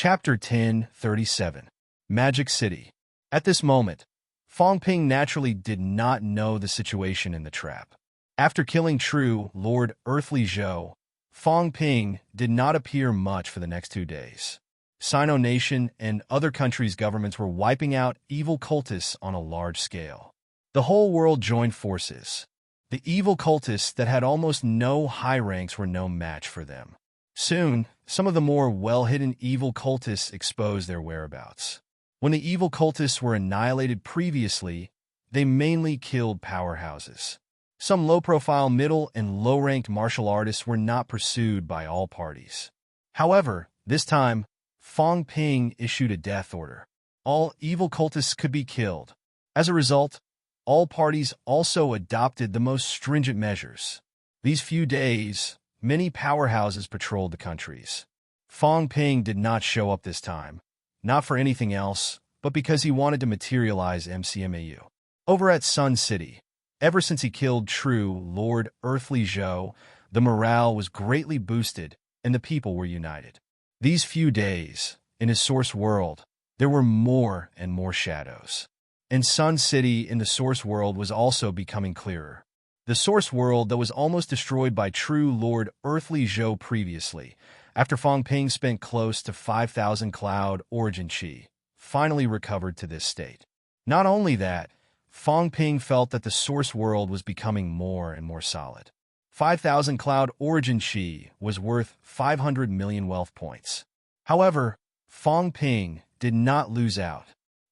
Chapter 1037 Magic City. At this moment, Fong Ping naturally did not know the situation in the trap. After killing True Lord Earthly Zhou, Fong Ping did not appear much for the next 2 days. Sino Nation and other countries' governments were wiping out evil cultists on a large scale. The whole world joined forces. The evil cultists that had almost no high ranks were no match for them. Soon, some of the more well-hidden evil cultists exposed their whereabouts. When the evil cultists were annihilated previously, they mainly killed powerhouses. Some low-profile middle and low-ranked martial artists were not pursued by all parties. However, this time, Fong Ping issued a death order. All evil cultists could be killed. As a result, all parties also adopted the most stringent measures. These few days, many powerhouses patrolled the countries. Fong Ping did not show up this time, not for anything else, but because he wanted to materialize MCMAU. Over at Sun City, ever since he killed True Lord Earthly Zhou, the morale was greatly boosted and the people were united. These few days, in his source world, there were more and more shadows. And Sun City in the source world was also becoming clearer. The source world that was almost destroyed by True Lord Earthly Zhou previously, after Fong Ping spent close to 5,000 Cloud Origin Chi, finally recovered to this state. Not only that, Fong Ping felt that the source world was becoming more and more solid. 5,000 Cloud Origin Chi was worth 500 million wealth points. However, Fong Ping did not lose out.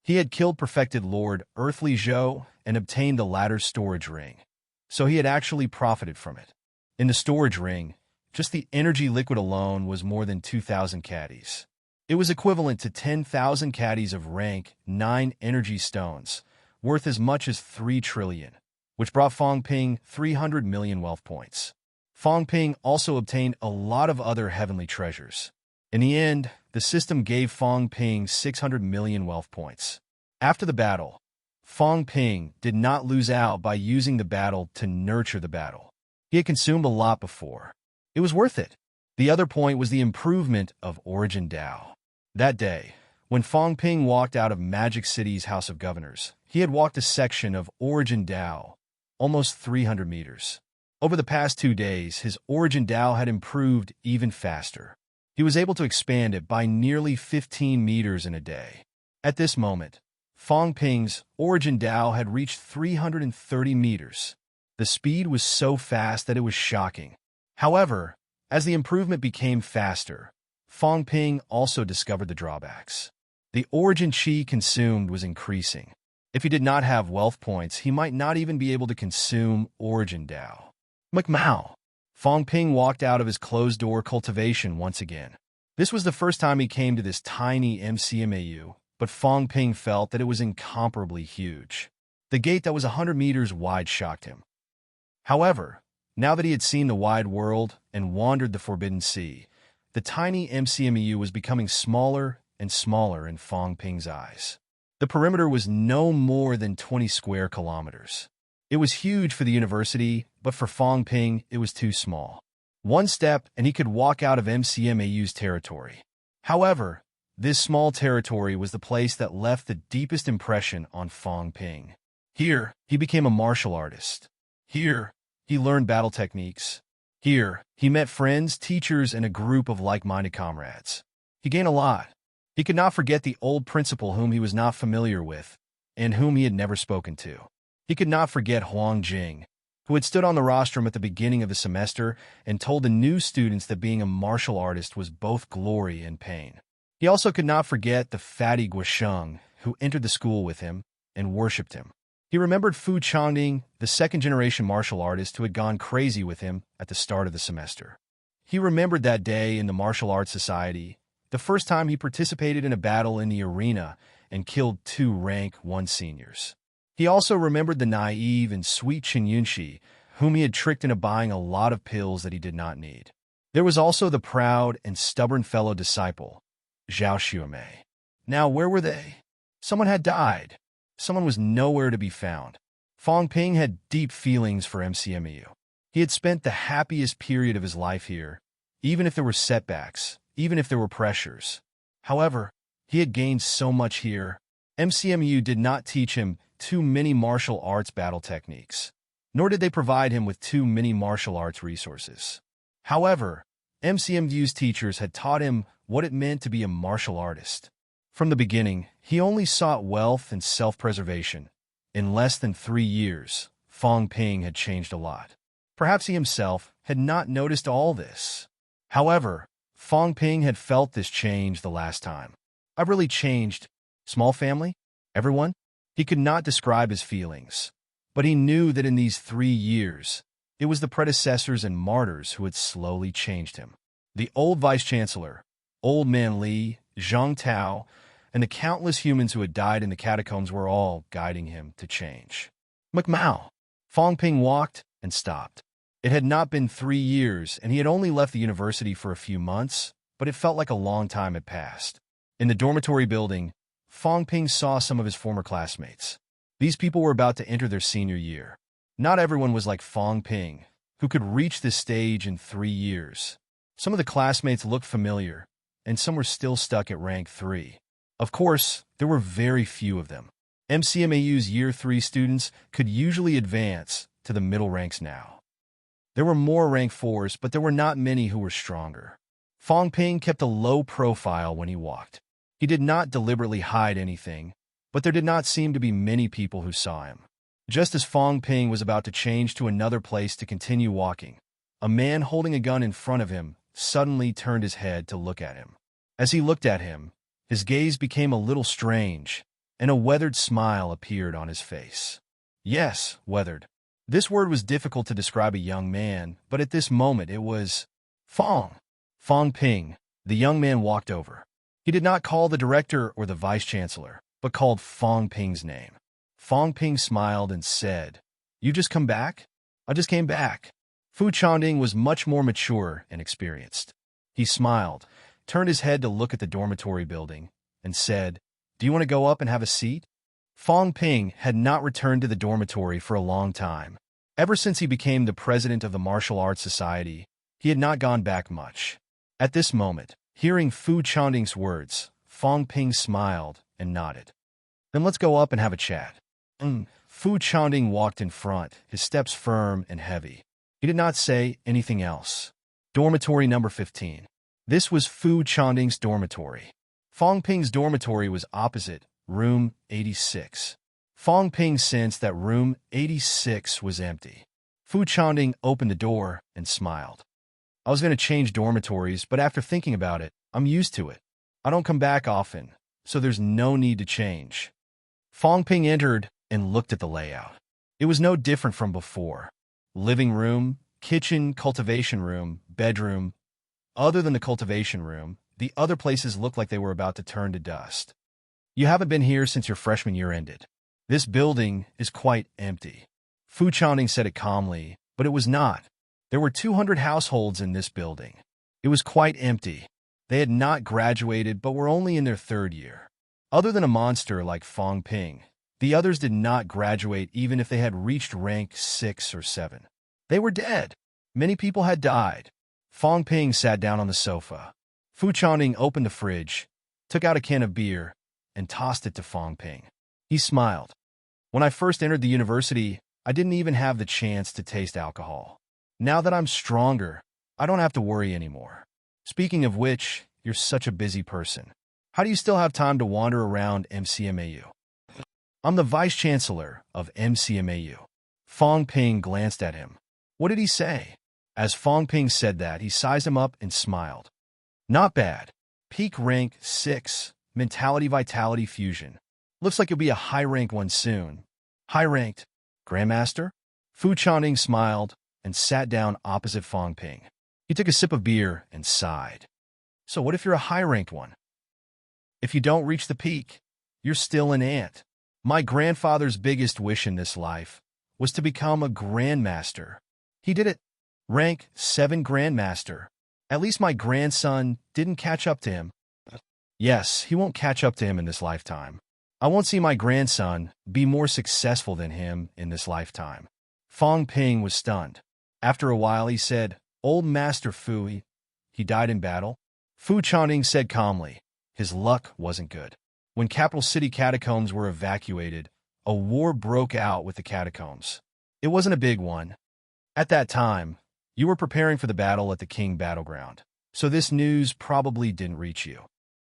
He had killed perfected Lord Earthly Zhou and obtained the latter's storage ring, so he had actually profited from it. In the storage ring, just the energy liquid alone was more than 2,000 caddies. It was equivalent to 10,000 caddies of rank 9 energy stones, worth as much as 3 trillion, which brought Fong Ping 300 million wealth points. Fong Ping also obtained a lot of other heavenly treasures. In the end, the system gave Fong Ping 600 million wealth points. After the battle, Fong Ping did not lose out by using the battle to nurture the battle. He had consumed a lot before. It was worth it. The other point was the improvement of Origin Dao. That day, when Fong Ping walked out of Magic City's House of Governors, he had walked a section of Origin Dao, almost 300 meters. Over the past 2 days, his Origin Dao had improved even faster. He was able to expand it by nearly 15 meters in a day. At this moment, Fong Ping's Origin Dao had reached 330 meters. The speed was so fast that it was shocking. However, as the improvement became faster, Fong Ping also discovered the drawbacks. The Origin Chi consumed was increasing. If he did not have wealth points, he might not even be able to consume Origin Dao. McMao. Fong Ping walked out of his closed-door cultivation once again. This was the first time he came to this tiny MCMAU, but Fong Ping felt that it was incomparably huge. The gate that was 100 meters wide shocked him. However, now that he had seen the wide world and wandered the Forbidden Sea, the tiny MCMAU was becoming smaller and smaller in Fong Ping's eyes. The perimeter was no more than 20 square kilometers. It was huge for the university, but for Fong Ping, it was too small. One step and he could walk out of MCMAU's territory. However, this small territory was the place that left the deepest impression on Fong Ping. Here, he became a martial artist. Here, he learned battle techniques. Here, he met friends, teachers, and a group of like-minded comrades. He gained a lot. He could not forget the old principal whom he was not familiar with and whom he had never spoken to. He could not forget Huang Jing, who had stood on the rostrum at the beginning of the semester and told the new students that being a martial artist was both glory and pain. He also could not forget the fatty Guosheng, who entered the school with him and worshipped him. He remembered Fu Changding, the second-generation martial artist who had gone crazy with him at the start of the semester. He remembered that day in the Martial Arts Society, the first time he participated in a battle in the arena and killed 2 rank 1 seniors. He also remembered the naive and sweet Chen Yunxi, whom he had tricked into buying a lot of pills that he did not need. There was also the proud and stubborn fellow disciple, Zhao Xuemei. Now, where were they? Someone had died. Someone was nowhere to be found. Fong Ping had deep feelings for MCMAU. He had spent the happiest period of his life here, even if there were setbacks, even if there were pressures. However, he had gained so much here. MCMU did not teach him too many martial arts battle techniques, nor did they provide him with too many martial arts resources. However, MCMU's teachers had taught him what it meant to be a martial artist. From the beginning, he only sought wealth and self-preservation. In less than 3 years, Fong Ping had changed a lot. Perhaps he himself had not noticed all this. However, Fong Ping had felt this change the last time. I've really changed. Small family? Everyone? He could not describe his feelings, but he knew that in these 3 years, it was the predecessors and martyrs who had slowly changed him. The old vice-chancellor, Old Man Li, Zhang Tao, and the countless humans who had died in the catacombs were all guiding him to change. McMao. Fong Ping walked and stopped. It had not been 3 years, and he had only left the university for a few months, but it felt like a long time had passed. In the dormitory building, Fong Ping saw some of his former classmates. These people were about to enter their senior year. Not everyone was like Fong Ping, who could reach this stage in 3 years. Some of the classmates looked familiar, and some were still stuck at rank 3. Of course, there were very few of them. MCMAU's Year 3 students could usually advance to the middle ranks now. There were more rank 4s, but there were not many who were stronger. Fong Ping kept a low profile when he walked. He did not deliberately hide anything, but there did not seem to be many people who saw him. Just as Fong Ping was about to change to another place to continue walking, a man holding a gun in front of him suddenly turned his head to look at him. As he looked at him, his gaze became a little strange, and a weathered smile appeared on his face. Yes, weathered. This word was difficult to describe a young man, but at this moment it was Fong. Fong Ping. The young man walked over. He did not call the director or the vice-chancellor, but called Fong Ping's name. Fong Ping smiled and said, "You just come back?" "I just came back." Fu Chanding was much more mature and experienced. He smiled, turned his head to look at the dormitory building, and said, "Do you want to go up and have a seat?" Fong Ping had not returned to the dormitory for a long time. Ever since he became the president of the Martial Arts Society, he had not gone back much. At this moment, hearing Fu Chanding's words, Fong Ping smiled and nodded. "Then let's go up and have a chat." Fu Chanding walked in front, his steps firm and heavy. He did not say anything else. Dormitory number 15. This was Fu Chanding's dormitory. Fong Ping's dormitory was opposite, room 86. Fong Ping sensed that room 86 was empty. Fu Chanding opened the door and smiled. "I was going to change dormitories, but after thinking about it, I'm used to it. I don't come back often, so there's no need to change." Fong Ping entered and looked at the layout. It was no different from before. Living room, kitchen, cultivation room, bedroom. Other than the cultivation room, the other places looked like they were about to turn to dust. "You haven't been here since your freshman year ended. This building is quite empty." Fu Chanding said it calmly, but it was not. There were 200 households in this building. It was quite empty. They had not graduated but were only in their 3rd year. Other than a monster like Fong Ping, the others did not graduate even if they had reached rank 6 or 7. They were dead. Many people had died. Fong Ping sat down on the sofa. Fu Chanding opened the fridge, took out a can of beer, and tossed it to Fong Ping. He smiled. "When I first entered the university, I didn't even have the chance to taste alcohol. Now that I'm stronger, I don't have to worry anymore. Speaking of which, you're such a busy person. How do you still have time to wander around MCMAU?" "I'm the vice-chancellor of MCMAU." Fong Ping glanced at him. What did he say? As Fong Ping said that, he sized him up and smiled. "Not bad. Peak rank 6, mentality vitality fusion. Looks like you'll be a high-ranked one soon." "High-ranked? Grandmaster?" Fu Chanding smiled and sat down opposite Fong Ping. He took a sip of beer and sighed. "So what if you're a high-ranked one? If you don't reach the peak, you're still an ant. My grandfather's biggest wish in this life was to become a grandmaster. He did it. Rank 7 grandmaster. At least my grandson didn't catch up to him." "Yes, he won't catch up to him in this lifetime. I won't see my grandson be more successful than him in this lifetime." Fong Ping was stunned. After a while, he said, "Old Master Fu, he died in battle?" Fu Chanding said calmly, his luck wasn't good. When capital city catacombs were evacuated, a war broke out with the catacombs. It wasn't a big one. At that time, you were preparing for the battle at the King Battleground, so this news probably didn't reach you.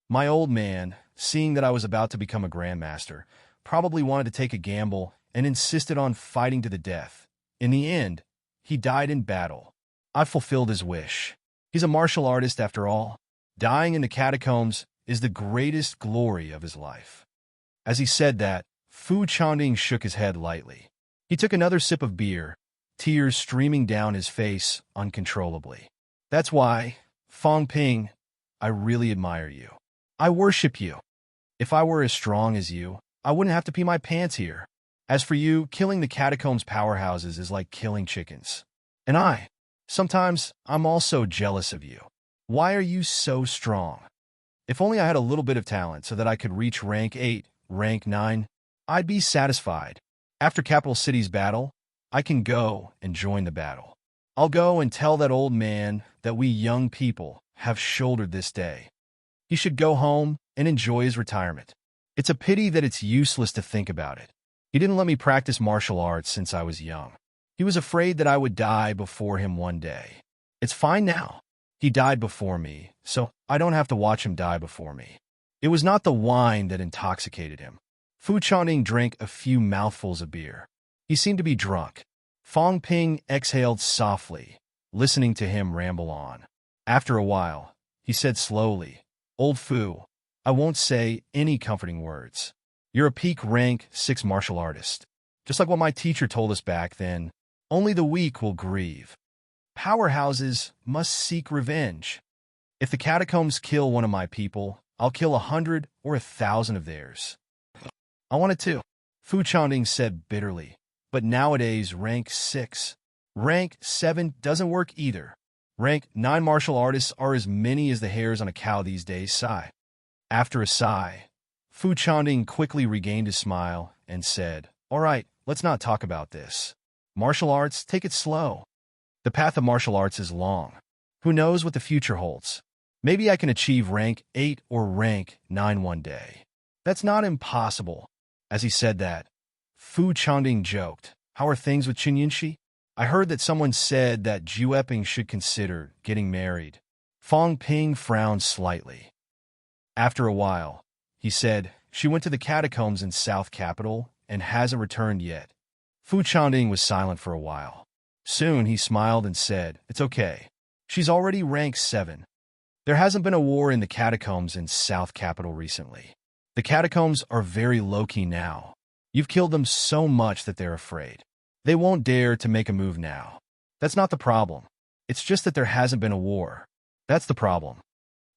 My old man, seeing that I was about to become a grandmaster, probably wanted to take a gamble and insisted on fighting to the death. In the end, he died in battle. I fulfilled his wish. He's a martial artist after all. Dying in the catacombs is the greatest glory of his life. As he said that, Fu Chanding shook his head lightly. He took another sip of beer, tears streaming down his face uncontrollably. That's why, Fong Ping, I really admire you. I worship you. If I were as strong as you, I wouldn't have to pee my pants here. As for you, killing the catacombs powerhouses is like killing chickens. And sometimes I'm also jealous of you. Why are you so strong? If only I had a little bit of talent so that I could reach rank 8, rank 9, I'd be satisfied. After Capital City's battle, I can go and join the battle. I'll go and tell that old man that we young people have shouldered this day. He should go home and enjoy his retirement. It's a pity that it's useless to think about it. He didn't let me practice martial arts since I was young. He was afraid that I would die before him one day. It's fine now. He died before me, so I don't have to watch him die before me. It was not the wine that intoxicated him. Fu Chanding drank a few mouthfuls of beer. He seemed to be drunk. Fong Ping exhaled softly, listening to him ramble on. After a while, he said slowly, "Old Fu, I won't say any comforting words. You're a peak rank 6 martial artist. Just like what my teacher told us back then, only the weak will grieve. Powerhouses must seek revenge. If the catacombs kill one of my people, I'll kill 100 or 1,000 of theirs." I wanted to, Fu Chanding said bitterly, but nowadays rank 6. Rank 7 doesn't work either. Rank 9 martial artists are as many as the hairs on a cow these days. Sigh. After a sigh, Fu Chanding quickly regained his smile and said, "All right, let's not talk about this. Martial arts, take it slow. The path of martial arts is long. Who knows what the future holds? Maybe I can achieve rank 8 or rank 9 one day. That's not impossible." As he said that, Fu Chanding joked, "How are things with Qin Yinshi? I heard that someone said that Jueping should consider getting married." Fong Ping frowned slightly. After a while, he said, "She went to the catacombs in South Capital and hasn't returned yet." Fu Chanding was silent for a while. Soon he smiled and said, "It's okay. She's already rank 7. There hasn't been a war in the catacombs in South Capital recently. The catacombs are very low-key now. You've killed them so much that they're afraid. They won't dare to make a move now. That's not the problem. It's just that there hasn't been a war. That's the problem."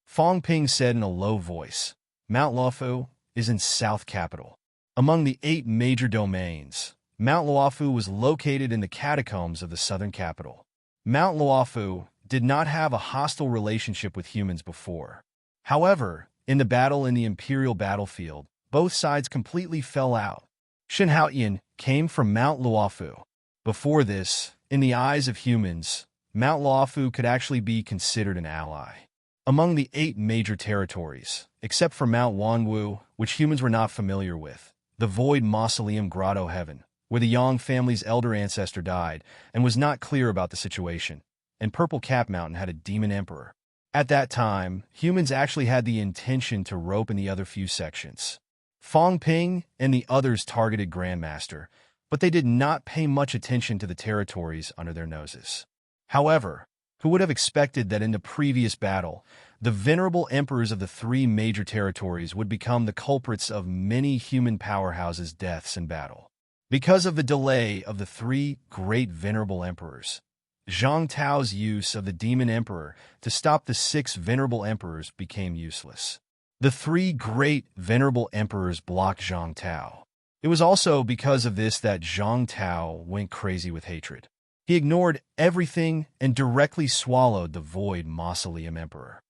Fong Ping said in a low voice, "Mount Luofu is in South Capital. Among the 8 major domains, Mount Luofu was located in the catacombs of the southern capital. Mount Luofu did not have a hostile relationship with humans before. However, in the battle in the Imperial battlefield, both sides completely fell out. Shen Haoyan came from Mount Luofu. Before this, in the eyes of humans, Mount Luofu could actually be considered an ally. Among the 8 major territories, except for Mount Wanwu, which humans were not familiar with, the Void Mausoleum Grotto Heaven, where the Yang family's elder ancestor died and was not clear about the situation, and Purple Cap Mountain had a demon emperor. At that time, humans actually had the intention to rope in the other few sections. Fong Ping and the others targeted Grandmaster, but they did not pay much attention to the territories under their noses. However, who would have expected that in the previous battle, the venerable emperors of the 3 major territories would become the culprits of many human powerhouses' deaths in battle? Because of the delay of the 3 great venerable emperors, Zhang Tao's use of the Demon Emperor to stop the 6 venerable emperors became useless. The 3 great venerable emperors blocked Zhang Tao. It was also because of this that Zhang Tao went crazy with hatred. He ignored everything and directly swallowed the Void Mausoleum Emperor.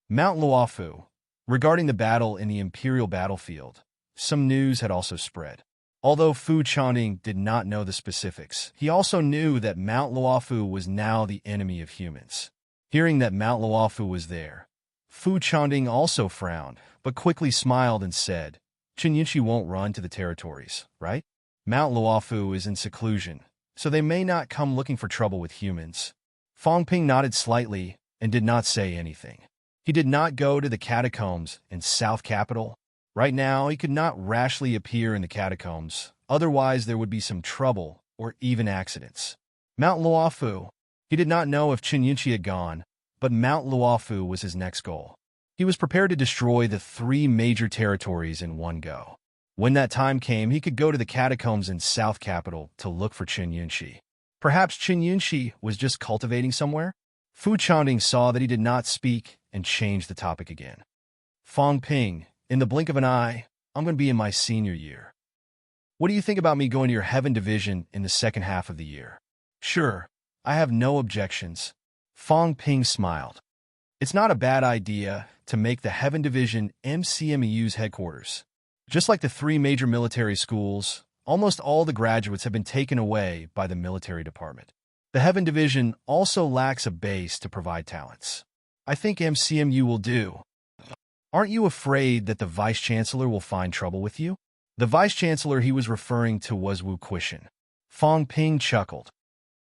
Mount Luofu. Regarding the battle in the Imperial battlefield, some news had also spread. Although Fu Chanding did not know the specifics, he also knew that Mount Luofu was now the enemy of humans. Hearing that Mount Luofu was there, Fu Chanding also frowned, but quickly smiled and said, Chen Yunxi won't run to the territories, right? Mount Luofu is in seclusion, so they may not come looking for trouble with humans. Fang Ping nodded slightly and did not say anything. He did not go to the catacombs in South Capital. Right now, he could not rashly appear in the catacombs, otherwise there would be some trouble or even accidents. Mount Luofu. He did not know if Chen Yunxi had gone, but Mount Luofu was his next goal. He was prepared to destroy the 3 major territories in one go. When that time came, he could go to the catacombs in South Capital to look for Chen Yunxi. Perhaps Chen Yunxi was just cultivating somewhere? Fu Chanding saw that he did not speak and changed the topic again. Fang Ping, in the blink of an eye, I'm going to be in my senior year. What do you think about me going to your heaven division in the second half of the year? Sure, I have no objections. Fang Ping smiled. It's not a bad idea to make the Heaven Division MCMEU's headquarters. Just like the 3 major military schools, almost all the graduates have been taken away by the military department. The Heaven Division also lacks a base to provide talents. I think MCMU will do. Aren't you afraid that the Vice-Chancellor will find trouble with you? The Vice-Chancellor he was referring to was Wu Quishan. Fang Ping chuckled.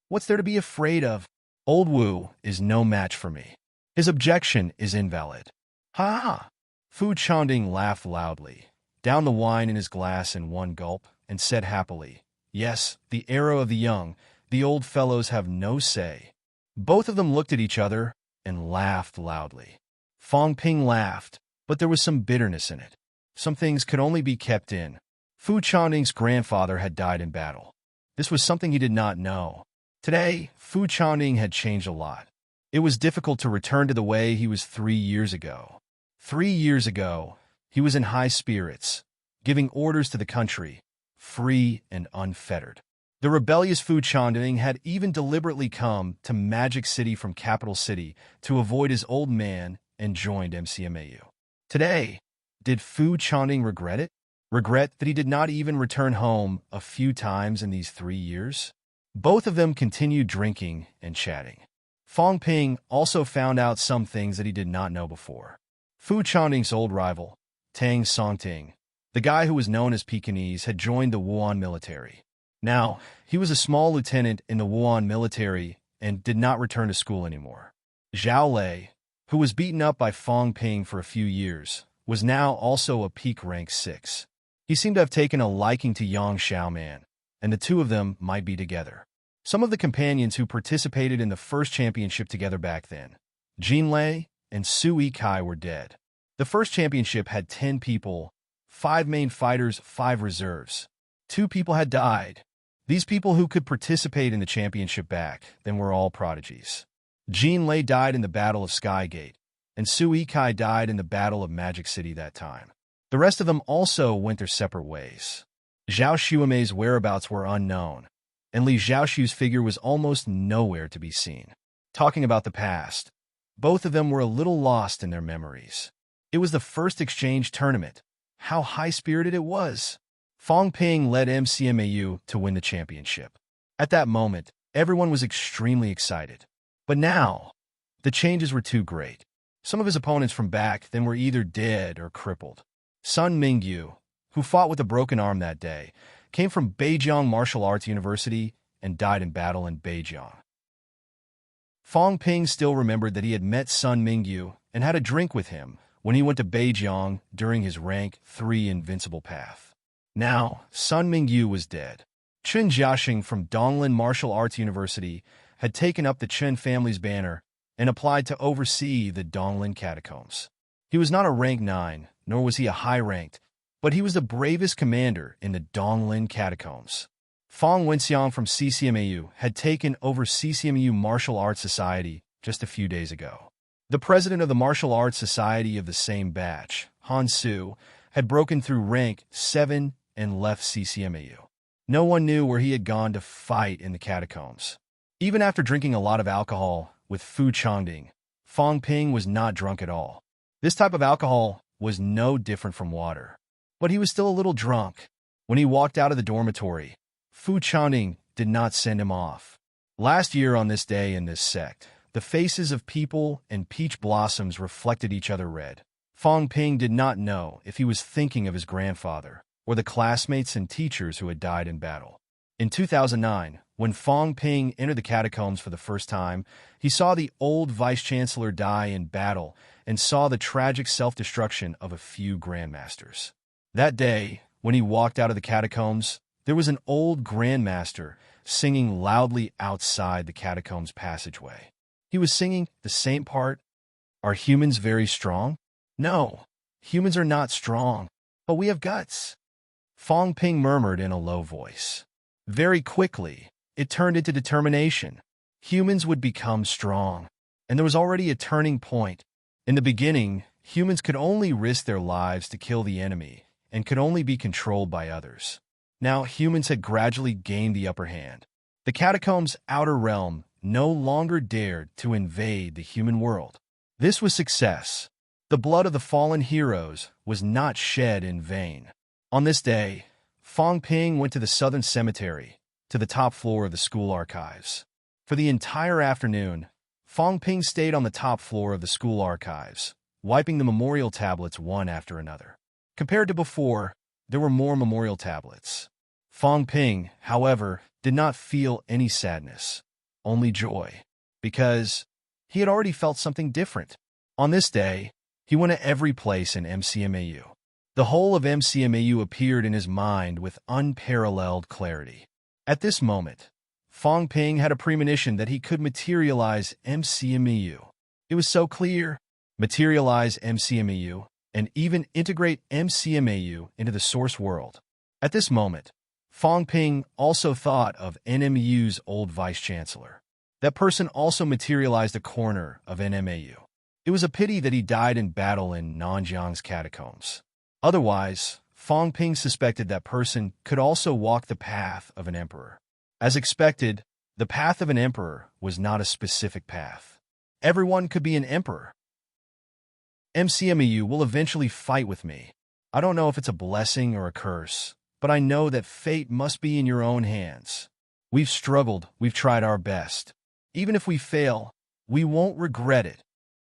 What's there to be afraid of? Old Wu is no match for me. His objection is invalid. Ha ha! Fu Chanding laughed loudly, downed the wine in his glass in one gulp, and said happily, Yes, the arrow of the young, the old fellows have no say. Both of them looked at each other and laughed loudly. Fang Ping laughed, but there was some bitterness in it. Some things could only be kept in. Fu Chanding's grandfather had died in battle. This was something he did not know. Today, Fu Chanding had changed a lot. It was difficult to return to the way he was 3 years ago. 3 years ago, he was in high spirits, giving orders to the country, free and unfettered. The rebellious Fu Chanding had even deliberately come to Magic City from Capital City to avoid his old man and joined MCMAU. Today, did Fu Chanding regret it? Regret that he did not even return home a few times in these 3 years? Both of them continued drinking and chatting. Fang Ping also found out some things that he did not know before. Fu Chanding's old rival, Tang Songting, the guy who was known as Pekingese, had joined the Wuhan military. Now, he was a small lieutenant in the Wuhan military and did not return to school anymore. Zhao Lei, who was beaten up by Fang Ping for a few years, was now also a peak rank 6. He seemed to have taken a liking to Yang Xiaoman, and the two of them might be together. Some of the companions who participated in the first championship together back then, Jin Lei and Su Yikai, were dead. The first championship had 10 people, 5 main fighters, 5 reserves. 2 people had died. These people who could participate in the championship back then were all prodigies. Jin Lei died in the Battle of Skygate, and Su Yikai died in the Battle of Magic City that time. The rest of them also went their separate ways. Zhao Xuemei's whereabouts were unknown, and Li Zhaoxu's figure was almost nowhere to be seen. Talking about the past, both of them were a little lost in their memories. It was the first exchange tournament. How high-spirited it was! Fang Ping led MCMAU to win the championship. At that moment, everyone was extremely excited. But now, the changes were too great. Some of his opponents from back then were either dead or crippled. Sun Mingyu, who fought with a broken arm that day, came from Beijing Martial Arts University and died in battle in Beijing. Fang Ping still remembered that he had met Sun Mingyu and had a drink with him when he went to Beijing during his rank 3 invincible path. Now, Sun Mingyu was dead. Chen Jiaxing from Donglin Martial Arts University had taken up the Chen family's banner and applied to oversee the Donglin catacombs. He was not a rank 9, nor was he a high-ranked, but he was the bravest commander in the Donglin catacombs. Fang Wenxiang from CCMAU had taken over CCMAU Martial Arts Society just a few days ago. The president of the Martial Arts Society of the same batch, Han Su, had broken through rank 7 and left CCMAU. No one knew where he had gone to fight in the catacombs. Even after drinking a lot of alcohol with Fu Chanding, Fang Ping was not drunk at all. This type of alcohol was no different from water. But he was still a little drunk. When he walked out of the dormitory, Fu Chanding did not send him off. Last year on this day in this sect, the faces of people and peach blossoms reflected each other red. Fong Ping did not know if he was thinking of his grandfather or the classmates and teachers who had died in battle. In 2009, when Fong Ping entered the catacombs for the first time, he saw the old vice-chancellor die in battle and saw the tragic self-destruction of a few grandmasters. That day, when he walked out of the catacombs, there was an old grandmaster singing loudly outside the catacombs passageway. He was singing the same part. Are humans very strong? No, humans are not strong, but we have guts. Fong Ping murmured in a low voice. Very quickly, it turned into determination. Humans would become strong, and there was already a turning point. In the beginning, humans could only risk their lives to kill the enemy and could only be controlled by others. Now, humans had gradually gained the upper hand. The catacombs' outer realm no longer dared to invade the human world. This was success. The blood of the fallen heroes was not shed in vain. On this day, Fong Ping went to the southern cemetery, to the top floor of the school archives. For the entire afternoon, Fong Ping stayed on the top floor of the school archives, wiping the memorial tablets one after another. Compared to before, there were more memorial tablets. Fong Ping, however, did not feel any sadness, only joy, because he had already felt something different. On this day, he went to every place in MCMAU. The whole of MCMAU appeared in his mind with unparalleled clarity. At this moment, Fong Ping had a premonition that he could materialize MCMAU. It was so clear. Materialize MCMAU and even integrate MCMAU into the source world. At this moment, Fong Ping also thought of NMU's old vice-chancellor. That person also materialized a corner of NMAU. It was a pity that he died in battle in Nanjiang's catacombs. Otherwise, Fong Ping suspected that person could also walk the path of an emperor. As expected, the path of an emperor was not a specific path. Everyone could be an emperor. MCMAU will eventually fight with me. I don't know if it's a blessing or a curse, but I know that fate must be in your own hands. We've struggled, we've tried our best. Even if we fail, we won't regret it.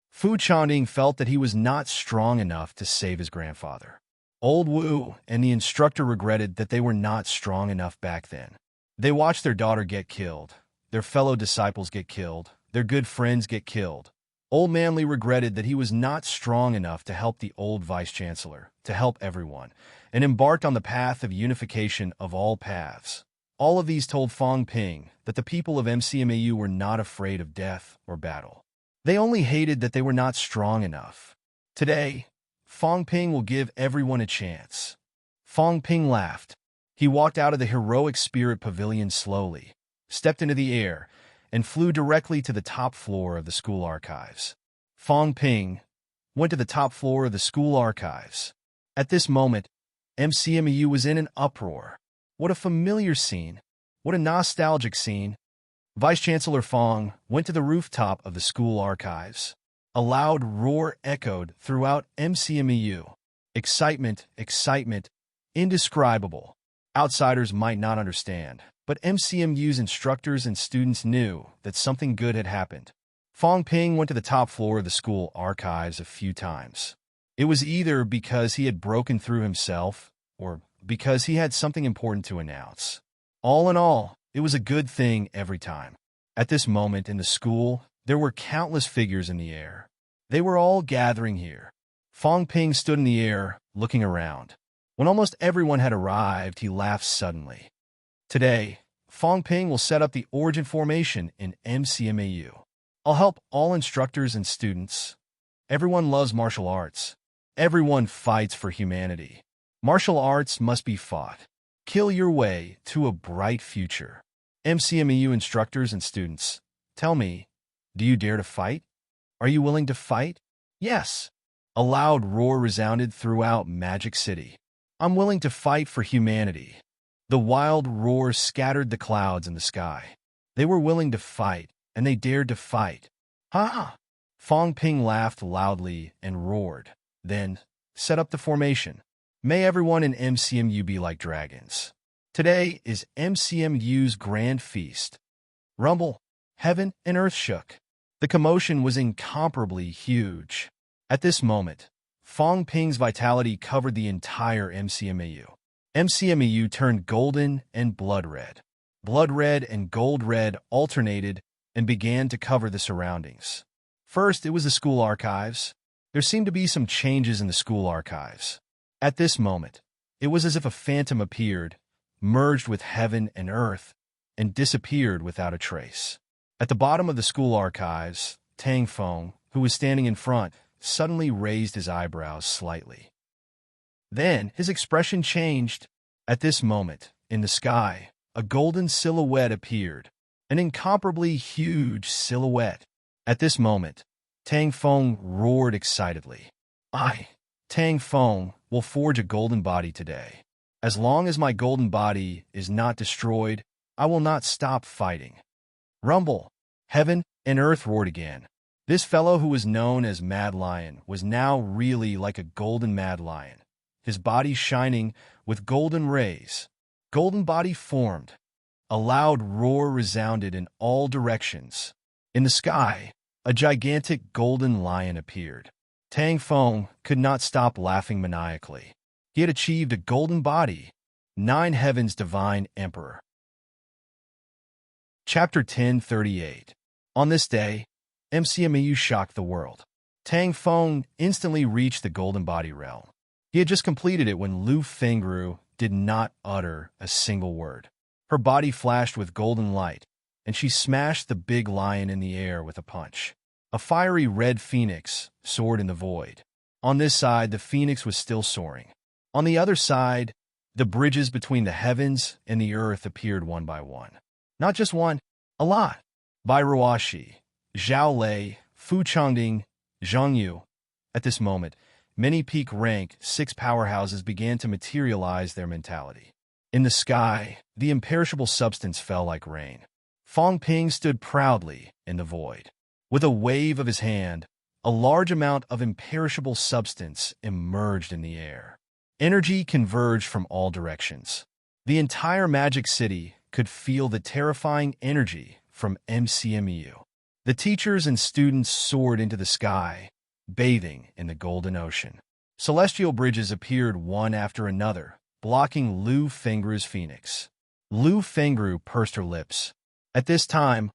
Fu Changding felt that he was not strong enough to save his grandfather. Old Wu and the instructor regretted that they were not strong enough back then. They watched their daughter get killed, their fellow disciples get killed, their good friends get killed. Old Manly regretted that he was not strong enough to help the old vice-chancellor, to help everyone, and embarked on the path of unification of all paths. All of these told Fong Ping that the people of MCMAU were not afraid of death or battle. They only hated that they were not strong enough. Today, Fong Ping will give everyone a chance. Fong Ping laughed. He walked out of the heroic spirit pavilion slowly, stepped into the air, and flew directly to the top floor of the school archives. Fong Ping went to the top floor of the school archives. At this moment, MCMAU was in an uproar. What a familiar scene. What a nostalgic scene. Vice-Chancellor Fong went to the rooftop of the school archives. A loud roar echoed throughout MCMAU. Excitement, excitement, indescribable. Outsiders might not understand, but MCMU's instructors and students knew that something good had happened. Fong Ping went to the top floor of the school archives a few times. It was either because he had broken through himself or because he had something important to announce. All in all, it was a good thing every time. At this moment in the school, there were countless figures in the air. They were all gathering here. Fong Ping stood in the air, looking around. When almost everyone had arrived, he laughed suddenly. Today, Fong Ping will set up the origin formation in MCMAU. I'll help all instructors and students. Everyone loves martial arts. Everyone fights for humanity. Martial arts must be fought. Kill your way to a bright future. MCMAU instructors and students, tell me, do you dare to fight? Are you willing to fight? Yes. A loud roar resounded throughout Magic City. I'm willing to fight for humanity. The wild roar scattered the clouds in the sky. They were willing to fight, and they dared to fight. Ha! Fong Ping laughed loudly and roared, then set up the formation. May everyone in MCMU be like dragons. Today is MCMU's grand feast. Rumble, heaven and earth shook. The commotion was incomparably huge. At this moment, Fong Ping's vitality covered the entire MCMAU. MCMAU turned golden and blood red. Blood red and gold red alternated and began to cover the surroundings. First, it was the school archives. There seemed to be some changes in the school archives. At this moment, it was as if a phantom appeared, merged with heaven and earth, and disappeared without a trace. At the bottom of the school archives, Tang Feng, who was standing in front, suddenly raised his eyebrows slightly. Then his expression changed. At this moment, in the sky, a golden silhouette appeared, an incomparably huge silhouette. At this moment, Tang Feng roared excitedly. I, Tang Feng, will forge a golden body today. As long as my golden body is not destroyed, I will not stop fighting. Rumble! Heaven and earth roared again. This fellow who was known as Mad Lion was now really like a golden mad lion, his body shining with golden rays. Golden body formed. A loud roar resounded in all directions. In the sky, a gigantic golden lion appeared. Tang Feng could not stop laughing maniacally. He had achieved a golden body. 9 Heaven's Divine Emperor. Chapter 1038. On this day, MCMAU shocked the world. Tang Feng instantly reached the golden body realm. He had just completed it when Lu Fengru did not utter a single word. Her body flashed with golden light, and she smashed the big lion in the air with a punch. A fiery red phoenix soared in the void. On this side, the phoenix was still soaring. On the other side, the bridges between the heavens and the earth appeared one by one. Not just one, a lot. By Ruashi, Zhao Lei, Fu Changding, Zhang Yu. At this moment, many peak rank 6 powerhouses began to materialize their mentality. In the sky, the imperishable substance fell like rain. Fong Ping stood proudly in the void. With a wave of his hand, a large amount of imperishable substance emerged in the air. Energy converged from all directions. The entire Magic City could feel the terrifying energy from MCMU. The teachers and students soared into the sky, bathing in the golden ocean. Celestial bridges appeared one after another, blocking Lu Fengru's phoenix. Lu Fengru pursed her lips. At this time,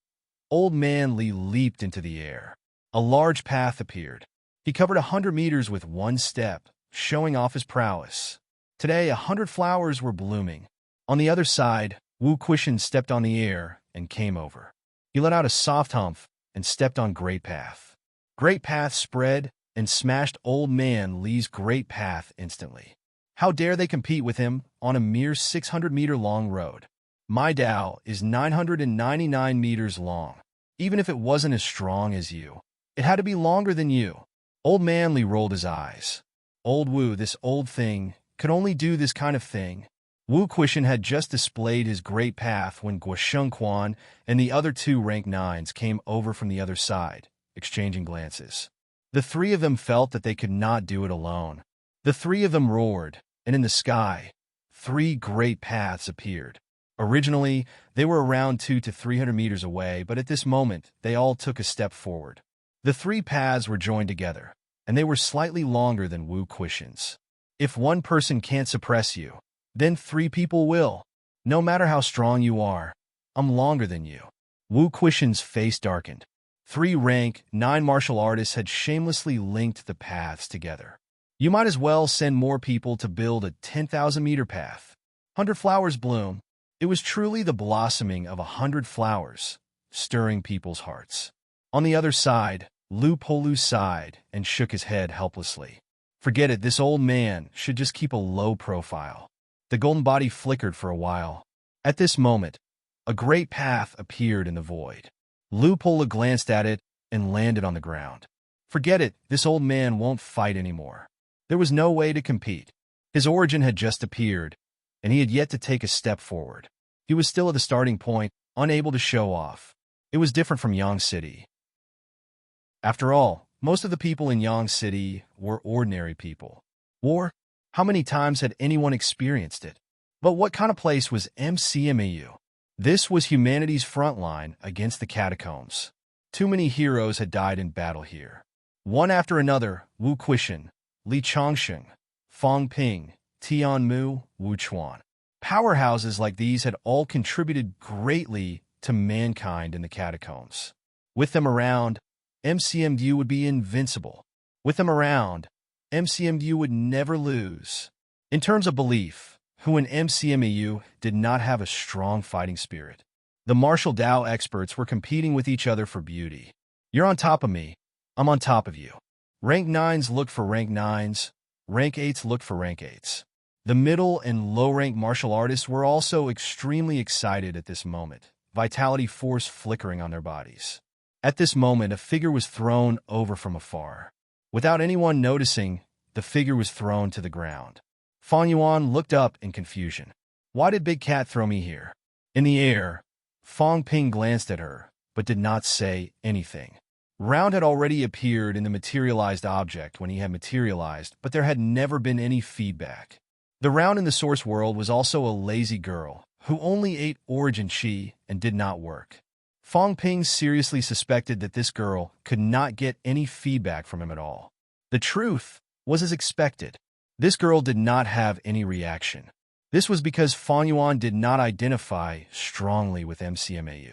Old Man Li leaped into the air. A large path appeared. He covered 100 meters with one step, showing off his prowess. Today, 100 flowers were blooming. On the other side, Wu Quishan stepped on the air and came over. He let out a soft humph and stepped on Great Path. Great Path spread and smashed Old Man Li's Great Path instantly. How dare they compete with him on a mere 600-meter-long road? My Dao is 999 meters long. Even if it wasn't as strong as you, it had to be longer than you. Old Man Li rolled his eyes. Old Wu, this old thing, could only do this kind of thing. Wu Quishan had just displayed his great path when Guosheng Quan and the other 2 rank 9s came over from the other side, exchanging glances. The 3 of them felt that they could not do it alone. The 3 of them roared, and in the sky, 3 great paths appeared. Originally, they were around 200 to 300 meters away, but at this moment, they all took a step forward. The 3 paths were joined together, and they were slightly longer than Wu Quishan's. If one person can't suppress you, then 3 people will. No matter how strong you are, I'm longer than you. Wu Quishan's face darkened. 3 rank 9 martial artists had shamelessly linked the paths together. You might as well send more people to build a 10,000-meter path. 100 flowers bloom. It was truly the blossoming of 100 flowers, stirring people's hearts. On the other side, Lu Polu sighed and shook his head helplessly. Forget it, this old man should just keep a low profile. The golden body flickered for a while. At this moment, a great path appeared in the void. Lu Polu glanced at it and landed on the ground. Forget it, this old man won't fight anymore. There was no way to compete. His origin had just appeared, and he had yet to take a step forward. He was still at the starting point, unable to show off. It was different from Yang City. After all, most of the people in Yang City were ordinary people. War? How many times had anyone experienced it? But what kind of place was MCMAU? This was humanity's front line against the catacombs. Too many heroes had died in battle here. One after another, Wu Quishan, Li Chongsheng, Fong Ping, Tian Mu, Wu Chuan. Powerhouses like these had all contributed greatly to mankind in the catacombs. With them around, MCMU would be invincible. With them around, MCMU would never lose. In terms of belief, who in MCMU did not have a strong fighting spirit? The martial Dao experts were competing with each other for beauty. You're on top of me, I'm on top of you. Rank 9s look for rank 9s, rank 8s look for rank 8s. The middle and low-rank martial artists were also extremely excited at this moment, vitality force flickering on their bodies. At this moment, a figure was thrown over from afar. Without anyone noticing, the figure was thrown to the ground. Fang Yuan looked up in confusion. Why did Big Cat throw me here? In the air, Fong Ping glanced at her, but did not say anything. Round had already appeared in the materialized object when he had materialized, but there had never been any feedback. The Round in the source world was also a lazy girl, who only ate origin chi and did not work. Fong Ping seriously suspected that this girl could not get any feedback from him at all. The truth was as expected. This girl did not have any reaction. This was because Fang Yuan did not identify strongly with MCMAU.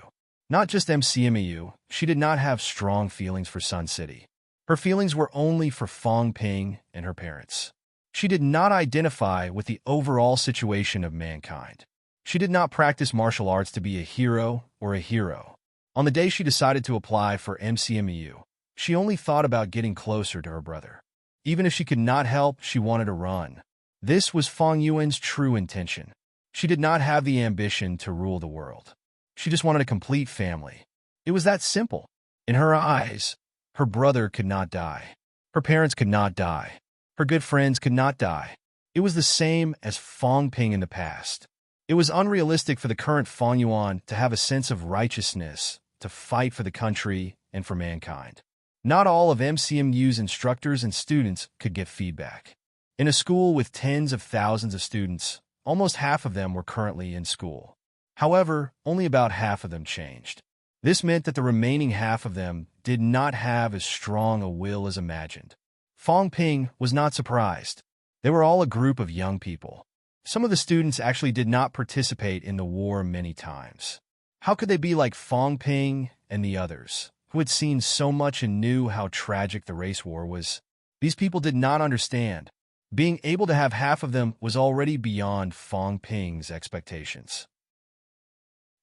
Not just MCMAU, she did not have strong feelings for Sun City. Her feelings were only for Fong Ping and her parents. She did not identify with the overall situation of mankind. She did not practice martial arts to be a hero or a hero. On the day she decided to apply for MCMAU, she only thought about getting closer to her brother. Even if she could not help, she wanted to run. This was Fang Yuan's true intention. She did not have the ambition to rule the world. She just wanted a complete family. It was that simple. In her eyes, her brother could not die. Her parents could not die. Her good friends could not die. It was the same as Fong Ping in the past. It was unrealistic for the current Fang Yuan to have a sense of righteousness, to fight for the country and for mankind. Not all of MCMU's instructors and students could get feedback. In a school with tens of thousands of students, almost half of them were currently in school. However, only about half of them changed. This meant that the remaining half of them did not have as strong a will as imagined. Fong Ping was not surprised. They were all a group of young people. Some of the students actually did not participate in the war many times. How could they be like Fong Ping and the others, who had seen so much and knew how tragic the race war was? These people did not understand. Being able to have half of them was already beyond Fong Ping's expectations.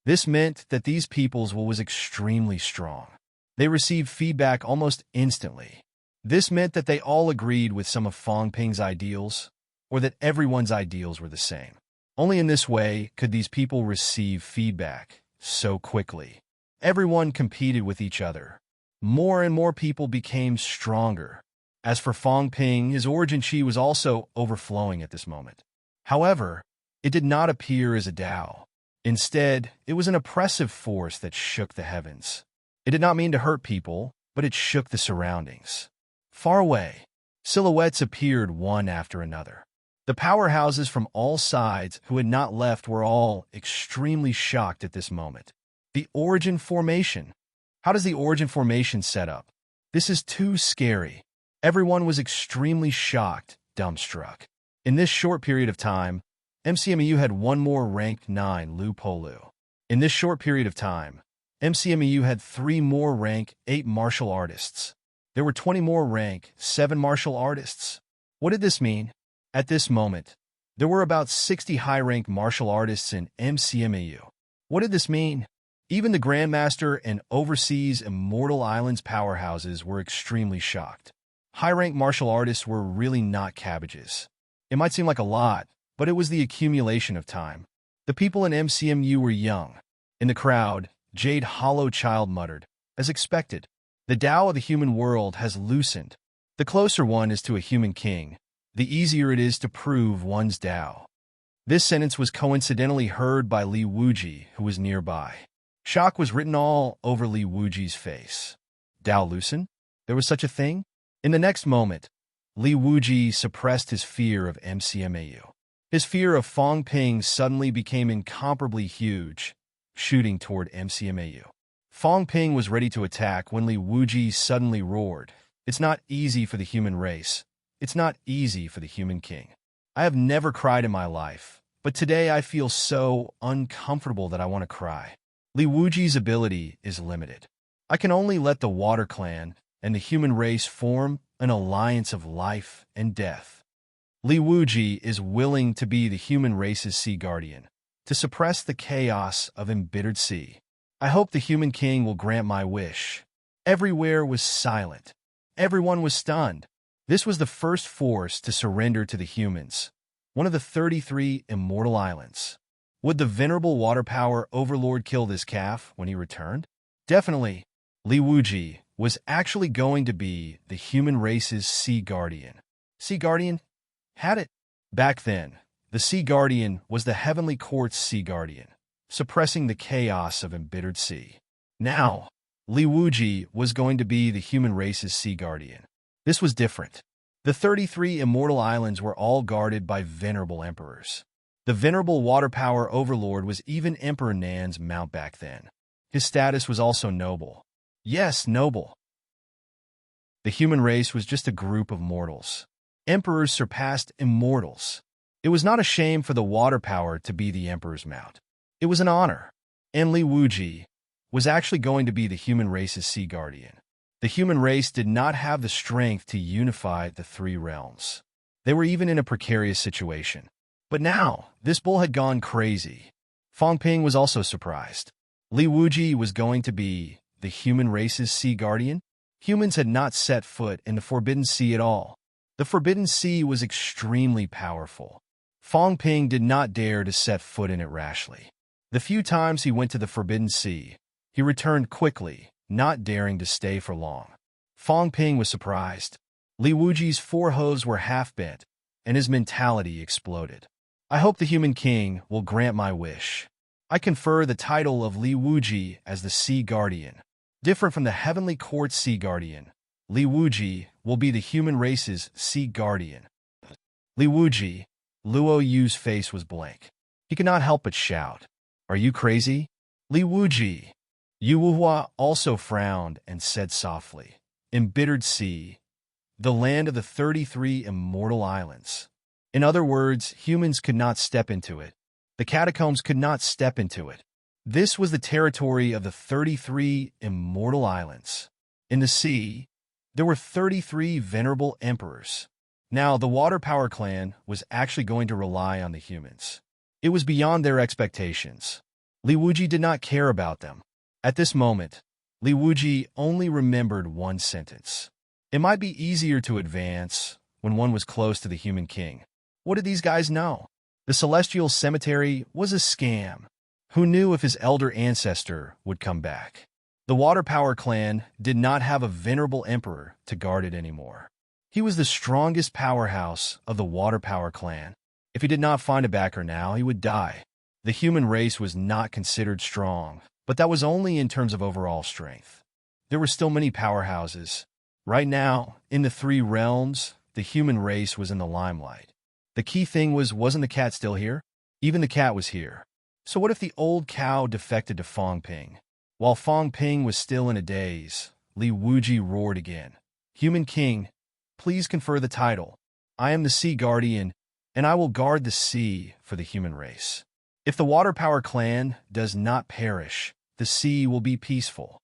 This meant that these people's will was extremely strong. They received feedback almost instantly. This meant that they all agreed with some of Fong Ping's ideals, or that everyone's ideals were the same. Only in this way could these people receive feedback so quickly. Everyone competed with each other. More and more people became stronger. As for Fong Ping, his origin chi was also overflowing at this moment. However, it did not appear as a Dao. Instead, it was an oppressive force that shook the heavens. It did not mean to hurt people, but it shook the surroundings. Far away, silhouettes appeared one after another. The powerhouses from all sides who had not left were all extremely shocked at this moment. The origin formation. How does the origin formation set up? This is too scary. Everyone was extremely shocked, dumbstruck. In this short period of time, MCMU had one more ranked 9 Lu Polu. In this short period of time, MCMU had 3 more rank 8 martial artists. There were 20 more rank 7 martial artists. What did this mean? At this moment, there were about 60 high-ranked martial artists in MCMAU. What did this mean? Even the Grandmaster and overseas Immortal Islands powerhouses were extremely shocked. High-ranked martial artists were really not cabbages. It might seem like a lot, but it was the accumulation of time. The people in MCMU were young. In the crowd, Jade Hollow Child muttered, as expected, the Tao of the human world has loosened. The closer one is to a human king, the easier it is to prove one's Tao. This sentence was coincidentally heard by Li Wuji, who was nearby. Shock was written all over Li Wuji's face. Tao loosen? There was such a thing? In the next moment, Li Wuji suppressed his fear of MCMAU. His fear of Fong Ping suddenly became incomparably huge, shooting toward MCMAU. Fong Ping was ready to attack when Li Wuji suddenly roared. It's not easy for the human race. It's not easy for the human king. I have never cried in my life, but today I feel so uncomfortable that I want to cry. Li Wuji's ability is limited. I can only let the Water Clan and the human race form an alliance of life and death. Li Wuji is willing to be the human race's sea guardian, to suppress the chaos of embittered sea. I hope the human king will grant my wish. Everywhere was silent. Everyone was stunned. This was the first force to surrender to the humans, one of the 33 immortal islands. Would the venerable water power overlord kill this calf when he returned? Definitely. Li Wuji was actually going to be the human race's sea guardian. Sea guardian? Had it. Back then, the sea guardian was the heavenly court's sea guardian, suppressing the chaos of embittered sea. Now, Li Wuji was going to be the human race's sea guardian. This was different. The 33 immortal islands were all guarded by venerable emperors. The venerable water power overlord was even Emperor Nan's mount back then. His status was also noble. Yes, noble. The human race was just a group of mortals. Emperors surpassed immortals. It was not a shame for the water power to be the emperor's mount. It was an honor. And Li Wuji was actually going to be the human race's sea guardian. The human race did not have the strength to unify the three realms. They were even in a precarious situation. But now, this bull had gone crazy. Fong Ping was also surprised. Li Wuji was going to be the human race's sea guardian? Humans had not set foot in the Forbidden Sea at all. The Forbidden Sea was extremely powerful. Fong Ping did not dare to set foot in it rashly. The few times he went to the Forbidden Sea, he returned quickly, not daring to stay for long. Fong Ping was surprised. Li Wuji's four hooves were half-bent, and his mentality exploded. I hope the human king will grant my wish. I confer the title of Li Wuji as the Sea Guardian. Different from the Heavenly Court's Sea Guardian, Li Wuji will be the human race's Sea Guardian. Li Wuji, Luo Yu's face was blank. He could not help but shout, "Are you crazy?" Li Wuji. Yu Wuhua also frowned and said softly, "Embittered sea, the land of the 33 immortal islands." In other words, humans could not step into it. The catacombs could not step into it. This was the territory of the 33 immortal islands. In the sea, there were 33 venerable emperors. Now, the Water Power Clan was actually going to rely on the humans. It was beyond their expectations. Li Wuji did not care about them. At this moment, Li Wuji only remembered one sentence. It might be easier to advance when one was close to the human king. What did these guys know? The Celestial Cemetery was a scam. Who knew if his elder ancestor would come back? The Water Power Clan did not have a venerable emperor to guard it anymore. He was the strongest powerhouse of the Water Power Clan. If he did not find a backer now, he would die. The human race was not considered strong, but that was only in terms of overall strength. There were still many powerhouses. Right now, in the three realms, the human race was in the limelight. The key thing wasn't the cat still here? Even the cat was here. So what if the old cow defected to Fong Ping? While Fong Ping was still in a daze, Li Wuji roared again. "Human king, please confer the title. I am the Sea Guardian, and I will guard the sea for the human race. If the Water Power Clan does not perish, the sea will be peaceful."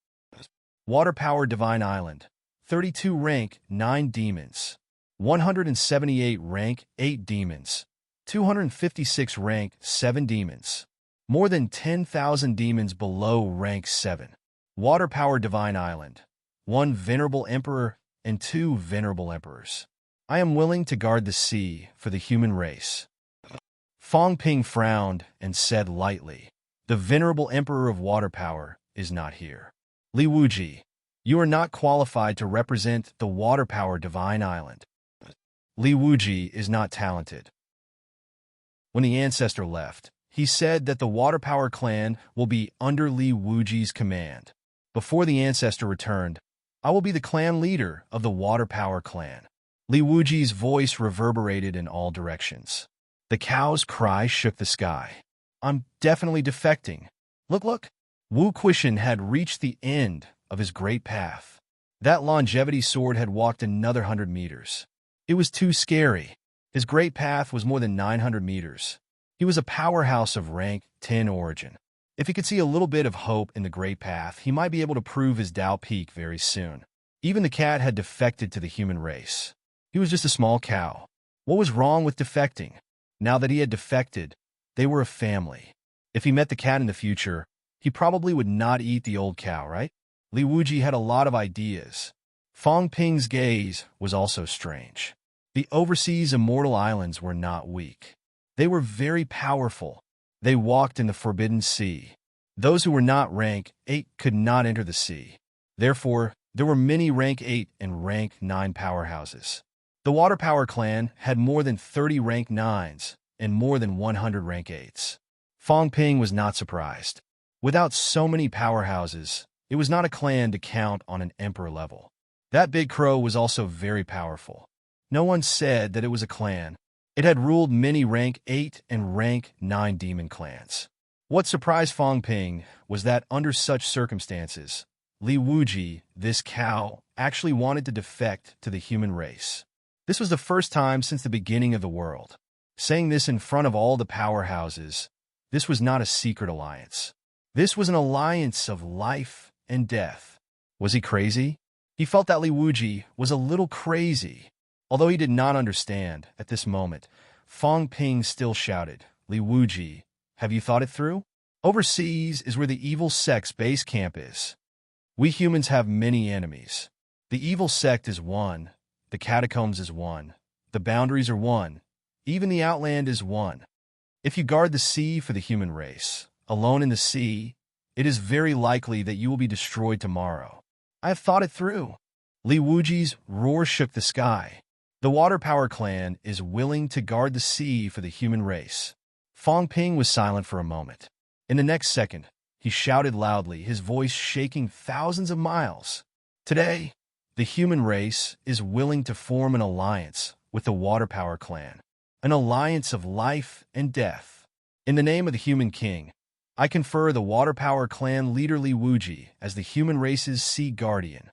Water Power Divine Island. 32 rank, 9 demons. 178 rank, 8 demons. 256 rank, 7 demons. More than 10,000 demons below rank 7. Water Power Divine Island. 1 venerable emperor and 2 venerable emperors. I am willing to guard the sea for the human race. Fong Ping frowned and said lightly, "The venerable emperor of water power is not here. Li Wuji, you are not qualified to represent the Water Power Divine Island. Li Wuji is not talented." When the ancestor left, he said that the Water Power Clan will be under Li Wuji's command. Before the ancestor returned, "I will be the clan leader of the Water Power Clan." Li Wuji's voice reverberated in all directions. The cow's cry shook the sky. "I'm definitely defecting. Look, look. Wu Quishan had reached the end of his great path. That longevity sword had walked another 100 meters. It was too scary. His great path was more than 900 meters. He was a powerhouse of rank 10 origin. If he could see a little bit of hope in the great path, he might be able to prove his Tao peak very soon. Even the cat had defected to the human race. He was just a small cow. What was wrong with defecting? Now that he had defected, they were a family. If he met the cat in the future, he probably would not eat the old cow, right? Li Wuji had a lot of ideas. Fong Ping's gaze was also strange. The overseas immortal islands were not weak. They were very powerful. They walked in the forbidden sea. Those who were not rank 8 could not enter the sea. Therefore, there were many rank 8 and rank 9 powerhouses. The Water Power clan had more than 30 rank 9s and more than 100 rank 8s. Fong Ping was not surprised. Without so many powerhouses, it was not a clan to count on an emperor level. That big crow was also very powerful. No one said that it was a clan. It had ruled many rank 8 and rank 9 demon clans. What surprised Fong Ping was that under such circumstances, Li Wuji, this cow, actually wanted to defect to the human race. This was the first time since the beginning of the world. Saying this in front of all the powerhouses, this was not a secret alliance. This was an alliance of life and death. Was he crazy? He felt that Li Wuji was a little crazy. Although he did not understand at this moment, Fong Ping still shouted, Li Wuji, have you thought it through? Overseas is where the evil sect's base camp is. We humans have many enemies. The evil sect is one. The catacombs is one. The boundaries are one. Even the outland is one. If you guard the sea for the human race, alone in the sea, it is very likely that you will be destroyed tomorrow. I have thought it through. Li Wuji's roar shook the sky. The Water Power clan is willing to guard the sea for the human race. Fong Ping was silent for a moment. In the next second, he shouted loudly, his voice shaking thousands of miles. Today, the human race is willing to form an alliance with the Water Power clan, an alliance of life and death. In the name of the human king, I confer the Water Power clan leader Li Wuji as the human race's sea guardian.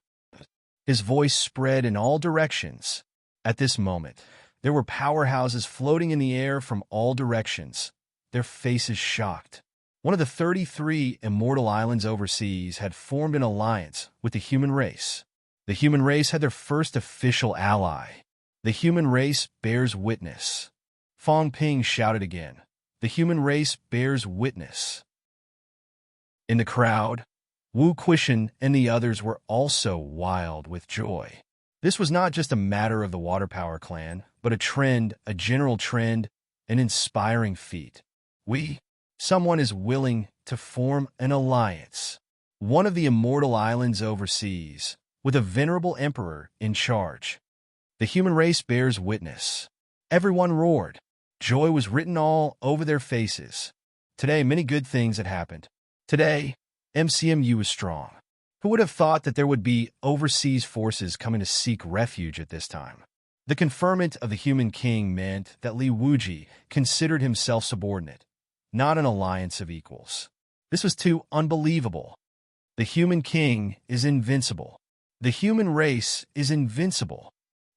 His voice spread in all directions. At this moment, there were powerhouses floating in the air from all directions, their faces shocked. One of the 33 immortal islands overseas had formed an alliance with the human race. The human race had their first official ally. The human race bears witness. Fong Ping shouted again. The human race bears witness. In the crowd, Wu Quishan and the others were also wild with joy. This was not just a matter of the Water Power clan, but a trend, a general trend, an inspiring feat. Someone is willing to form an alliance. One of the immortal islands overseas, with a venerable emperor in charge. The human race bears witness. Everyone roared. Joy was written all over their faces. Today, many good things had happened. Today, MCMU was strong. Who would have thought that there would be overseas forces coming to seek refuge at this time? The conferment of the human king meant that Li Wuji considered himself subordinate, not an alliance of equals. This was too unbelievable. The human king is invincible. The human race is invincible.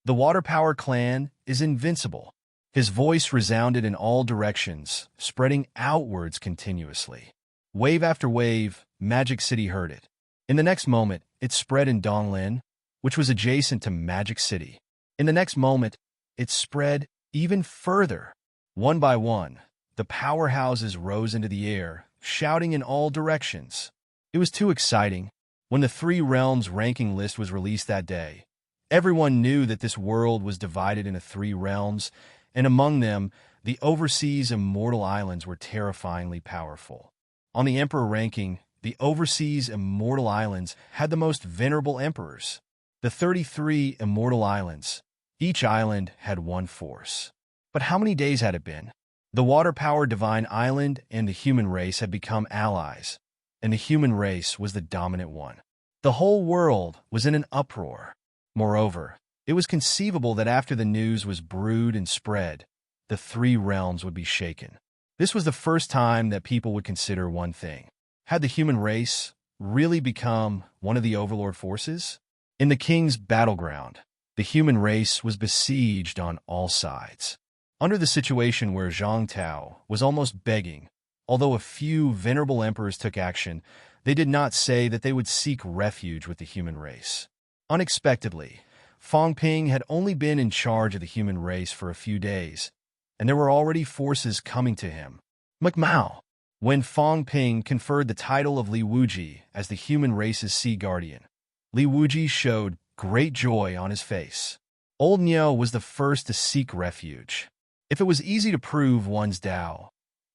The Water Power clan is invincible. His voice resounded in all directions, spreading outwards continuously. Wave after wave, Magic City heard it. In the next moment, it spread in Donglin, which was adjacent to Magic City. In the next moment, it spread even further. One by one, the powerhouses rose into the air, shouting in all directions. It was too exciting. When the 3 realms ranking list was released that day, everyone knew that this world was divided into 3 realms, and among them, the overseas immortal islands were terrifyingly powerful. On the emperor ranking, the overseas immortal islands had the most venerable emperors. The 33 immortal islands, each island had 1 force. But how many days had it been? The Water Power Divine Island and the human race had become allies, and the human race was the dominant one. The whole world was in an uproar. Moreover, it was conceivable that after the news was brewed and spread, the 3 realms would be shaken. This was the first time that people would consider one thing. Had the human race really become one of the overlord forces? In the king's battleground, the human race was besieged on all sides. Under the situation where Zhang Tao was almost begging, although a few venerable emperors took action, they did not say that they would seek refuge with the human race. Unexpectedly, Fang Ping had only been in charge of the human race for a few days, and there were already forces coming to him. McMao. When Fang Ping conferred the title of Li Wuji as the human race's sea guardian, Li Wuji showed great joy on his face. Old Niu was the first to seek refuge. If it was easy to prove one's Tao,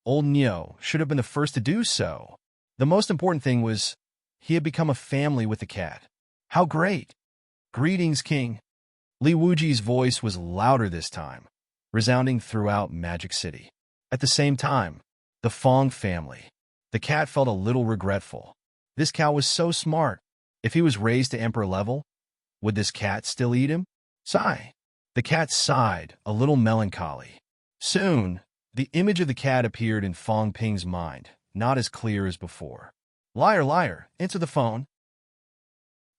Old Niu should have been the first to do so. The most important thing was he had become a family with the cat. How great! Greetings, King. Li Wuji's voice was louder this time, resounding throughout Magic City. At the same time, the Fang family. The cat felt a little regretful. This cow was so smart. If he was raised to emperor level, would this cat still eat him? Sigh. The cat sighed, a little melancholy. Soon, the image of the cat appeared in Fang Ping's mind, not as clear as before. Liar, liar, answer the phone.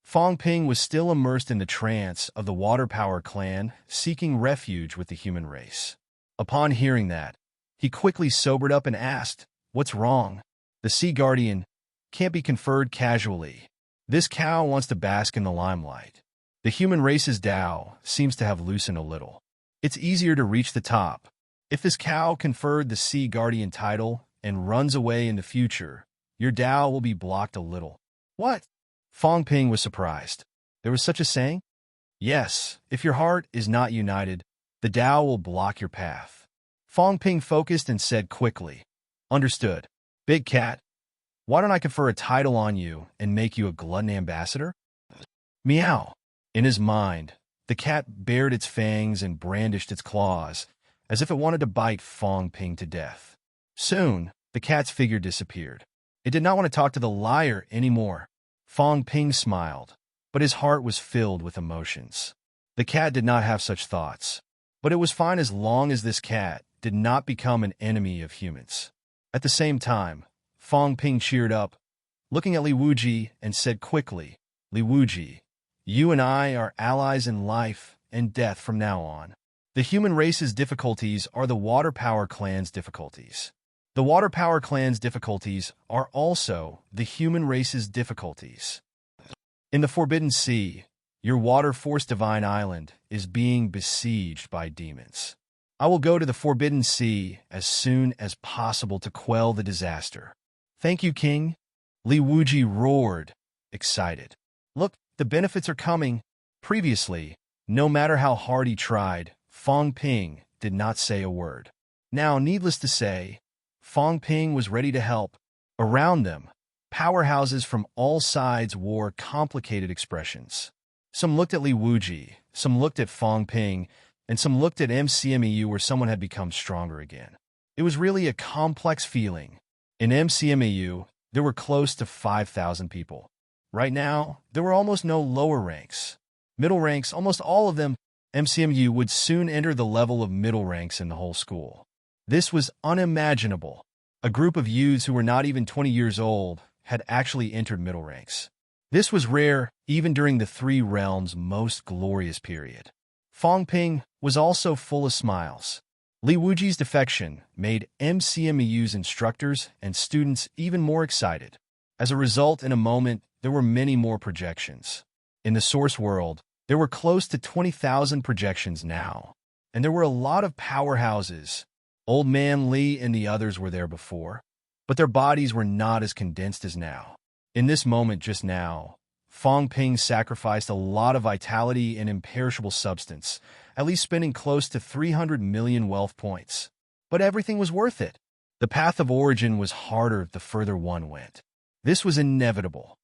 Fang Ping was still immersed in the trance of the Water Power clan, seeking refuge with the human race. Upon hearing that, he quickly sobered up and asked, "What's wrong? The Sea Guardian can't be conferred casually. This cow wants to bask in the limelight. The human race's Tao seems to have loosened a little. It's easier to reach the top. If this cow conferred the Sea Guardian title and runs away in the future, your Tao will be blocked a little." What? Fang Ping was surprised. There was such a saying? Yes, if your heart is not united, the Tao will block your path. Fang Ping focused and said quickly, "Understood. Big cat, why don't I confer a title on you and make you a glutton ambassador?" Meow. In his mind, the cat bared its fangs and brandished its claws, as if it wanted to bite Fang Ping to death. Soon, the cat's figure disappeared. It did not want to talk to the liar anymore. Fang Ping smiled, but his heart was filled with emotions. The cat did not have such thoughts, but it was fine as long as this cat did not become an enemy of humans. At the same time, Fang Ping cheered up, looking at Li Wuji, and said quickly, "Li Wuji, you and I are allies in life and death from now on. The human race's difficulties are the Water Power clan's difficulties. The Water Power clan's difficulties are also the human race's difficulties. In the Forbidden Sea, your Water Force Divine Island is being besieged by demons. I will go to the Forbidden Sea as soon as possible to quell the disaster." "Thank you, King." Li Wuji roared, excited. "Look, the benefits are coming." Previously, no matter how hard he tried, Fang Ping did not say a word. Now, needless to say, Fang Ping was ready to help. Around them, powerhouses from all sides wore complicated expressions. Some looked at Li Wuji, some looked at Fang Ping, and some looked at MCMEU where someone had become stronger again. It was really a complex feeling. In MCMEU, there were close to 5,000 people. Right now, there were almost no lower ranks. Middle ranks, almost all of them. MCMU would soon enter the level of middle ranks in the whole school. This was unimaginable. A group of youths who were not even 20 years old had actually entered middle ranks. This was rare even during the Three Realms' most glorious period. Fang Ping was also full of smiles. Li Wuji's defection made MCMEU's instructors and students even more excited. As a result, in a moment, there were many more projections. In the source world, there were close to 20,000 projections now, and there were a lot of powerhouses. Old Man Li and the others were there before, but their bodies were not as condensed as now. In this moment just now, Fang Ping sacrificed a lot of vitality and imperishable substance, at least spending close to 300 million wealth points. But everything was worth it. The path of origin was harder the further one went. This was inevitable.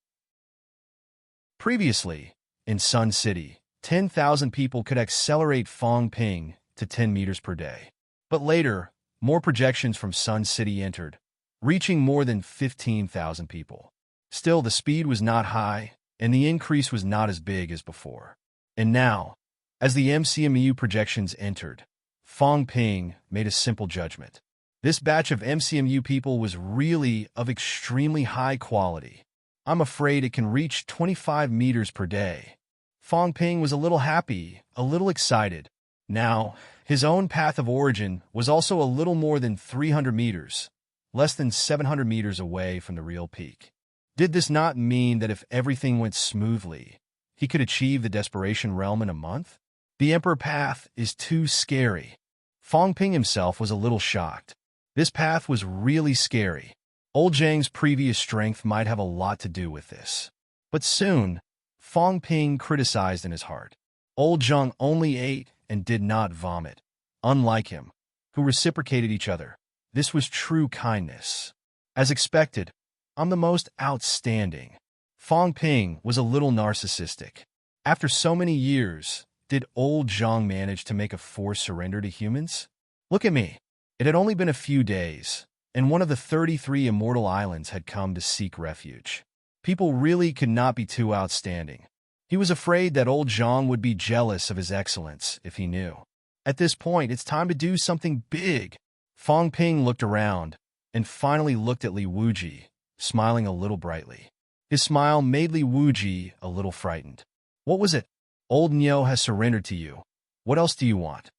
Previously, in Sun City, 10,000 people could accelerate Fang Ping to 10 meters per day. But later, more projections from Sun City entered, reaching more than 15,000 people. Still, the speed was not high, and the increase was not as big as before. And now, as the MCMU projections entered, Fang Ping made a simple judgment. This batch of MCMU people was really of extremely high quality. I'm afraid it can reach 25 meters per day. Fong Ping was a little happy, a little excited. Now, his own path of origin was also a little more than 300 meters, less than 700 meters away from the real peak. Did this not mean that if everything went smoothly, he could achieve the Desperation Realm in a month? The Emperor path is too scary. Fong Ping himself was a little shocked. This path was really scary. Old Zhang's previous strength might have a lot to do with this. But soon, Fong Ping criticized in his heart. Old Zhang only ate and did not vomit. Unlike him, who reciprocated each other, this was true kindness. As expected, I'm the most outstanding. Fong Ping was a little narcissistic. After so many years, did old Zhang manage to make a forced surrender to humans? Look at me. It had only been a few days, and one of the 33 immortal islands had come to seek refuge. People really could not be too outstanding. He was afraid that old Zhang would be jealous of his excellence if he knew. At this point, it's time to do something big. Fong Ping looked around and finally looked at Li Wuji, smiling a little brightly. His smile made Li Wuji a little frightened. What was it? Old Nyo has surrendered to you. What else do you want?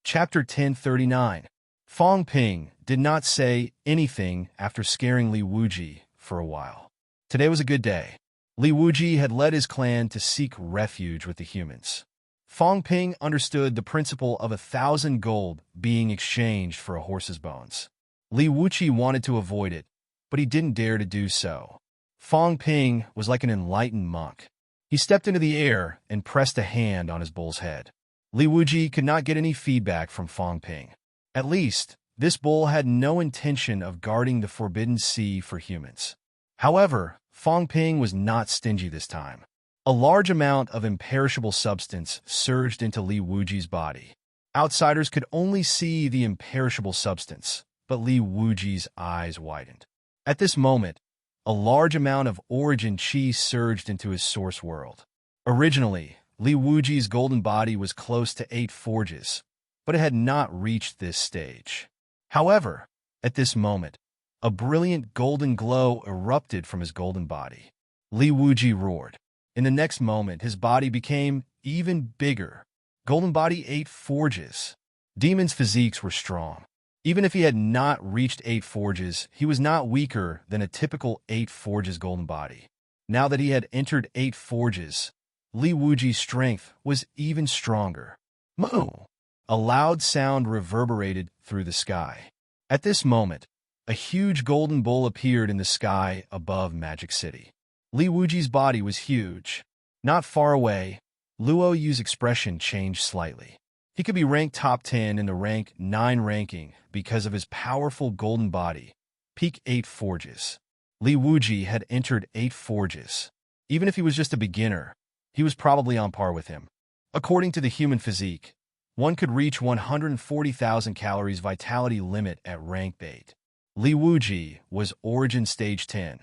Chapter 1039. Fong Ping did not say anything after scaring Li Wuji for a while. Today was a good day. Li Wuji had led his clan to seek refuge with the humans. Fong Ping understood the principle of 1,000 gold being exchanged for a horse's bones. Li Wuji wanted to avoid it, but he didn't dare to do so. Fong Ping was like an enlightened monk. He stepped into the air and pressed a hand on his bull's head. Li Wuji could not get any feedback from Fong Ping. At least, this bull had no intention of guarding the Forbidden Sea for humans. However, Fong Ping was not stingy this time. A large amount of imperishable substance surged into Li Wuji's body. Outsiders could only see the imperishable substance, but Li Wuji's eyes widened. At this moment, a large amount of origin chi surged into his source world. Originally, Li Wuji's golden body was close to 8 forges, but it had not reached this stage. However, at this moment, a brilliant golden glow erupted from his golden body. Li Wuji roared. In the next moment, his body became even bigger. Golden body 8 forges. Demon's physiques were strong. Even if he had not reached 8 forges, he was not weaker than a typical 8 forges golden body. Now that he had entered 8 forges, Li Wuji's strength was even stronger. Moo! A loud sound reverberated through the sky. At this moment, a huge golden bull appeared in the sky above Magic City. Li Wuji's body was huge. Not far away, Luo Yu's expression changed slightly. He could be ranked top 10 in the rank 9 ranking because of his powerful golden body, peak 8 forges. Li Wuji had entered 8 forges. Even if he was just a beginner, he was probably on par with him. According to the human physique, one could reach 140,000 calories vitality limit at rank 8. Li Wuji was Origin Stage 10,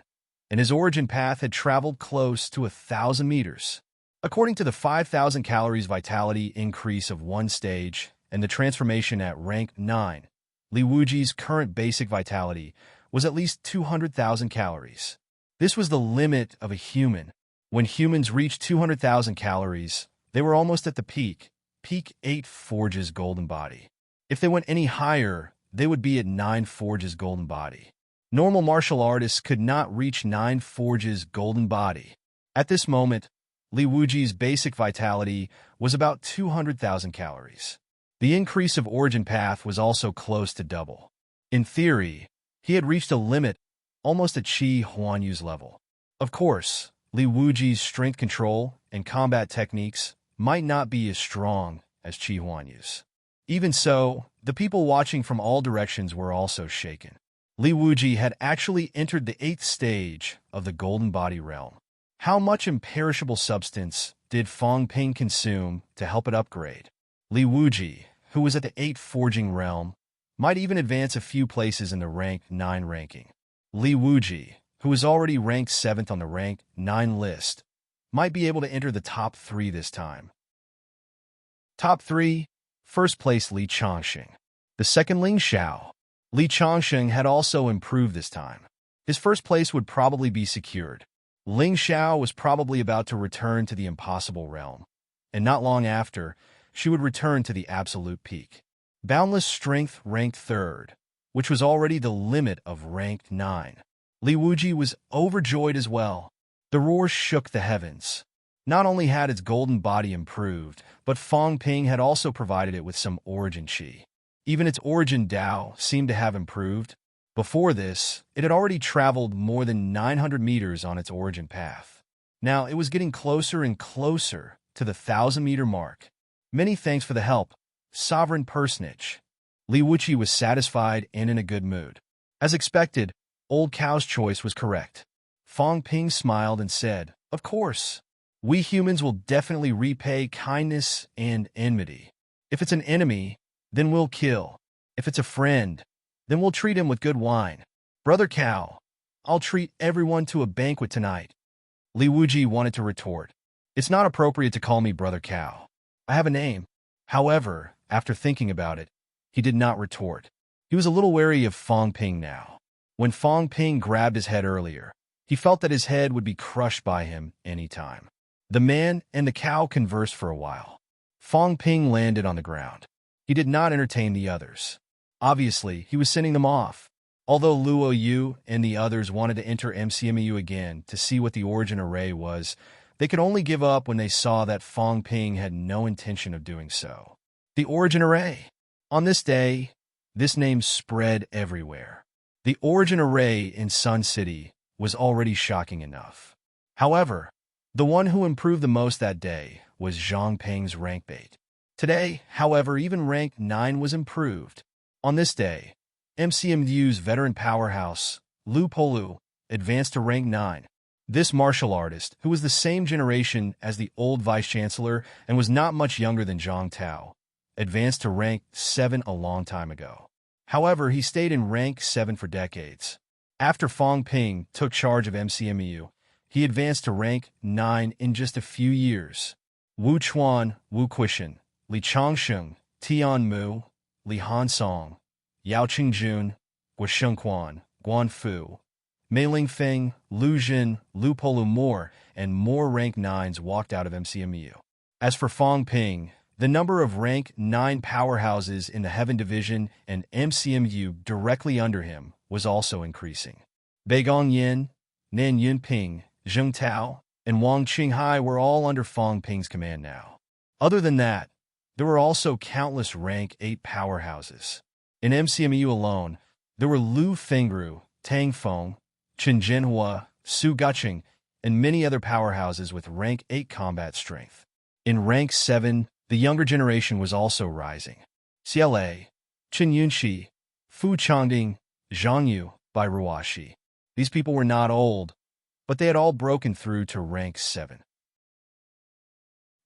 and his origin path had traveled close to 1,000 meters. According to the 5,000 calories vitality increase of one stage and the transformation at rank 9, Li Wuji's current basic vitality was at least 200,000 calories. This was the limit of a human. When humans reached 200,000 calories, they were almost at the peak 8 forges golden body. If they went any higher, they would be at 9 forges golden body. Normal martial artists could not reach 9 forges golden body. At this moment, Li Wuji's basic vitality was about 200,000 calories. The increase of origin path was also close to double. In theory, he had reached a limit almost at Qi Huanyu's level. Of course, Li Wuji's strength control and combat techniques might not be as strong as Qi Huanyu's. Even so, the people watching from all directions were also shaken. Li Wuji had actually entered the 8th stage of the Golden Body realm. How much imperishable substance did Fong Ping consume to help it upgrade? Li Wuji, who was at the 8th forging realm, might even advance a few places in the rank 9 ranking. Li Wuji, who was already ranked 7th on the rank 9 list, might be able to enter the top 3 this time. Top 3, First place Li Changsheng. The second Ling Xiao. Li Changsheng had also improved this time. His first place would probably be secured. Ling Xiao was probably about to return to the impossible realm, and not long after, she would return to the absolute peak. Boundless Strength ranked 3rd, which was already the limit of ranked 9. Li Wuji was overjoyed as well. The roar shook the heavens. Not only had its golden body improved, but Fang Ping had also provided it with some origin qi. Even its origin Dao seemed to have improved. Before this, it had already traveled more than 900 meters on its origin path. Now it was getting closer and closer to the 1,000-meter mark. Many thanks for the help, sovereign personage. Li Wuji was satisfied and in a good mood. As expected, Old Cow's choice was correct. Fang Ping smiled and said, "Of course. We humans will definitely repay kindness and enmity. If it's an enemy, then we'll kill. If it's a friend, then we'll treat him with good wine. Brother Cow, I'll treat everyone to a banquet tonight." Li Wuji wanted to retort, "It's not appropriate to call me Brother Cow. I have a name." However, after thinking about it, he did not retort. He was a little wary of Fang Ping now. When Fang Ping grabbed his head earlier, he felt that his head would be crushed by him any time. The man and the cow conversed for a while. Fang Ping landed on the ground. He did not entertain the others. Obviously, he was sending them off. Although Luo Yu and the others wanted to enter MCMU again to see what the origin array was, they could only give up when they saw that Fang Ping had no intention of doing so. The origin array. On this day, this name spread everywhere. The origin array in Sun City was already shocking enough. However, the one who improved the most that day was Zhang Peng's rank bait. Today, however, even rank 9 was improved. On this day, MCMU's veteran powerhouse, Lu Polu, advanced to rank 9. This martial artist, who was the same generation as the old vice-chancellor and was not much younger than Zhang Tao, advanced to rank 7 a long time ago. However, he stayed in rank 7 for decades. After Fang Ping took charge of MCMU, he advanced to rank 9 in just a few years. Wu Chuan, Wu Quishan, Li Changsheng, Tian Mu, Li Hansong, Yao Qingjun, Guoshengquan, Guan Fu, Mei Lingfeng, Lu Jin, Lu Polu Moore, and more rank 9s walked out of MCMU. As for Fang Ping, the number of rank 9 powerhouses in the Heaven Division and MCMU directly under him was also increasing. Beigong Yin, Nan Yunping, Zheng Tao, and Wang Qinghai were all under Fang Ping's command now. Other than that, there were also countless rank 8 powerhouses. In MCMU alone, there were Lu Fengru, Tang Feng, Chen Zhenhua, Su Guqing, and many other powerhouses with rank 8 combat strength. In rank 7, the younger generation was also rising. Xiaolei, Chen Yunxi, Fu Changding, Zhang Yu, Bai Ruaxi. These people were not old, but they had all broken through to rank 7.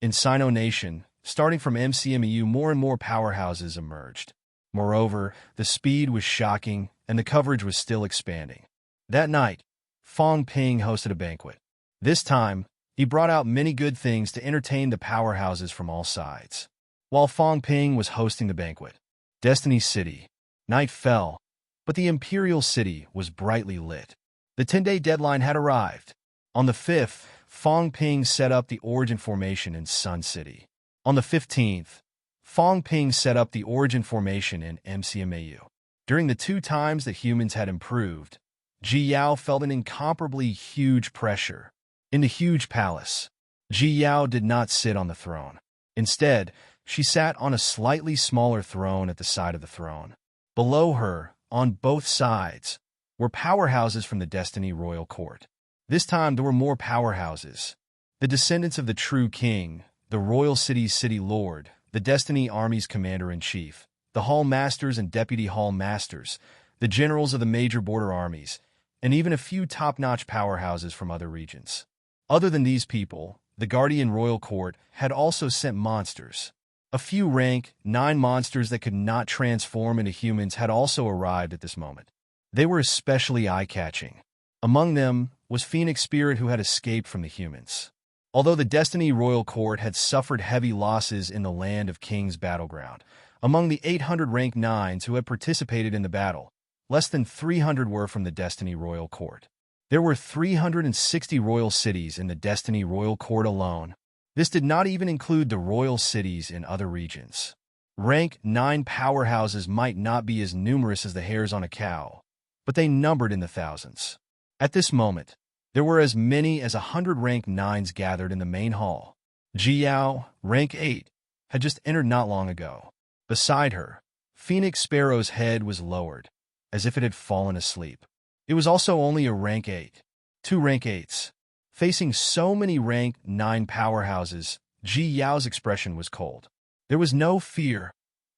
In Sino Nation, starting from MCMU, more and more powerhouses emerged. Moreover, the speed was shocking, and the coverage was still expanding. That night, Fang Ping hosted a banquet. This time, he brought out many good things to entertain the powerhouses from all sides. While Fang Ping was hosting the banquet, Destiny City. Night fell, but the Imperial City was brightly lit. The 10-day deadline had arrived. On the 5th, Fang Ping set up the origin formation in Sun City. On the 15th, Fang Ping set up the origin formation in MCMAU. During the 2 times that humans had improved, Ji Yao felt an incomparably huge pressure. In the huge palace, Ji Yao did not sit on the throne. Instead, she sat on a slightly smaller throne at the side of the throne. Below her, on both sides, were powerhouses from the Destiny Royal Court. This time there were more powerhouses. The descendants of the true king, the Royal City's city lord, the Destiny Army's commander-in-chief, the Hall Masters and Deputy Hall Masters, the generals of the major border armies, and even a few top-notch powerhouses from other regions. Other than these people, the Guardian Royal Court had also sent monsters. A few rank 9 monsters that could not transform into humans had also arrived at this moment. They were especially eye-catching. Among them was Phoenix Spirit, who had escaped from the humans. Although the Destiny Royal Court had suffered heavy losses in the Land of Kings battleground, among the 800 rank 9s who had participated in the battle, less than 300 were from the Destiny Royal Court. There were 360 royal cities in the Destiny Royal Court alone. This did not even include the royal cities in other regions. Rank 9 powerhouses might not be as numerous as the hairs on a cow, but they numbered in the thousands. At this moment, there were as many as 100 rank 9s gathered in the main hall. Jiao, rank 8, had just entered not long ago. Beside her, Phoenix Sparrow's head was lowered, as if it had fallen asleep. It was also only a rank 8. 2 rank 8s. Facing so many rank 9 powerhouses, Ji Yao's expression was cold. There was no fear,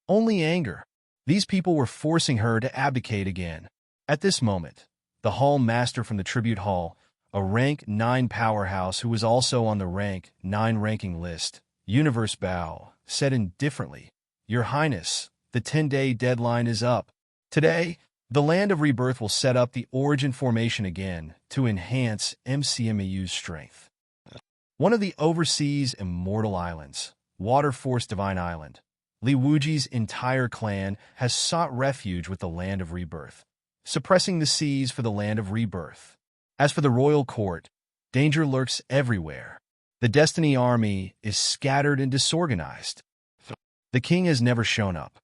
only anger. These people were forcing her to abdicate again. At this moment, the hall master from the tribute hall, a rank 9 powerhouse who was also on the rank 9 ranking list, Universe Bao, said indifferently, "Your Highness, the 10-day deadline is up. Today, the Land of Rebirth will set up the Origin Formation again to enhance MCMAU's strength." One of the overseas immortal islands, Water Force Divine Island, Li Wuji's entire clan has sought refuge with the Land of Rebirth, suppressing the seas for the Land of Rebirth. As for the Royal Court, danger lurks everywhere. The Destiny Army is scattered and disorganized. The king has never shown up.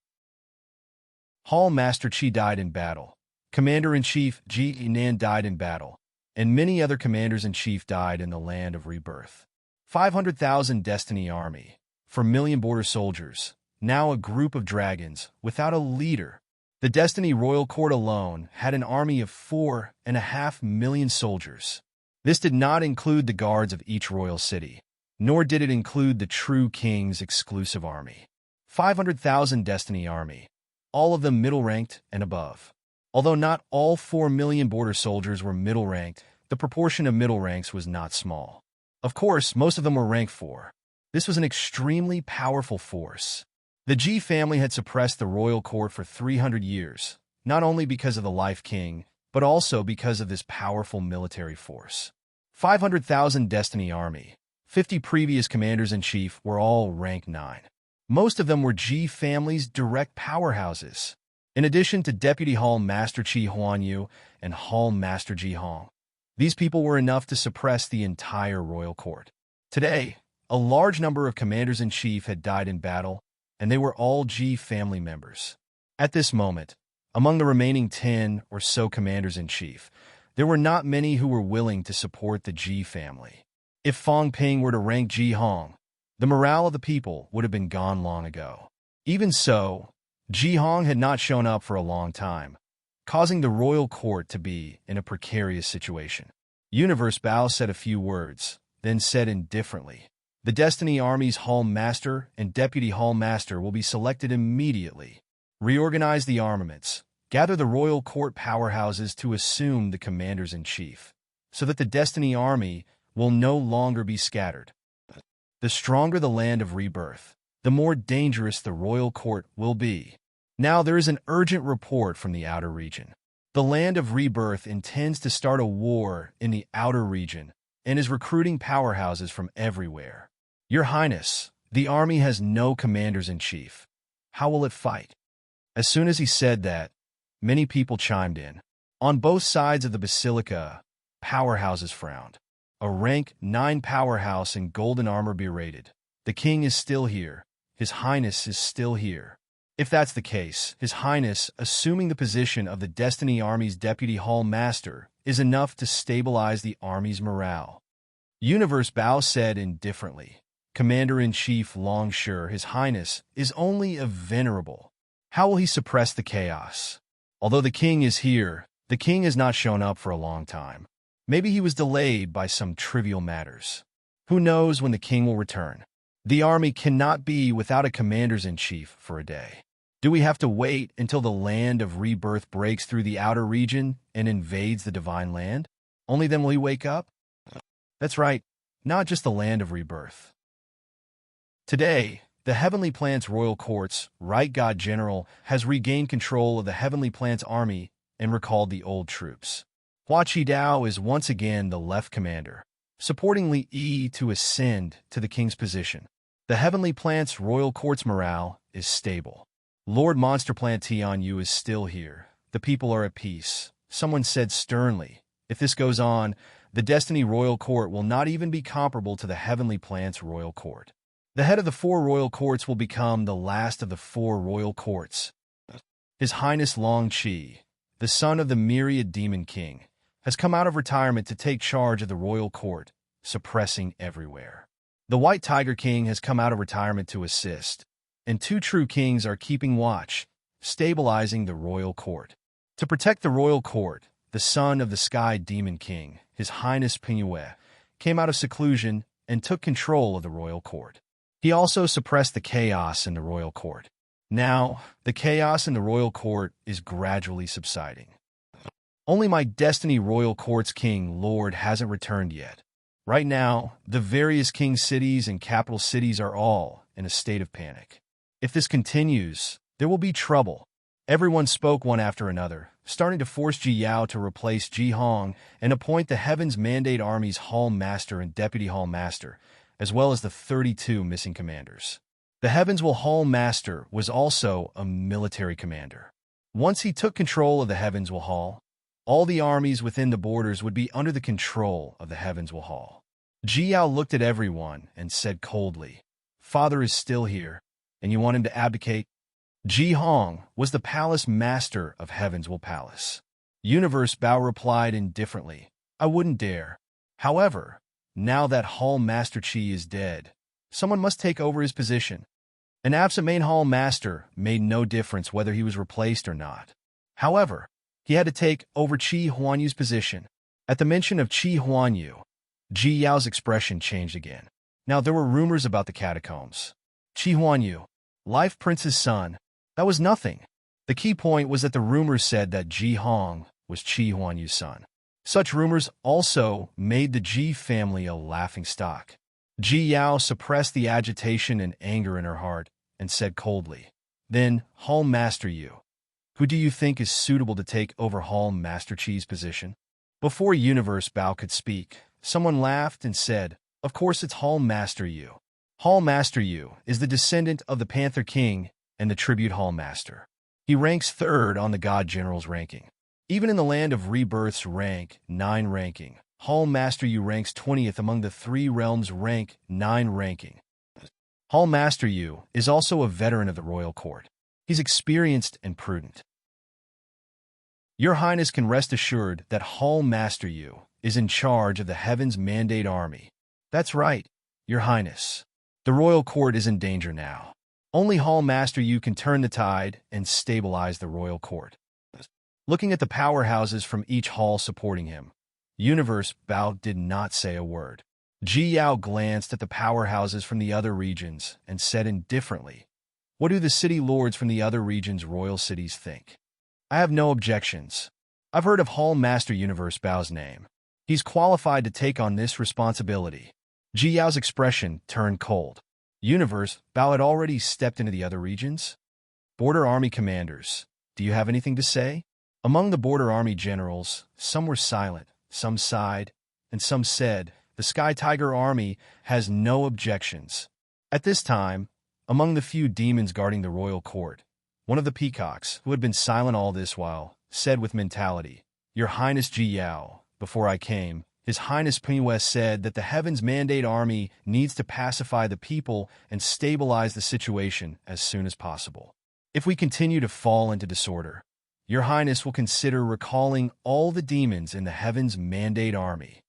Hall Master Qi died in battle. Commander-in-Chief Ji Yinan died in battle, and many other commanders-in-chief died in the Land of Rebirth. 500,000 Destiny Army, 4 million border soldiers, now a group of dragons, without a leader. The Destiny Royal Court alone had an army of 4.5 million soldiers. This did not include the guards of each royal city, nor did it include the true king's exclusive army. 500,000 Destiny Army, all of them middle-ranked and above. Although not all 4 million border soldiers were middle-ranked, the proportion of middle ranks was not small. Of course, most of them were rank 4. This was an extremely powerful force. The Ji family had suppressed the royal court for 300 years, not only because of the Life King, but also because of this powerful military force. 500,000 Destiny Army, 50 previous commanders-in-chief were all rank 9. Most of them were Ji family's direct powerhouses, in addition to Deputy Hall Master Qi Huanyu and Hall Master Ji Hong. These people were enough to suppress the entire royal court. Today, a large number of commanders-in-chief had died in battle, and they were all Ji family members. At this moment, among the remaining 10 or so commanders-in-chief, there were not many who were willing to support the Ji family. If Fang Ping were to rank Ji Hong, the morale of the people would have been gone long ago. Even so, Ji Hong had not shown up for a long time, causing the royal court to be in a precarious situation. Universe Bao said a few words, then said indifferently, "The Destiny Army's Hall Master and Deputy Hall Master will be selected immediately. Reorganize the armaments, gather the royal court powerhouses to assume the commanders-in-chief, so that the Destiny Army will no longer be scattered. The stronger the Land of Rebirth, the more dangerous the royal court will be." Now there is an urgent report from the outer region. The Land of Rebirth intends to start a war in the outer region and is recruiting powerhouses from everywhere. "Your Highness, the army has no commanders-in-chief. How will it fight?" As soon as he said that, many people chimed in. On both sides of the basilica, powerhouses frowned. A rank 9 powerhouse in golden armor berated, "The king is still here. His Highness is still here." If that's the case, His Highness, assuming the position of the Destiny Army's Deputy Hall Master, is enough to stabilize the army's morale. Universe Bao said indifferently, "Commander-in-Chief Longsure, His Highness, is only a venerable. How will he suppress the chaos? Although the king is here, the king has not shown up for a long time. Maybe he was delayed by some trivial matters. Who knows when the king will return? The army cannot be without a commanders-in-chief for a day. Do we have to wait until the Land of Rebirth breaks through the outer region and invades the Divine Land? Only then will he wake up?" That's right, not just the Land of Rebirth. Today, the Heavenly Plants Royal Court's Right God General has regained control of the Heavenly Plants Army and recalled the old troops. Hua Qidao is once again the left commander. supportingly to ascend to the king's position. The heavenly plant's royal court's morale is stable. Lord Monster Plant Tianyu is still here. The people are at peace. Someone said sternly, if this goes on, the Destiny Royal Court will not even be comparable to the Heavenly Plant's Royal Court. The head of the 4 royal courts will become the last of the 4 royal courts. His Highness Long Qi, the son of the Myriad Demon King, has come out of retirement to take charge of the royal court, suppressing everywhere. The White Tiger King has come out of retirement to assist, and 2 true kings are keeping watch, stabilizing the royal court. To protect the royal court, the son of the Sky Demon King, His Highness Pingyue, came out of seclusion and took control of the royal court. He also suppressed the chaos in the royal court. Now, the chaos in the royal court is gradually subsiding. Only my Destiny Royal Court's king, Lord, hasn't returned yet. Right now, the various king cities and capital cities are all in a state of panic. If this continues, there will be trouble. Everyone spoke one after another, starting to force Ji Yao to replace Ji Hong and appoint the Heaven's Mandate Army's Hall Master and Deputy Hall Master, as well as the 32 missing commanders. The Heavens Will Hall Master was also a military commander. Once he took control of the Heavens Will Hall, all the armies within the borders would be under the control of the Heavens Will Hall. Ji Yao looked at everyone and said coldly, "Father is still here, and you want him to abdicate?" Ji Hong was the palace master of Heavens Will Palace. Universe Bao replied indifferently, "I wouldn't dare." However, now that Hall Master Qi is dead, someone must take over his position. An absent main Hall Master made no difference whether he was replaced or not. However, he had to take over Qi Huanyu's position. At the mention of Qi Huanyu, Ji Yao's expression changed again. Now there were rumors about the catacombs. Qi Huanyu, Life Prince's son, that was nothing. The key point was that the rumors said that Ji Hong was Qi Huanyu's son. Such rumors also made the Ji family a laughingstock. Ji Yao suppressed the agitation and anger in her heart and said coldly, "Then, Hall Master Yu, who do you think is suitable to take over Hall Master Qi's position?" Before Universe Bao could speak, someone laughed and said, "Of course it's Hall Master Yu." Hall Master Yu is the descendant of the Panther King and the Tribute Hall Master. He ranks 3rd on the God General's ranking. Even in the Land of Rebirth's rank 9 ranking, Hall Master Yu ranks 20th among the 3 realms rank 9 ranking. Hall Master Yu is also a veteran of the royal court. He's experienced and prudent. Your Highness can rest assured that Hall Master Yu is in charge of the Heaven's Mandate Army. That's right, Your Highness. The royal court is in danger now. Only Hall Master Yu can turn the tide and stabilize the royal court. Looking at the powerhouses from each hall supporting him, Universe Bao did not say a word. Ji Yao glanced at the powerhouses from the other regions and said indifferently, "What do the city lords from the other regions' royal cities think?" "I have no objections. I've heard of Hall Master Universe Bao's name. He's qualified to take on this responsibility." Ji Yao's expression turned cold. Universe Bao had already stepped into the other regions. Border Army commanders, do you have anything to say? Among the Border Army generals, some were silent, some sighed, and some said, "The Sky Tiger Army has no objections." At this time, among the few demons guarding the royal court, one of the peacocks, who had been silent all this while, said with mentality, "Your Highness Ji Yao, before I came, His Highness Pingyue said that the Heaven's Mandate Army needs to pacify the people and stabilize the situation as soon as possible. If we continue to fall into disorder, Your Highness will consider recalling all the demons in the Heaven's Mandate Army."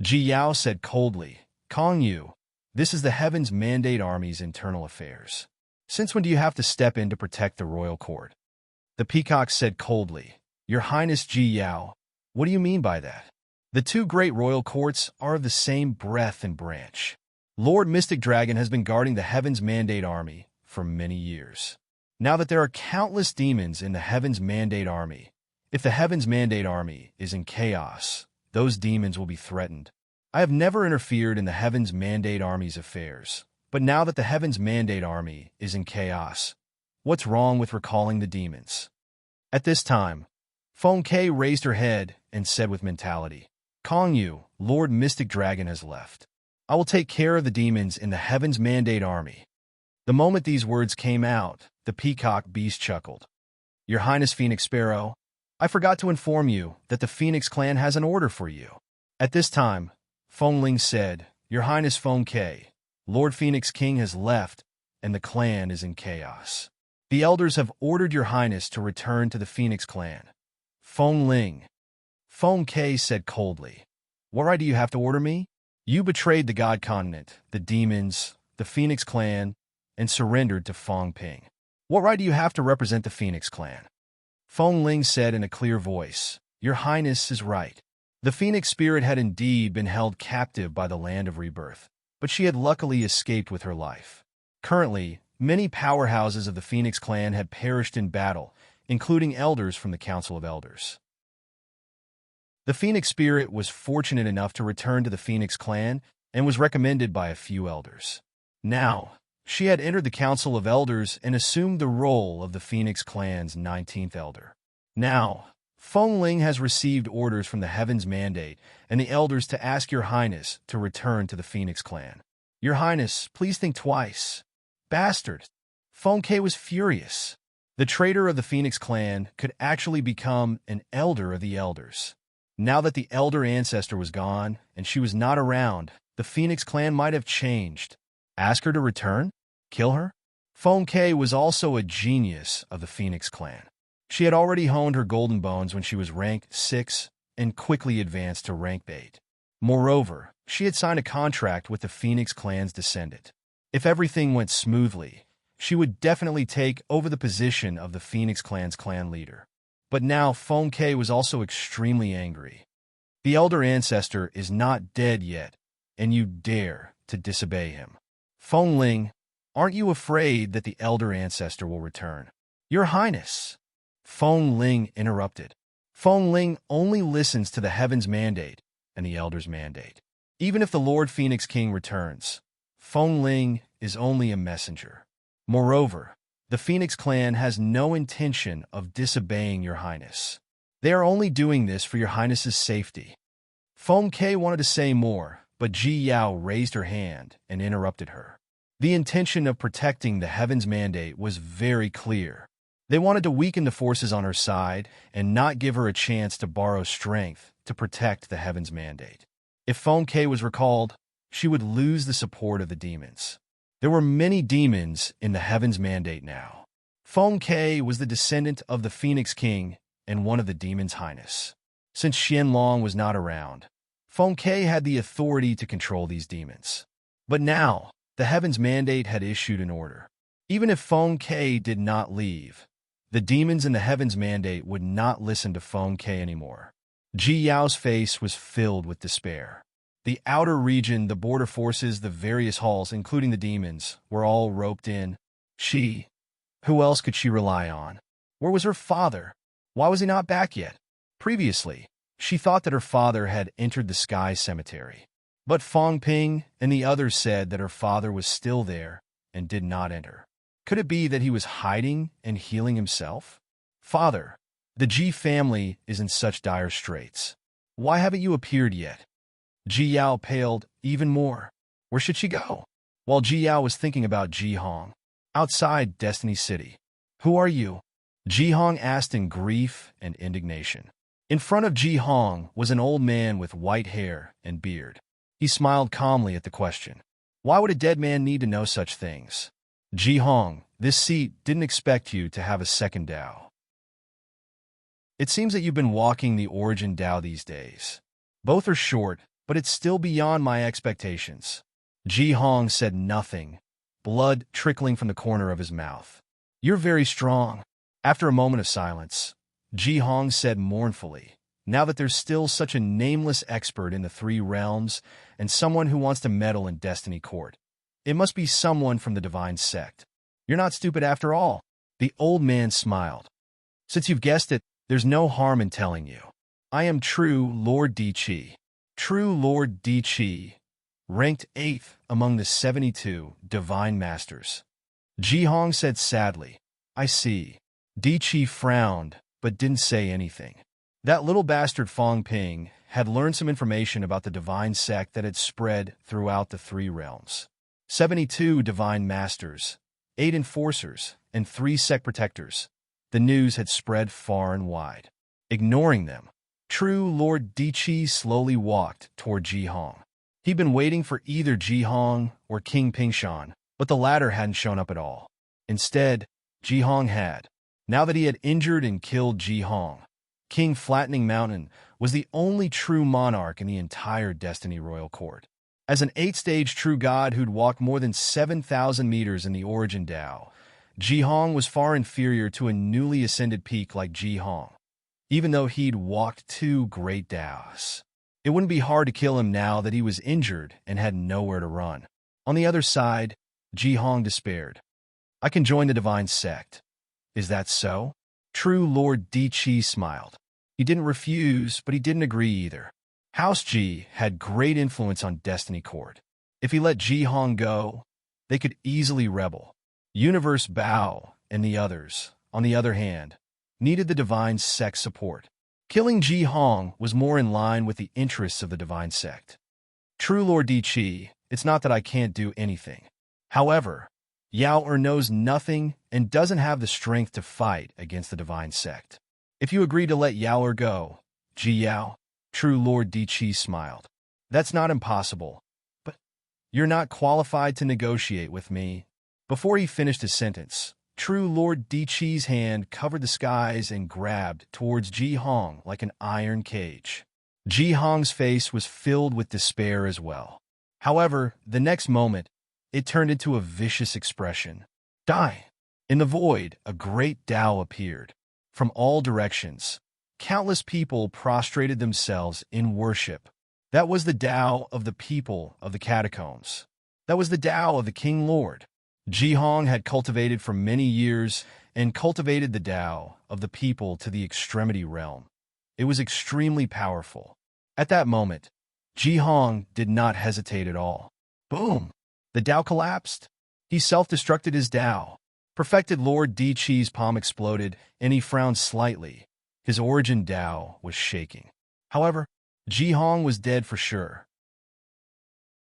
Ji Yao said coldly, "Kong Yu, this is the Heaven's Mandate Army's internal affairs. Since when do you have to step in to protect the royal court?" The peacock said coldly, "Your Highness Ji Yao, what do you mean by that? The 2 great royal courts are of the same breadth and branch. Lord Mystic Dragon has been guarding the Heaven's Mandate Army for many years. Now that there are countless demons in the Heaven's Mandate Army, if the Heaven's Mandate Army is in chaos, those demons will be threatened. I have never interfered in the Heaven's Mandate Army's affairs, but now that the Heaven's Mandate Army is in chaos, what's wrong with recalling the demons?" At this time, Feng Ke raised her head and said with mentality, Kong Yu, Lord Mystic Dragon, has left. I will take care of the demons in the Heaven's Mandate army. The moment these words came out, the peacock beast chuckled. Your Highness Phoenix Sparrow, I forgot to inform you that the Phoenix clan has an order for you. At this time, Feng Ling said, Your Highness Feng Ke, Lord Phoenix King has left, and the clan is in chaos. The elders have ordered Your Highness to return to the Phoenix clan. Feng Ling. Feng Ke said coldly, What right do you have to order me? You betrayed the God Continent, the demons, the Phoenix clan, and surrendered to Feng Ping. What right do you have to represent the Phoenix clan? Feng Ling said in a clear voice, Your Highness is right. The Phoenix spirit had indeed been held captive by the land of rebirth, but she had luckily escaped with her life. Currently, many powerhouses of the Phoenix clan had perished in battle, including elders from the Council of Elders. The Phoenix spirit was fortunate enough to return to the Phoenix clan and was recommended by a few elders. Now, she had entered the Council of Elders and assumed the role of the Phoenix clan's 19th elder. Now, Feng Ling has received orders from the Heaven's Mandate and the elders to ask Your Highness to return to the Phoenix clan. Your Highness, please think twice. Bastard! Feng Ke was furious. The traitor of the Phoenix clan could actually become an elder of the elders. Now that the elder ancestor was gone and she was not around, the Phoenix clan might have changed. Ask her to return? Kill her? Feng Ke was also a genius of the Phoenix clan. She had already honed her golden bones when she was rank 6 and quickly advanced to rank 8. Moreover, she had signed a contract with the Phoenix clan's descendant. If everything went smoothly, she would definitely take over the position of the Phoenix clan's clan leader. But now Feng Ke was also extremely angry. The elder ancestor is not dead yet, and you dare to disobey him. Feng Ling, aren't you afraid that the elder ancestor will return? Your Highness! Feng Ling interrupted. Feng Ling only listens to the Heaven's Mandate and the Elder's Mandate. Even if the Lord Phoenix King returns, Feng Ling is only a messenger. Moreover, the Phoenix clan has no intention of disobeying Your Highness. They are only doing this for Your Highness's safety. Feng Ke wanted to say more, but Ji Yao raised her hand and interrupted her. The intention of protecting the Heaven's Mandate was very clear. They wanted to weaken the forces on her side and not give her a chance to borrow strength to protect the Heaven's Mandate. If Feng Ke was recalled, she would lose the support of the demons. There were many demons in the Heaven's Mandate now. Feng Ke was the descendant of the Phoenix King and one of the demons' highness. Since Xianlong was not around, Feng Ke had the authority to control these demons. But now, the Heaven's Mandate had issued an order. Even if Feng Ke did not leave, the demons in the Heaven's Mandate would not listen to Feng Ke anymore. Ji Yao's face was filled with despair. The outer region, the border forces, the various halls, including the demons, were all roped in. Who else could she rely on? Where was her father? Why was he not back yet? Previously, she thought that her father had entered the Sky Cemetery. But Feng Ping and the others said that her father was still there and did not enter. Could it be that he was hiding and healing himself? Father, the Ji family is in such dire straits. Why haven't you appeared yet? Ji Yao paled even more. Where should she go? While Ji Yao was thinking about Ji Hong, outside Destiny City. Who are you? Ji Hong asked in grief and indignation. In front of Ji Hong was an old man with white hair and beard. He smiled calmly at the question. Why would a dead man need to know such things? Ji Hong, this seat didn't expect you to have a second Dao. It seems that you've been walking the origin Dao these days. Both are short, but it's still beyond my expectations. Ji Hong said nothing, blood trickling from the corner of his mouth. You're very strong. After a moment of silence, Ji Hong said mournfully, now that there's still such a nameless expert in the 3 realms and someone who wants to meddle in Destiny Court, it must be someone from the Divine Sect. You're not stupid after all. The old man smiled. Since you've guessed it, there's no harm in telling you. I am True Lord Di Chi. True Lord Di Chi, ranked 8th among the 72 Divine Masters. Ji Hong said sadly, I see. Di Chi frowned, but didn't say anything. That little bastard Feng Ping had learned some information about the divine sect that had spread throughout the three realms. 72 divine masters, 8 enforcers, and 3 sect protectors. The news had spread far and wide. Ignoring them, true Lord Diqi slowly walked toward Jihong. He'd been waiting for either Jihong or King Pingshan, but the latter hadn't shown up at all. Instead, Jihong had. Now that he had injured and killed Jihong, King Flattening Mountain was the only true monarch in the entire Destiny Royal Court. As an 8-stage true god who'd walked more than 7,000 meters in the Origin Dao, Jihong was far inferior to a newly ascended peak like Jihong. Even though he'd walked 2 great Daos, it wouldn't be hard to kill him now that he was injured and had nowhere to run. On the other side, Jihong despaired. I can join the divine sect. Is that so? True Lord Diqi smiled. He didn't refuse, but he didn't agree either. House Ji had great influence on Destiny Court. If he let Jihong go, they could easily rebel. Universe Bao and the others, on the other hand, needed the divine sect support. Killing Jihong was more in line with the interests of the divine sect. True Lord Diqi, it's not that I can't do anything. However, Yao knows nothing and doesn't have the strength to fight against the divine sect. If you agree to let Yao go, Ji Yao, True Lord Diqi smiled. That's not impossible, but you're not qualified to negotiate with me. Before he finished his sentence, True Lord Diqi's hand covered the skies and grabbed towards Jihong like an iron cage. Jihong's face was filled with despair as well. However, the next moment, it turned into a vicious expression. Die! In the void, a great Tao appeared. From all directions, countless people prostrated themselves in worship. That was the Tao of the people of the catacombs. That was the Tao of the King Lord. Jihong had cultivated for many years and cultivated the Tao of the people to the extremity realm. It was extremely powerful. At that moment, Jihong did not hesitate at all. Boom! The Tao collapsed. He self-destructed his Tao. Perfected Lord Diqi's palm exploded, and he frowned slightly. His origin Tao was shaking. However, Jihong was dead for sure.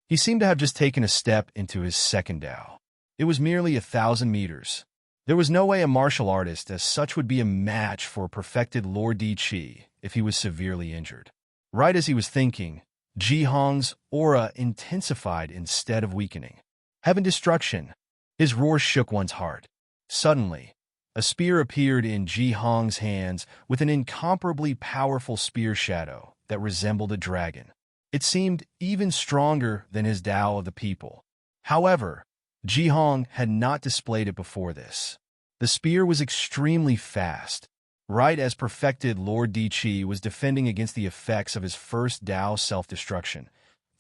He seemed to have just taken a step into his second Tao. It was merely 1,000 meters. There was no way a martial artist as such would be a match for perfected Lord Diqi if he was severely injured. Right as he was thinking, Jihong's aura intensified instead of weakening. Heaven destruction. His roar shook one's heart. Suddenly, a spear appeared in Jihong's hands with an incomparably powerful spear shadow that resembled a dragon. It seemed even stronger than his Tao of the people. However, Jihong had not displayed it before this. The spear was extremely fast. Right as perfected Lord Diqi was defending against the effects of his first Tao self-destruction,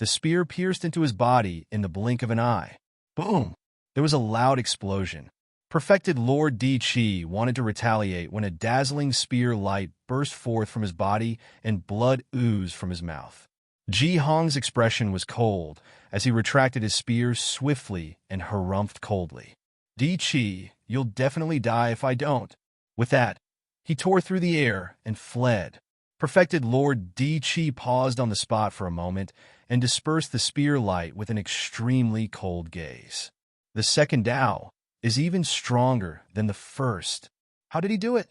the spear pierced into his body in the blink of an eye. Boom! There was a loud explosion. Perfected Lord Diqi wanted to retaliate when a dazzling spear light burst forth from his body and blood oozed from his mouth. Jihong's expression was cold as he retracted his spear swiftly and harumphed coldly. Diqi, you'll definitely die if I don't. With that, he tore through the air and fled. Perfected Lord Diqi paused on the spot for a moment and dispersed the spear light with an extremely cold gaze. The second Tao is even stronger than the first. How did he do it?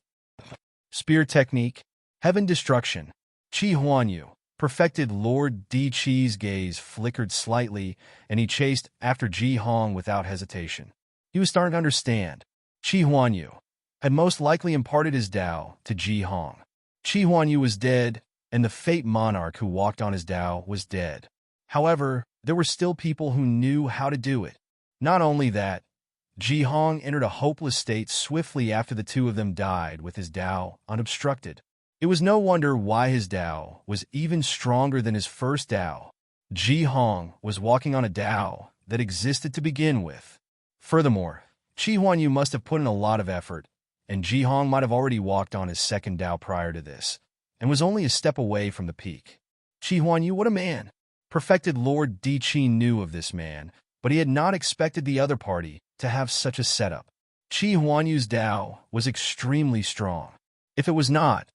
Spear technique, heaven destruction. Qi Huanyu, perfected Lord Diqi's gaze flickered slightly, and he chased after Jihong without hesitation. He was starting to understand. Qi Huanyu had most likely imparted his Tao to Jihong. Qi Huanyu was dead, and the Fate Monarch who walked on his Tao was dead. However, there were still people who knew how to do it. Not only that, Jihong entered a hopeless state swiftly after the two of them died with his Tao unobstructed. It was no wonder why his Tao was even stronger than his first Tao. Jihong was walking on a Tao that existed to begin with. Furthermore, Qi Huanyu must have put in a lot of effort, and Jihong might have already walked on his second Tao prior to this, and was only a step away from the peak. Qi Huanyu, what a man! Perfected Lord Diqi knew of this man, but he had not expected the other party to have such a setup. Qi Huanyu's Tao was extremely strong. If it was not,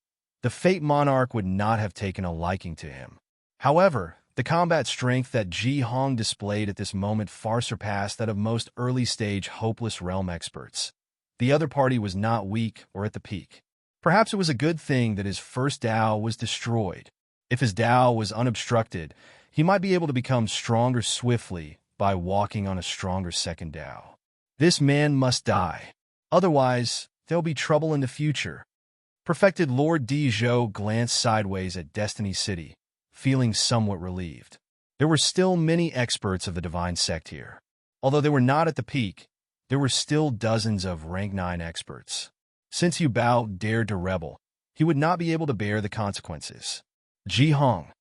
the Fate Monarch would not have taken a liking to him. However, the combat strength that Ji Hong displayed at this moment far surpassed that of most early-stage hopeless realm experts. The other party was not weak or at the peak. Perhaps it was a good thing that his first Dao was destroyed. If his Dao was unobstructed, he might be able to become stronger swiftly by walking on a stronger second Dao. This man must die. Otherwise, there'll be trouble in the future. Perfected Lord Di Zhou glanced sideways at Destiny City, feeling somewhat relieved. There were still many experts of the Divine Sect here. Although they were not at the peak, there were still dozens of rank 9 experts. Since Yu Bao dared to rebel, he would not be able to bear the consequences. Ji Hong.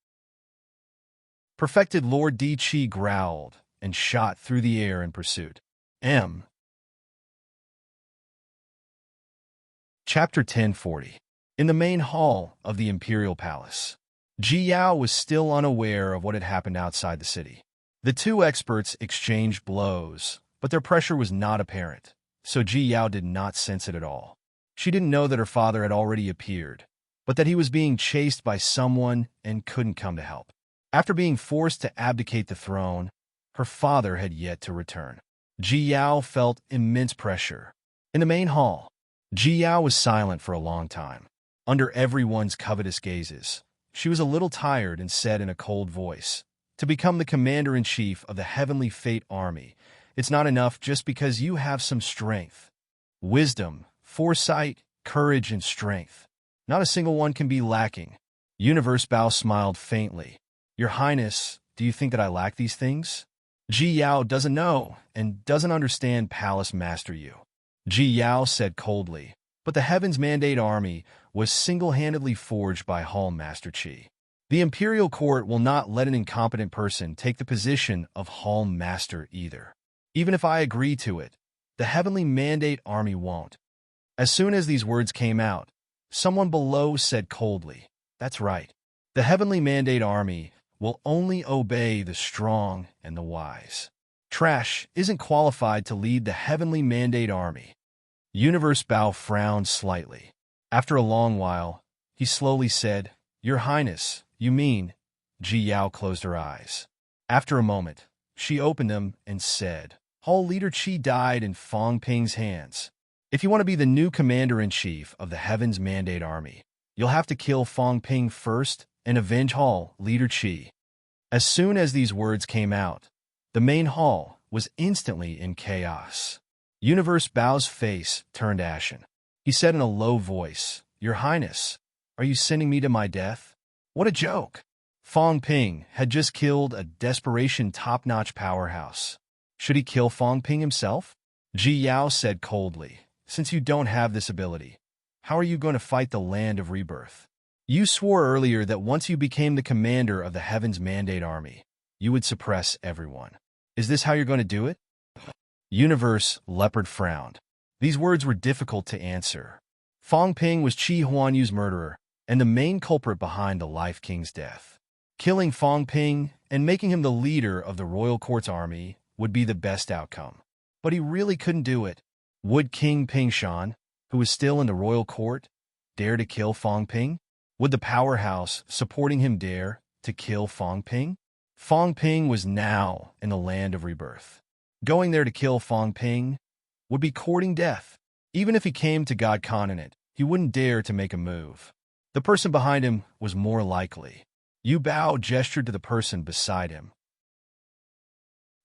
Perfected Lord Di Chi growled and shot through the air in pursuit. Chapter 1040. In the main hall of the Imperial Palace, Ji Yao was still unaware of what had happened outside the city. The two experts exchanged blows, but their pressure was not apparent, so Ji Yao did not sense it at all. She didn't know that her father had already appeared, but that he was being chased by someone and couldn't come to help. After being forced to abdicate the throne, her father had yet to return. Ji Yao felt immense pressure. In the main hall, Ji Yao was silent for a long time. Under everyone's covetous gazes, she was a little tired and said in a cold voice, "To become the commander-in-chief of the Heavenly Fate Army, it's not enough just because you have some strength. Wisdom, foresight, courage, and strength. Not a single one can be lacking." Universe Bao smiled faintly. "Your Highness, do you think that I lack these things?" Ji Yao doesn't know and doesn't understand Palace Master Yu. Ji Yao said coldly, "But the Heaven's Mandate Army was single-handedly forged by Hall Master Qi. The Imperial Court will not let an incompetent person take the position of Hall Master either. Even if I agree to it, the Heavenly Mandate Army won't." As soon as these words came out, someone below said coldly, "That's right. The Heavenly Mandate Army will only obey the strong and the wise. Trash isn't qualified to lead the Heavenly Mandate Army." Universe Bao frowned slightly. After a long while, he slowly said, "Your Highness, you mean?" Ji Yao closed her eyes. After a moment, she opened them and said, "Hall Leader Qi died in Fong Ping's hands. If you want to be the new commander-in-chief of the Heaven's Mandate Army, you'll have to kill Fong Ping first and avenge Hall Leader Qi." As soon as these words came out, the main hall was instantly in chaos. Universe Bao's face turned ashen. He said in a low voice, "Your Highness, are you sending me to my death? What a joke!" Fong Ping had just killed a desperation top-notch powerhouse. Should he kill Fong Ping himself? Ji Yao said coldly, "Since you don't have this ability, how are you going to fight the Land of Rebirth? You swore earlier that once you became the commander of the Heaven's Mandate Army, you would suppress everyone. Is this how you're going to do it?" Universe Leopard frowned. These words were difficult to answer. Fong Ping was Qi Huanyu's murderer and the main culprit behind the Life King's death. Killing Fong Ping and making him the leader of the Royal Court's army would be the best outcome. But he really couldn't do it. Would King Pingshan, who was still in the Royal Court, dare to kill Fong Ping? Would the powerhouse supporting him dare to kill Fong Ping? Fong Ping was now in the Land of Rebirth. Going there to kill Fong Ping would be courting death. Even if he came to God Continent, he wouldn't dare to make a move. The person behind him was more likely. Yu Bao gestured to the person beside him.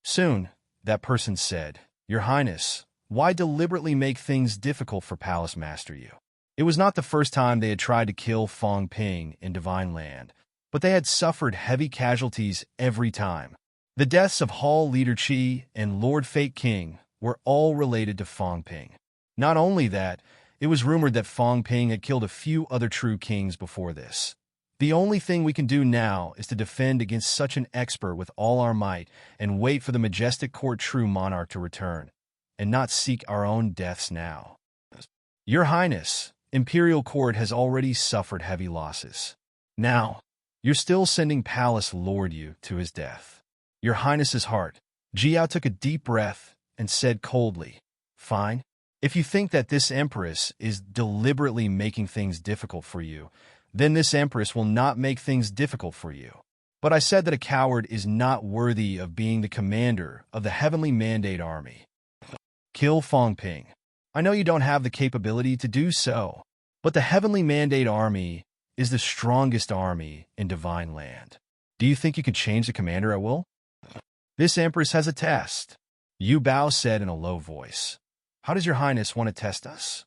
Soon, that person said, "Your Highness, why deliberately make things difficult for Palace Master Yu?" It was not the first time they had tried to kill Fong Ping in Divine Land, but they had suffered heavy casualties every time. The deaths of Hall Leader Qi and Lord Fate King were all related to Fong Ping. Not only that, it was rumored that Fong Ping had killed a few other true kings before this. The only thing we can do now is to defend against such an expert with all our might and wait for the majestic court true monarch to return, and not seek our own deaths now. Your Highness, Imperial Court has already suffered heavy losses. Now, you're still sending Palace Lord Yu to his death. Your Highness's heart. Ji Yao took a deep breath and said coldly, "Fine. If you think that this Empress is deliberately making things difficult for you, then this empress will not make things difficult for you. But I said that a coward is not worthy of being the commander of the heavenly mandate army. Kill Fong Ping. I know you don't have the capability to do so, but the heavenly mandate army is the strongest army in divine land. Do you think you can change the commander at will? This empress has a test, Yu Bao said in a low voice. How does your highness want to test us?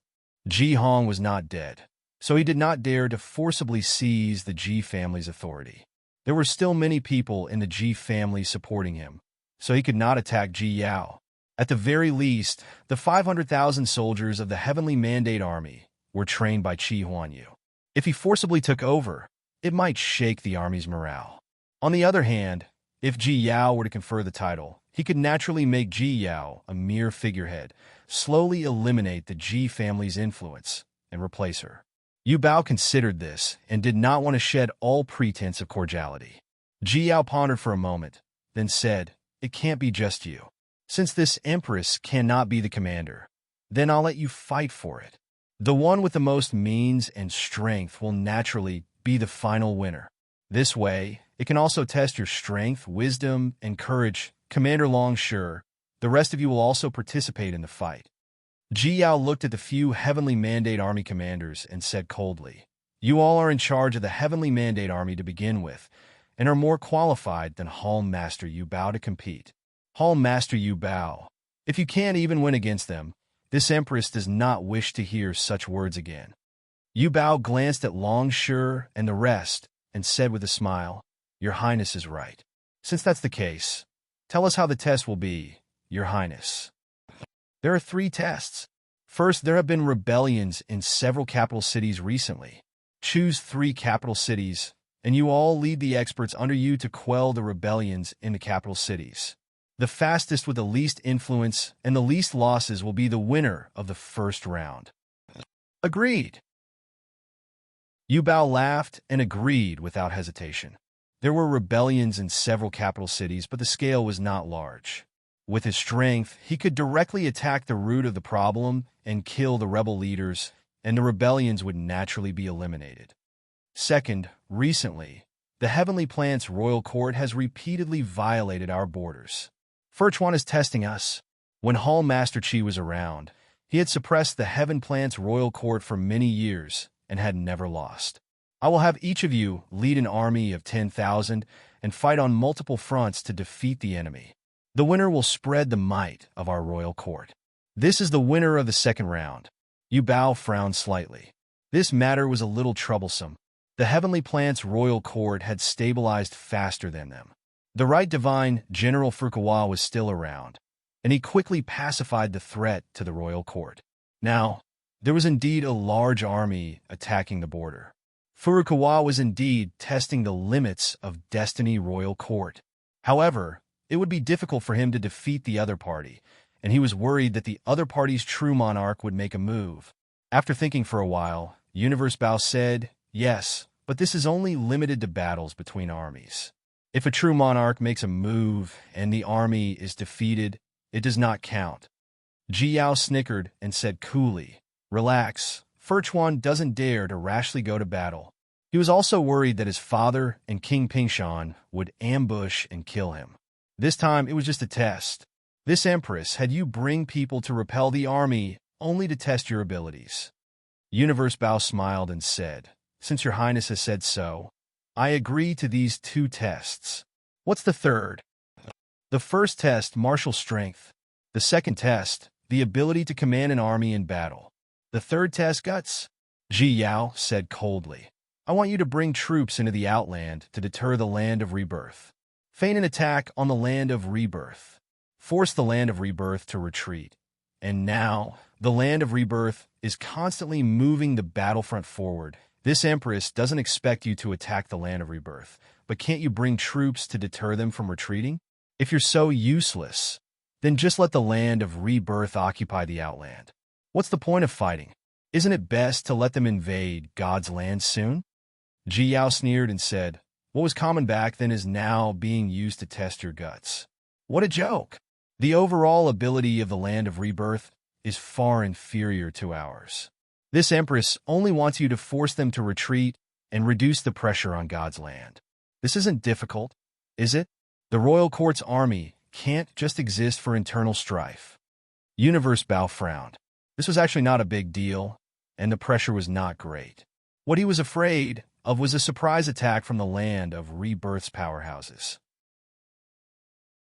Ji Hong was not dead, so he did not dare to forcibly seize the Ji family's authority. There were still many people in the Ji family supporting him, so he could not attack Ji Yao. At the very least, the 500,000 soldiers of the Heavenly Mandate Army were trained by Qi Huanyu. If he forcibly took over, it might shake the army's morale. On the other hand, if Ji Yao were to confer the title, he could naturally make Ji Yao a mere figurehead, slowly eliminate the Ji family's influence, and replace her. Yu Bao considered this and did not want to shed all pretense of cordiality. Ji Yao pondered for a moment, then said, "It can't be just you. Since this empress cannot be the commander, then I'll let you fight for it. The one with the most means and strength will naturally be the final winner. This way, it can also test your strength, wisdom, and courage. Commander Longsure, the rest of you will also participate in the fight." Ji Yao looked at the few Heavenly Mandate Army commanders and said coldly, "You all are in charge of the Heavenly Mandate Army to begin with, and are more qualified than Hall Master Yu Bao to compete. Hall Master Yu Bao, if you can't even win against them, this empress does not wish to hear such words again." Yu Bao glanced at Longsure and the rest and said with a smile, "Your Highness is right. Since that's the case, tell us how the test will be, Your Highness." There are 3 tests. First, there have been rebellions in several capital cities recently. Choose 3 capital cities, and you all lead the experts under you to quell the rebellions in the capital cities. The fastest with the least influence and the least losses will be the winner of the first round. Agreed. Yu Bao laughed and agreed without hesitation. There were rebellions in several capital cities, but the scale was not large. With his strength, he could directly attack the root of the problem and kill the rebel leaders, and the rebellions would naturally be eliminated. Second, recently, the Heavenly Plant's royal court has repeatedly violated our borders. Furchuan is testing us. When Hall Master Qi was around, he had suppressed the Heaven Plant's royal court for many years and had never lost. I will have each of you lead an army of 10,000 and fight on multiple fronts to defeat the enemy. The winner will spread the might of our royal court. This is the winner of the second round. Yu Bao frowned slightly. This matter was a little troublesome. The Heavenly Plant's royal court had stabilized faster than them. The Right Divine General Furukawa was still around, and he quickly pacified the threat to the royal court. Now, there was indeed a large army attacking the border. Furukawa was indeed testing the limits of Destiny Royal Court. However, it would be difficult for him to defeat the other party, and he was worried that the other party's true monarch would make a move. After thinking for a while, Universe Bao said, "Yes, but this is only limited to battles between armies. If a true monarch makes a move and the army is defeated, it does not count." Ji Yao snickered and said coolly, "Relax, Furchuan doesn't dare to rashly go to battle." He was also worried that his father and King Pingshan would ambush and kill him. This time, it was just a test. This empress had you bring people to repel the army only to test your abilities. Universe Bao smiled and said, "Since your highness has said so, I agree to these 2 tests. What's the third?" The first test, martial strength. The second test, the ability to command an army in battle. The third test, guts. Ji Yao said coldly, "I want you to bring troops into the Outland to deter the Land of Rebirth. Feign an attack on the Land of Rebirth. Force the Land of Rebirth to retreat. And now, the Land of Rebirth is constantly moving the battlefront forward. This empress doesn't expect you to attack the Land of Rebirth, but can't you bring troops to deter them from retreating? If you're so useless, then just let the Land of Rebirth occupy the Outland. What's the point of fighting? Isn't it best to let them invade God's land soon?" Ji Yao sneered and said, "What was common back then is now being used to test your guts." What a joke! The overall ability of the Land of Rebirth is far inferior to ours. This empress only wants you to force them to retreat and reduce the pressure on God's land. This isn't difficult, is it? The royal court's army can't just exist for internal strife. Universe Bao frowned. This was actually not a big deal, and the pressure was not great. What he was afraid of was a surprise attack from the land of Rebirth's powerhouses.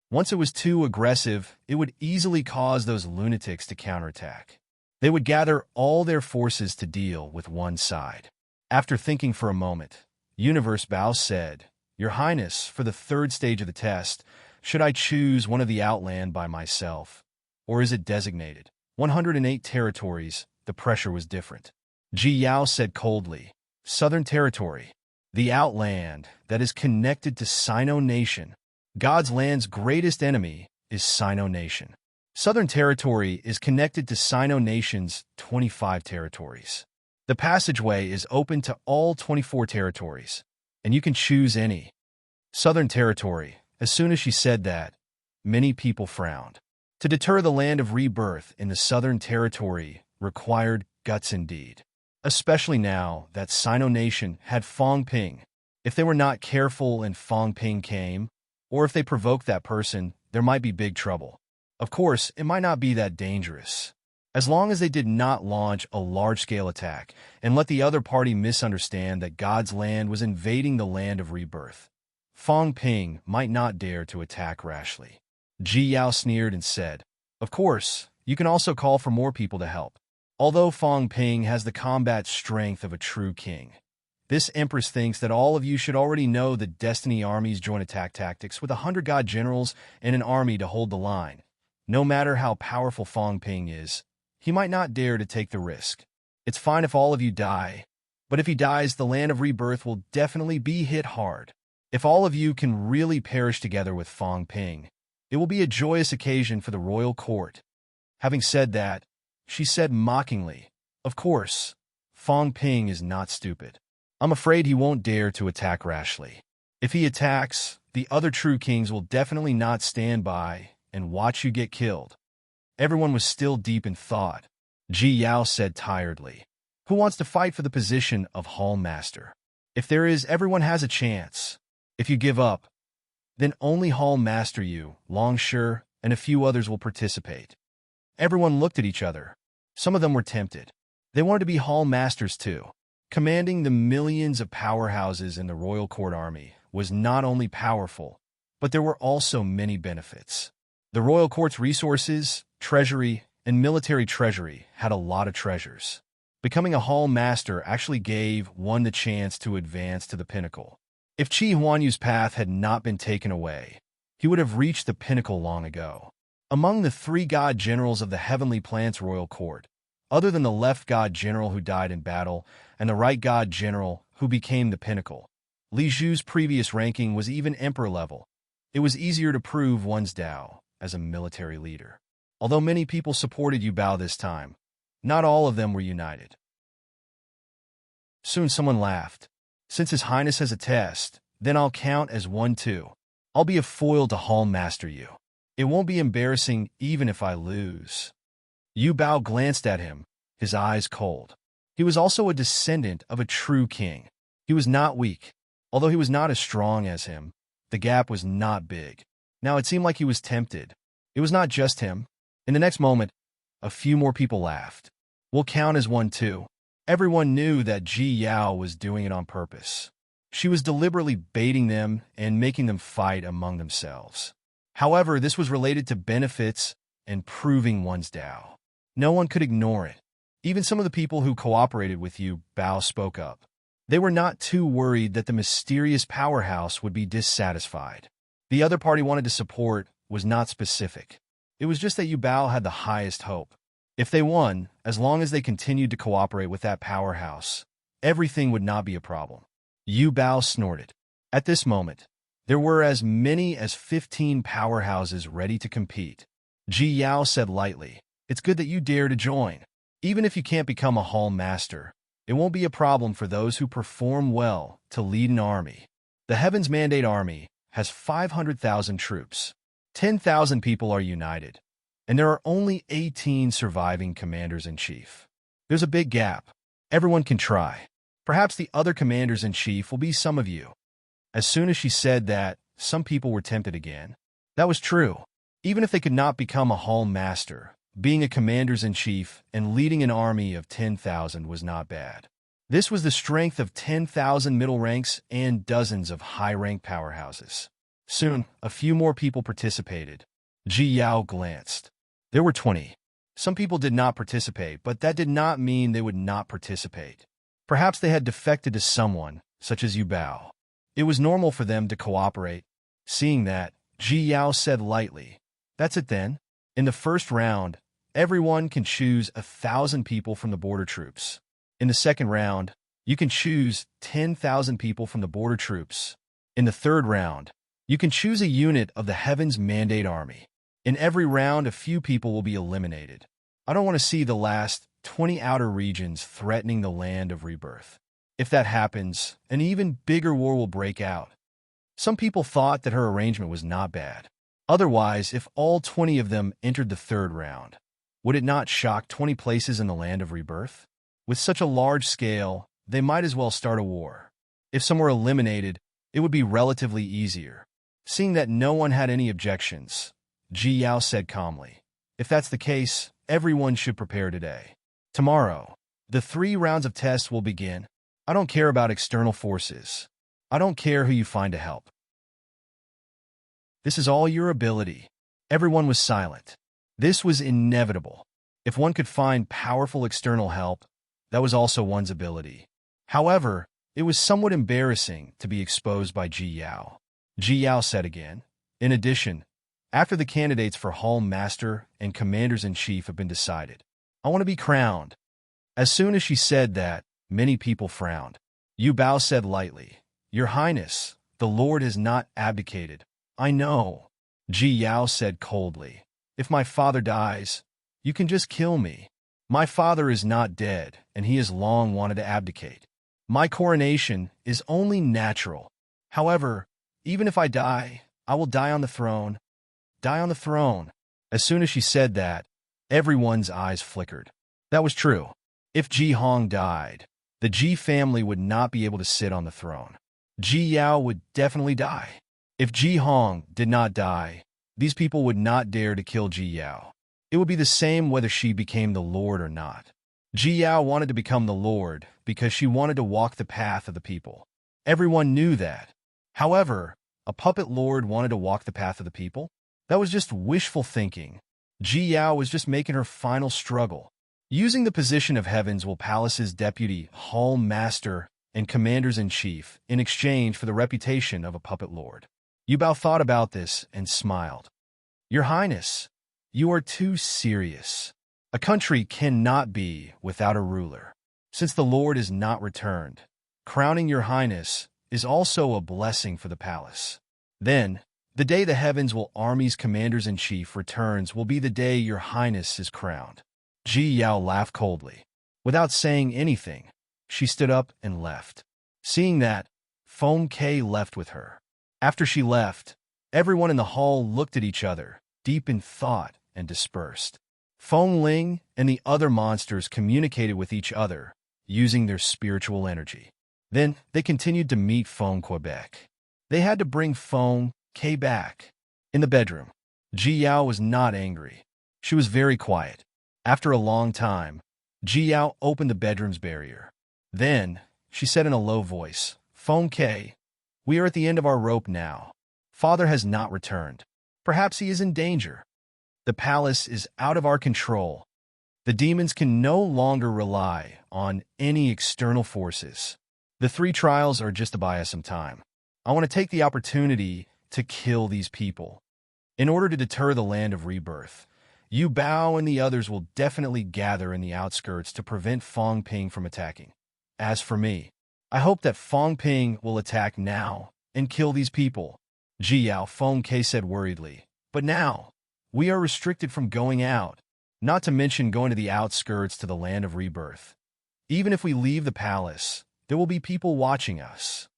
Once it was too aggressive, it would easily cause those lunatics to counterattack. They would gather all their forces to deal with one side. After thinking for a moment, Universe Bao said, "Your Highness, for the third stage of the test, should I choose one of the outland by myself? Or is it designated? 108 territories, the pressure was different." Ji Yao said coldly, "Southern Territory, the outland that is connected to Sino Nation. God's land's greatest enemy is Sino Nation. Southern Territory is connected to Sino Nation's 25 territories. The passageway is open to all 24 territories, and you can choose any." Southern Territory. As soon as she said that, many people frowned. To deter the land of rebirth in the Southern Territory required guts indeed, especially now that Sino Nation had Fong Ping. If they were not careful and Fong Ping came, or if they provoked that person, there might be big trouble. Of course, it might not be that dangerous, as long as they did not launch a large-scale attack and let the other party misunderstand that God's land was invading the land of rebirth. Fong Ping might not dare to attack rashly. Ji Yao sneered and said, "Of course, you can also call for more people to help. Although Fong Ping has the combat strength of a true king, this Empress thinks that all of you should already know the Destiny Army's joint attack tactics with 100 god generals and an army to hold the line. No matter how powerful Fong Ping is, he might not dare to take the risk. It's fine if all of you die, but if he dies, the land of rebirth will definitely be hit hard. If all of you can really perish together with Fong Ping, it will be a joyous occasion for the royal court." Having said that, she said mockingly, "Of course, Fong Ping is not stupid. I'm afraid he won't dare to attack rashly. If he attacks, the other true kings will definitely not stand by and watch you get killed." Everyone was still deep in thought. Ji Yao said tiredly, "Who wants to fight for the position of Hall Master? If there is, everyone has a chance. If you give up, then only Hall Master you, Longsure, and a few others will participate." Everyone looked at each other. Some of them were tempted. They wanted to be Hall Masters too. Commanding the millions of powerhouses in the Royal Court Army was not only powerful, but there were also many benefits. The Royal Court's resources, treasury, and military treasury had a lot of treasures. Becoming a Hall Master actually gave one the chance to advance to the pinnacle. If Qi Huanyu's path had not been taken away, he would have reached the pinnacle long ago. Among the 3 god generals of the Heavenly Planet's Royal Court, other than the left god general who died in battle and the right god general who became the pinnacle, Li Zhu's previous ranking was even emperor level. It was easier to prove one's Dao as a military leader. Although many people supported Yu Bao this time, not all of them were united. Soon someone laughed. "Since His Highness has a test, then I'll count as 1 too. I'll be a foil to Hall Master you. It won't be embarrassing even if I lose." Yu Bao glanced at him, his eyes cold. He was also a descendant of a true king. He was not weak. Although he was not as strong as him, the gap was not big. Now it seemed like he was tempted. It was not just him. In the next moment, a few more people laughed. "We'll count as 1 too." Everyone knew that Ji Yao was doing it on purpose. She was deliberately baiting them and making them fight among themselves. However, this was related to benefits and proving one's Dao. No one could ignore it. Even some of the people who cooperated with Yu Bao spoke up. They were not too worried that the mysterious powerhouse would be dissatisfied. The other party wanted to support was not specific. It was just that Yu Bao had the highest hope. If they won, as long as they continued to cooperate with that powerhouse, everything would not be a problem. Yu Bao snorted. At this moment, there were as many as 15 powerhouses ready to compete. Ji Yao said lightly, "It's good that you dare to join. Even if you can't become a Hall Master, it won't be a problem for those who perform well to lead an army. The Heaven's Mandate Army has 500,000 troops. 10,000 people are united, and there are only 18 surviving commanders-in-chief. There's a big gap. Everyone can try. Perhaps the other commanders-in-chief will be some of you. As soon as she said that, some people were tempted again. That was true. Even if they could not become a home master, being a commanders-in-chief and leading an army of 10,000 was not bad. This was the strength of 10,000 middle ranks and dozens of high-rank powerhouses. Soon, a few more people participated. Ji Yao glanced. There were 20. Some people did not participate, but that did not mean they would not participate. Perhaps they had defected to someone, such as Yu Bao. It was normal for them to cooperate. Seeing that, Ji Yao said lightly, "That's it then. In the first round, everyone can choose 1,000 people from the border troops. In the second round, you can choose 10,000 people from the border troops. In the third round, you can choose a unit of the Heaven's Mandate Army. In every round, a few people will be eliminated. I don't want to see the last 20 outer regions threatening the land of rebirth. If that happens, an even bigger war will break out." Some people thought that her arrangement was not bad. Otherwise, if all 20 of them entered the third round, would it not shock 20 places in the land of rebirth? With such a large scale, they might as well start a war. If some were eliminated, it would be relatively easier. Seeing that no one had any objections, Ji Yao said calmly, "If that's the case, everyone should prepare today. Tomorrow, the 3 rounds of tests will begin. I don't care about external forces. I don't care who you find to help. This is all your ability." Everyone was silent. This was inevitable. If one could find powerful external help, that was also one's ability. However, it was somewhat embarrassing to be exposed by Ji Yao. Ji Yao said again, "In addition, after the candidates for Home Master and Commanders-in-Chief have been decided, I want to be crowned." As soon as she said that, many people frowned. Yu Bao said lightly, "Your Highness, the Lord has not abdicated." "I know," Ji Yao said coldly. "If my father dies, you can just kill me. My father is not dead, and he has long wanted to abdicate. My coronation is only natural. However, even if I die, I will die on the throne. Die on the throne." As soon as she said that, everyone's eyes flickered. That was true. If Ji Hong died, the Ji family would not be able to sit on the throne. Ji Yao would definitely die. If Ji Hong did not die, these people would not dare to kill Ji Yao. It would be the same whether she became the Lord or not. Ji Yao wanted to become the Lord because she wanted to walk the path of the people. Everyone knew that. However, a puppet lord wanted to walk the path of the people? That was just wishful thinking. Ji Yao was just making her final struggle. Using the position of Heaven's Palace's deputy, hall master, and commanders-in-chief in exchange for the reputation of a puppet lord. Yu Bao thought about this and smiled. "Your Highness, you are too serious. A country cannot be without a ruler. Since the Lord is not returned, crowning your Highness is also a blessing for the palace. Then, the day the Heaven's Army's commanders-in-chief returns will be the day your Highness is crowned." Ji Yao laughed coldly. Without saying anything, she stood up and left. Seeing that, Feng Ke left with her. After she left, everyone in the hall looked at each other, deep in thought, and dispersed. Feng Ling and the other monsters communicated with each other, using their spiritual energy. Then, they continued to meet Feng Quebec. They had to bring Feng Ke back. In the bedroom, Ji Yao was not angry. She was very quiet. After a long time, Ji Yao opened the bedroom's barrier. Then, she said in a low voice, "Feng Ke, we are at the end of our rope now. Father has not returned. Perhaps he is in danger. The palace is out of our control. The demons can no longer rely on any external forces. The 3 trials are just to buy us some time. I want to take the opportunity to kill these people. In order to deter the land of rebirth, Yu Bao and the others will definitely gather in the outskirts to prevent Fong Ping from attacking. As for me, I hope that Fong Ping will attack now and kill these people." Ji Yao Feng Ke said worriedly. "But now, we are restricted from going out, not to mention going to the outskirts to the land of rebirth. Even if we leave the palace, there will be people watching us.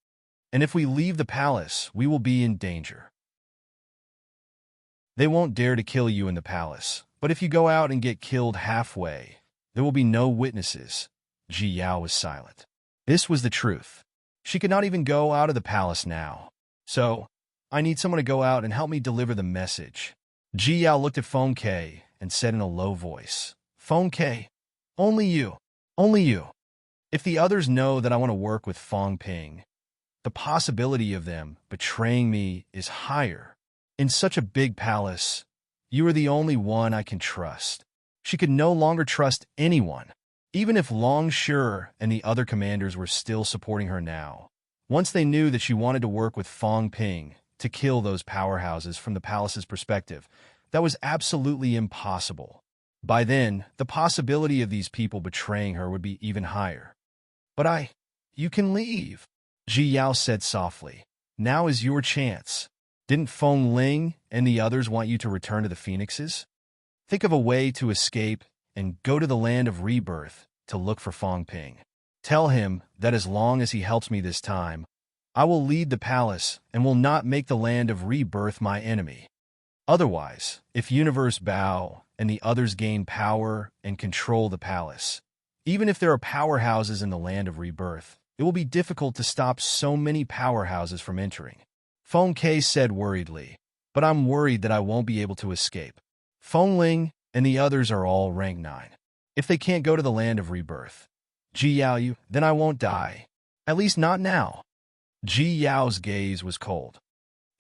And if we leave the palace, we will be in danger. They won't dare to kill you in the palace, but if you go out and get killed halfway, there will be no witnesses." Ji Yao was silent. This was the truth. She could not even go out of the palace now. So, I need someone to go out and help me deliver the message. Ji Yao looked at Feng Ke and said in a low voice, Feng Ke, only you, only you. If the others know that I want to work with Feng Ping, the possibility of them betraying me is higher. In such a big palace, you are the only one I can trust. She could no longer trust anyone, even if Long Shi and the other commanders were still supporting her now. Once they knew that she wanted to work with Feng Ping to kill those powerhouses from the palace's perspective, that was absolutely impossible. By then, the possibility of these people betraying her would be even higher. But you can leave, Ji Yao said softly. Now is your chance. Didn't Feng Ling and the others want you to return to the Phoenixes? Think of a way to escape and go to the land of rebirth to look for Feng Ping. Tell him that as long as he helps me this time, I will lead the palace and will not make the land of rebirth my enemy. Otherwise, if Universe Bao and the others gain power and control the palace, even if there are powerhouses in the land of rebirth, it will be difficult to stop so many powerhouses from entering. Feng Ke said worriedly, but I'm worried that I won't be able to escape. Feng Ling and the others are all rank 9. If they can't go to the land of rebirth, Ji Yao, then I won't die. At least not now. Ji Yao's gaze was cold.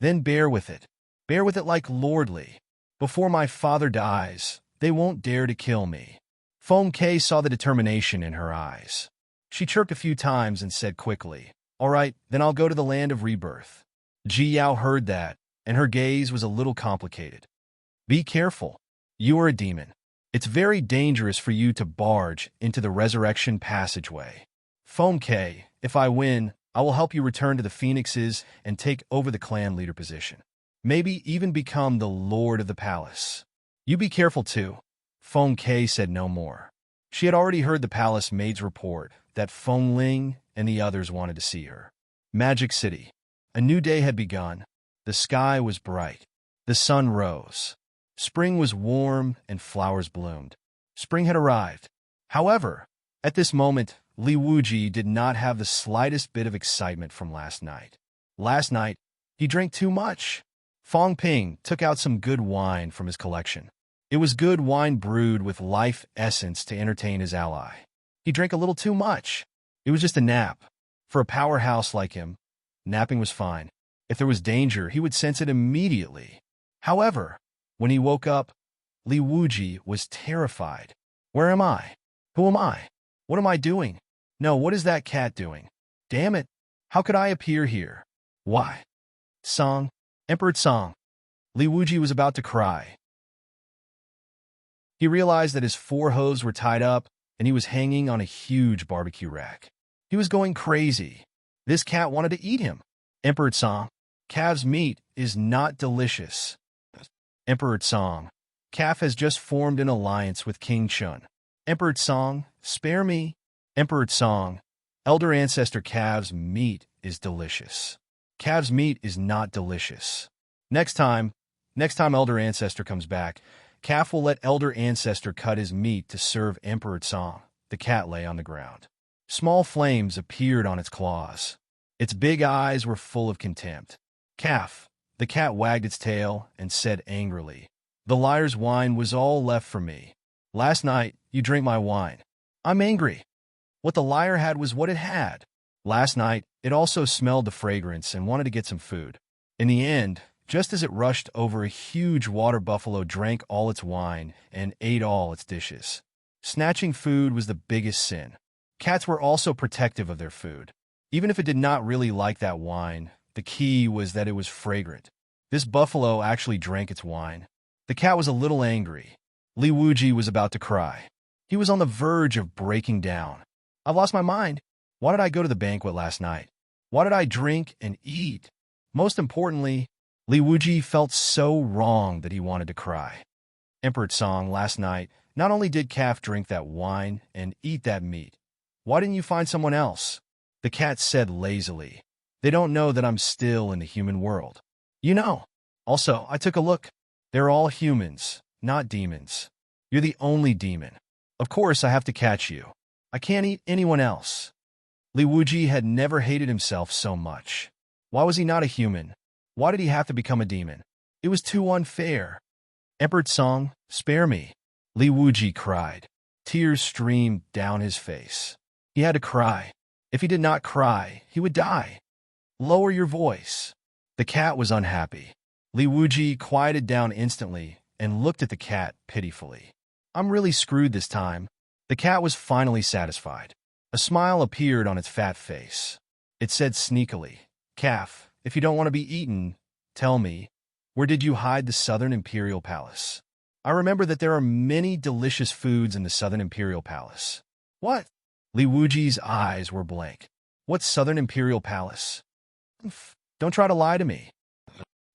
Then bear with it. Bear with it like lordly. Before my father dies, they won't dare to kill me. Feng Ke saw the determination in her eyes. She chirped a few times and said quickly, All right, then I'll go to the land of rebirth. Ji Yao heard that, and her gaze was a little complicated. Be careful. You are a demon. It's very dangerous for you to barge into the resurrection passageway. Feng Ke, if I win, I will help you return to the Phoenixes and take over the clan leader position. Maybe even become the lord of the palace. You be careful too. Feng Ke said no more. She had already heard the palace maid's report that Feng Ling and the others wanted to see her. Magic City. A new day had begun. The sky was bright. The sun rose. Spring was warm and flowers bloomed. Spring had arrived. However, at this moment, Li Wuji did not have the slightest bit of excitement from last night. Last night, he drank too much. Feng Ping took out some good wine from his collection. It was good wine brewed with life essence to entertain his ally. He drank a little too much. It was just a nap. For a powerhouse like him, napping was fine. If there was danger, he would sense it immediately. However, when he woke up, Li Wuji was terrified. Where am I? Who am I? What am I doing? No, what is that cat doing? Damn it! How could I appear here? Why? Song, Emperor Song. Li Wuji was about to cry. He realized that his 4 hooves were tied up, and he was hanging on a huge barbecue rack. He was going crazy. This cat wanted to eat him. Emperor Song, calf's meat is not delicious. Emperor Song, calf has just formed an alliance with King Chun. Emperor Song, spare me. Emperor Song, elder ancestor calf's meat is delicious. Calf's meat is not delicious. Next time elder ancestor comes back, calf will let elder ancestor cut his meat to serve Emperor Song. The cat lay on the ground. Small flames appeared on its claws. Its big eyes were full of contempt. Calf, the cat wagged its tail and said angrily, The liar's wine was all left for me. Last night, you drank my wine. I'm angry. What the liar had was what it had. Last night, it also smelled the fragrance and wanted to get some food. In the end, just as it rushed over, a huge water buffalo drank all its wine and ate all its dishes. Snatching food was the biggest sin. Cats were also protective of their food. Even if it did not really like that wine, the key was that it was fragrant. This buffalo actually drank its wine. The cat was a little angry. Li Wuji was about to cry. He was on the verge of breaking down. I've lost my mind. Why did I go to the banquet last night? Why did I drink and eat? Most importantly, Li Wuji felt so wrong that he wanted to cry. Emperor Song, last night, not only did calf drink that wine and eat that meat, why didn't you find someone else? The cat said lazily. They don't know that I'm still in the human world. You know. Also, I took a look. They're all humans, not demons. You're the only demon. Of course, I have to catch you. I can't eat anyone else. Li Wuji had never hated himself so much. Why was he not a human? Why did he have to become a demon? It was too unfair. Emperor Song, spare me. Li Wuji cried. Tears streamed down his face. He had to cry. If he did not cry, he would die. Lower your voice. The cat was unhappy. Li Wuji quieted down instantly and looked at the cat pitifully. I'm really screwed this time. The cat was finally satisfied. A smile appeared on its fat face. It said sneakily, Calf, if you don't want to be eaten, tell me, where did you hide the Southern Imperial Palace? I remember that there are many delicious foods in the Southern Imperial Palace. What? Li Wuji's eyes were blank. What Southern Imperial Palace? Don't try to lie to me.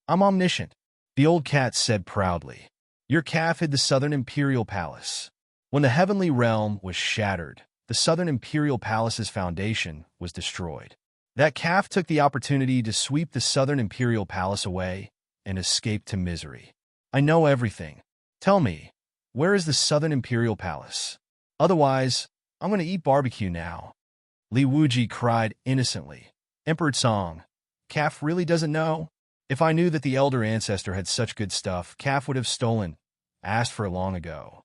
I'm omniscient, the old cat said proudly. Your calf hid the Southern Imperial Palace. When the heavenly realm was shattered, the Southern Imperial Palace's foundation was destroyed. That calf took the opportunity to sweep the Southern Imperial Palace away and escape to misery. I know everything. Tell me, where is the Southern Imperial Palace? Otherwise, I'm going to eat barbecue now. Li Wuji cried innocently. Emperor Song, Calf really doesn't know? If I knew that the elder ancestor had such good stuff, Calf would have asked for it long ago.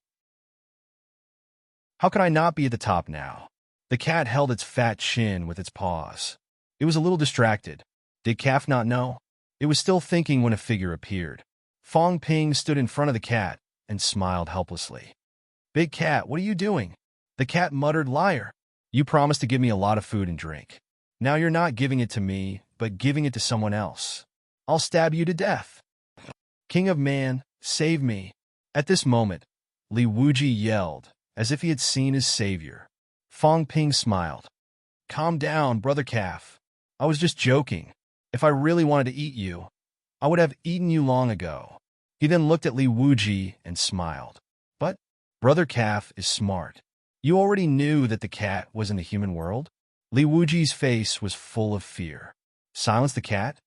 How could I not be at the top now? The cat held its fat chin with its paws. It was a little distracted. Did Calf not know? It was still thinking when a figure appeared. Fong Ping stood in front of the cat and smiled helplessly. Big cat, what are you doing? The cat muttered, Liar. You promised to give me a lot of food and drink. Now you're not giving it to me, but giving it to someone else. I'll stab you to death. King of Man, save me. At this moment, Li Wuji yelled, as if he had seen his savior. Fong Ping smiled. Calm down, brother calf. I was just joking. If I really wanted to eat you, I would have eaten you long ago. He then looked at Li Wuji and smiled. But brother calf is smart. You already knew that the cat was in the human world? Li Wuji's face was full of fear. Silence the cat?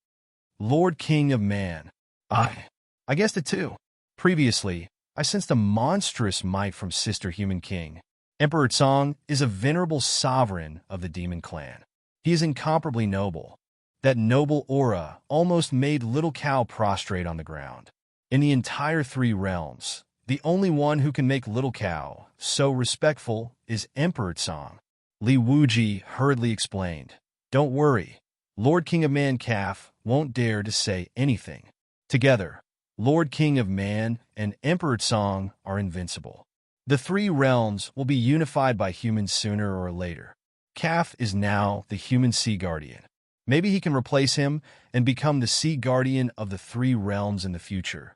Lord King of Man. I guessed it too. Previously, I sensed a monstrous might from Sister Human King. Emperor Song is a venerable sovereign of the demon clan. He is incomparably noble. That noble aura almost made Little Cow prostrate on the ground. In the entire 3 realms, the only one who can make Little Cow so respectful is Emperor Song. Li Wuji hurriedly explained, Don't worry, Lord King of Man Calf won't dare to say anything. Together, Lord King of Man and Emperor Song are invincible. The 3 realms will be unified by humans sooner or later. Calf is now the human sea guardian. Maybe he can replace him and become the sea guardian of the 3 realms in the future.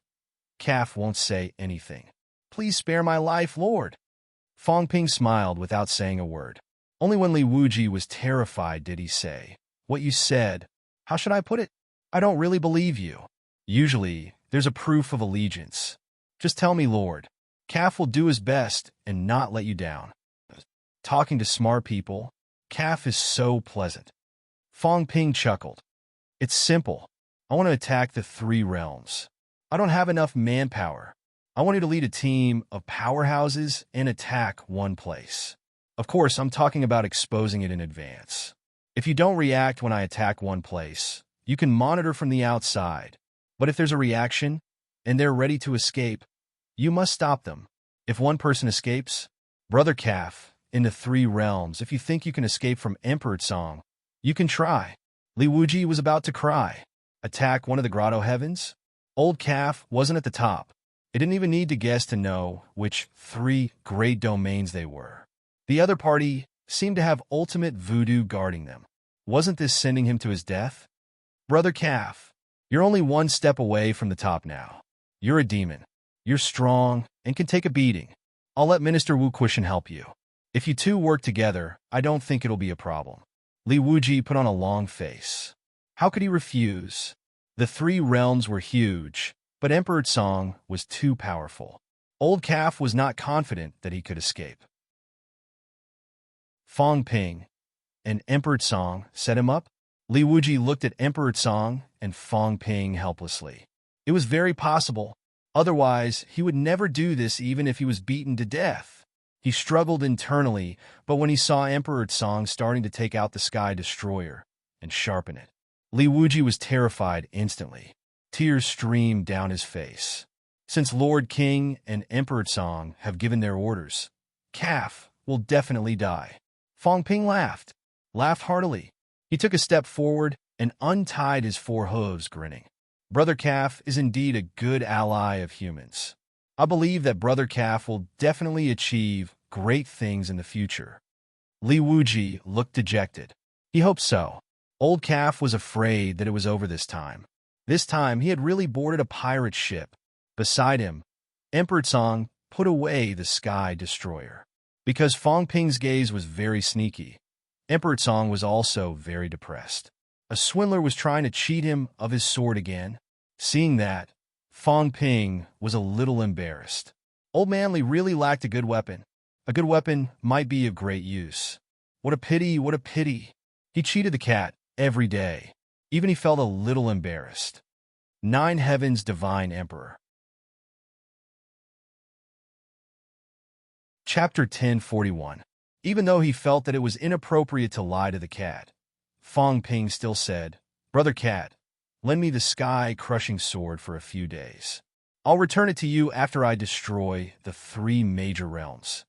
Calf won't say anything. Please spare my life, Lord. Fong Ping smiled without saying a word. Only when Li Wuji was terrified did he say, What you said, how should I put it? I don't really believe you. Usually, there's a proof of allegiance. Just tell me, Lord. Calf will do his best and not let you down. Talking to smart people, Calf is so pleasant. Fong Ping chuckled. It's simple. I want to attack the 3 realms. I don't have enough manpower. I want you to lead a team of powerhouses and attack one place. Of course, I'm talking about exposing it in advance. If you don't react when I attack one place, you can monitor from the outside. But if there's a reaction, and they're ready to escape, you must stop them. If one person escapes, Brother Calf, in the 3 realms, if you think you can escape from Emperor Song, you can try. Li Wuji was about to cry. Attack one of the grotto heavens? Old Calf wasn't at the top. It didn't even need to guess to know which 3 great domains they were. The other party seemed to have ultimate voodoo guarding them. Wasn't this sending him to his death? Brother Calf, you're only 1 step away from the top now. You're a demon. You're strong and can take a beating. I'll let Minister Wu Quishan help you. If you 2 work together, I don't think it'll be a problem. Li Wuji put on a long face. How could he refuse? The 3 realms were huge, but Emperor Song was too powerful. Old Calf was not confident that he could escape. Fong Ping and Emperor Song set him up. Li Wuji looked at Emperor Song and Fong Ping helplessly. It was very possible. Otherwise, he would never do this even if he was beaten to death. He struggled internally, but when he saw Emperor Tsang starting to take out the Sky Destroyer and sharpen it, Li Wuji was terrified instantly. Tears streamed down his face. Since Lord King and Emperor Tsang have given their orders, Calf will definitely die. Fong Ping laughed heartily. He took a step forward and untied his four hooves, grinning. Brother Calf is indeed a good ally of humans. I believe that Brother Calf will definitely achieve great things in the future. Li Wuji looked dejected. He hoped so. Old Calf was afraid that it was over this time. This time he had really boarded a pirate ship. Beside him, Emperor Tsang put away the Sky Destroyer. Because Fong Ping's gaze was very sneaky, Emperor Tsang was also very depressed. A swindler was trying to cheat him of his sword again. Seeing that, Fong Ping was a little embarrassed. Old Man Li really lacked a good weapon. A good weapon might be of great use. What a pity, what a pity. He cheated the cat every day. Even he felt a little embarrassed. Nine Heavens Divine Emperor. Chapter 1041. Even though he felt that it was inappropriate to lie to the cat, Fong Ping still said, Brother Cat, lend me the sky-crushing sword for a few days. I'll return it to you after I destroy the 3 major realms.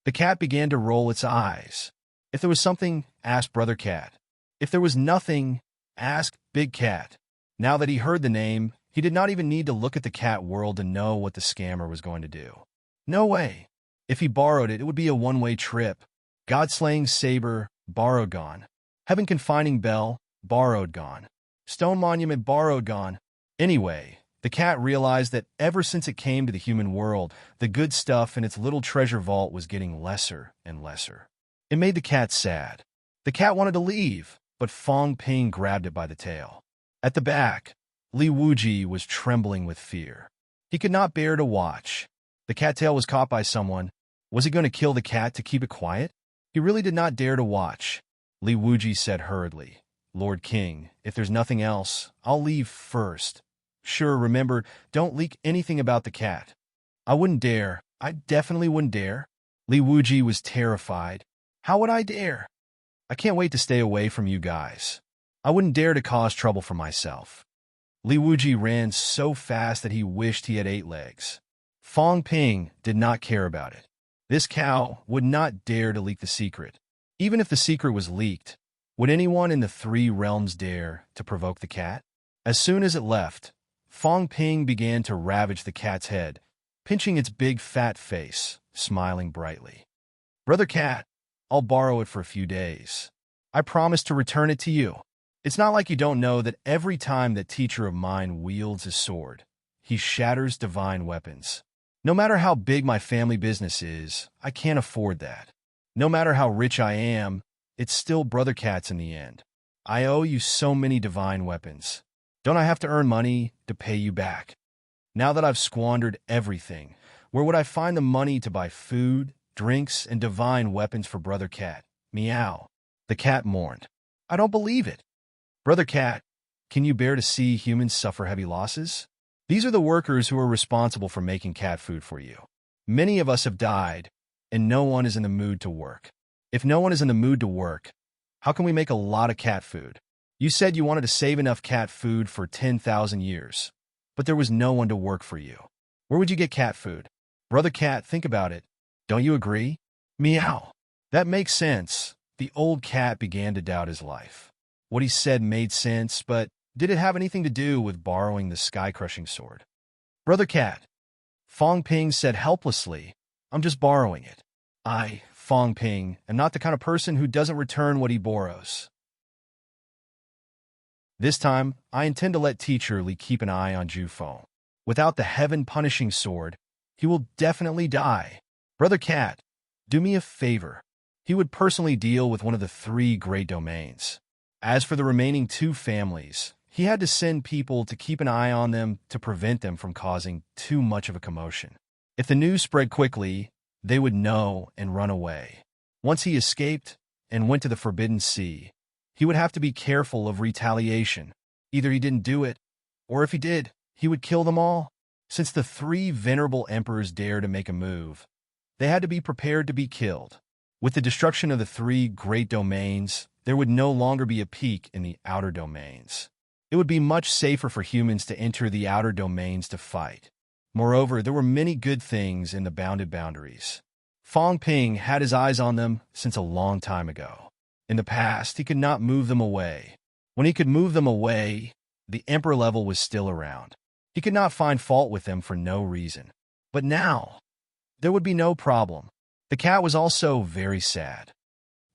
The cat began to roll its eyes. If there was something, ask Brother Cat. If there was nothing, ask Big Cat. Now that he heard the name, he did not even need to look at the cat world to know what the scammer was going to do. No way. If he borrowed it, it would be a one-way trip. God-slaying saber, borrowed gone. Heaven confining bell, borrowed gone. Stone monument, borrowed gone. Anyway, the cat realized that ever since it came to the human world, the good stuff in its little treasure vault was getting lesser and lesser. It made the cat sad. The cat wanted to leave, but Fong Ping grabbed it by the tail. At the back, Li Wuji was trembling with fear. He could not bear to watch. The cattail was caught by someone. Was he going to kill the cat to keep it quiet? He really did not dare to watch. Li Wuji said hurriedly, Lord King, if there's nothing else, I'll leave first. Sure, remember, don't leak anything about the cat. I wouldn't dare. I definitely wouldn't dare. Li Wuji was terrified. How would I dare? I can't wait to stay away from you guys. I wouldn't dare to cause trouble for myself. Li Wuji ran so fast that he wished he had 8 legs. Fong Ping did not care about it. This cow would not dare to leak the secret. Even if the secret was leaked, would anyone in the 3 realms dare to provoke the cat? As soon as it left, Fong Ping began to ravage the cat's head, pinching its big fat face, smiling brightly. Brother Cat, I'll borrow it for a few days. I promise to return it to you. It's not like you don't know that every time that teacher of mine wields his sword, he shatters divine weapons. No matter how big my family business is, I can't afford that. No matter how rich I am, it's still Brother Cat's in the end. I owe you so many divine weapons. Don't I have to earn money to pay you back? Now that I've squandered everything, where would I find the money to buy food, drinks, and divine weapons for Brother Cat? Meow. The cat mourned. I don't believe it. Brother Cat, can you bear to see humans suffer heavy losses? These are the workers who are responsible for making cat food for you. Many of us have died, and no one is in the mood to work. If no one is in the mood to work, how can we make a lot of cat food? You said you wanted to save enough cat food for 10,000 years, but there was no one to work for you. Where would you get cat food? Brother Cat, think about it. Don't you agree? Meow. That makes sense. The old cat began to doubt his life. What he said made sense, but did it have anything to do with borrowing the sky-crushing sword? Brother Cat, Fong Ping said helplessly, I'm just borrowing it. I, Fong Ping, am not the kind of person who doesn't return what he borrows. This time, I intend to let Teacher Li keep an eye on Ju Feng. Without the heaven-punishing sword, he will definitely die. Brother Cat, do me a favor. He would personally deal with one of the 3 great domains. As for the remaining 2 families, he had to send people to keep an eye on them to prevent them from causing too much of a commotion. If the news spread quickly, they would know and run away. Once he escaped and went to the Forbidden Sea, he would have to be careful of retaliation. Either he didn't do it, or if he did, he would kill them all. Since the 3 venerable emperors dared to make a move, They had to be prepared to be killed. With the destruction of the three great domains, there would no longer be a peak in the outer domains. It would be much safer for humans to enter the outer domains to fight. Moreover, there were many good things in the bounded boundaries. Fong Ping had his eyes on them since a long time ago. In the past, he could not move them away. When he could move them away, the emperor level was still around. He could not find fault with them for no reason. But now, there would be no problem. The cat was also very sad.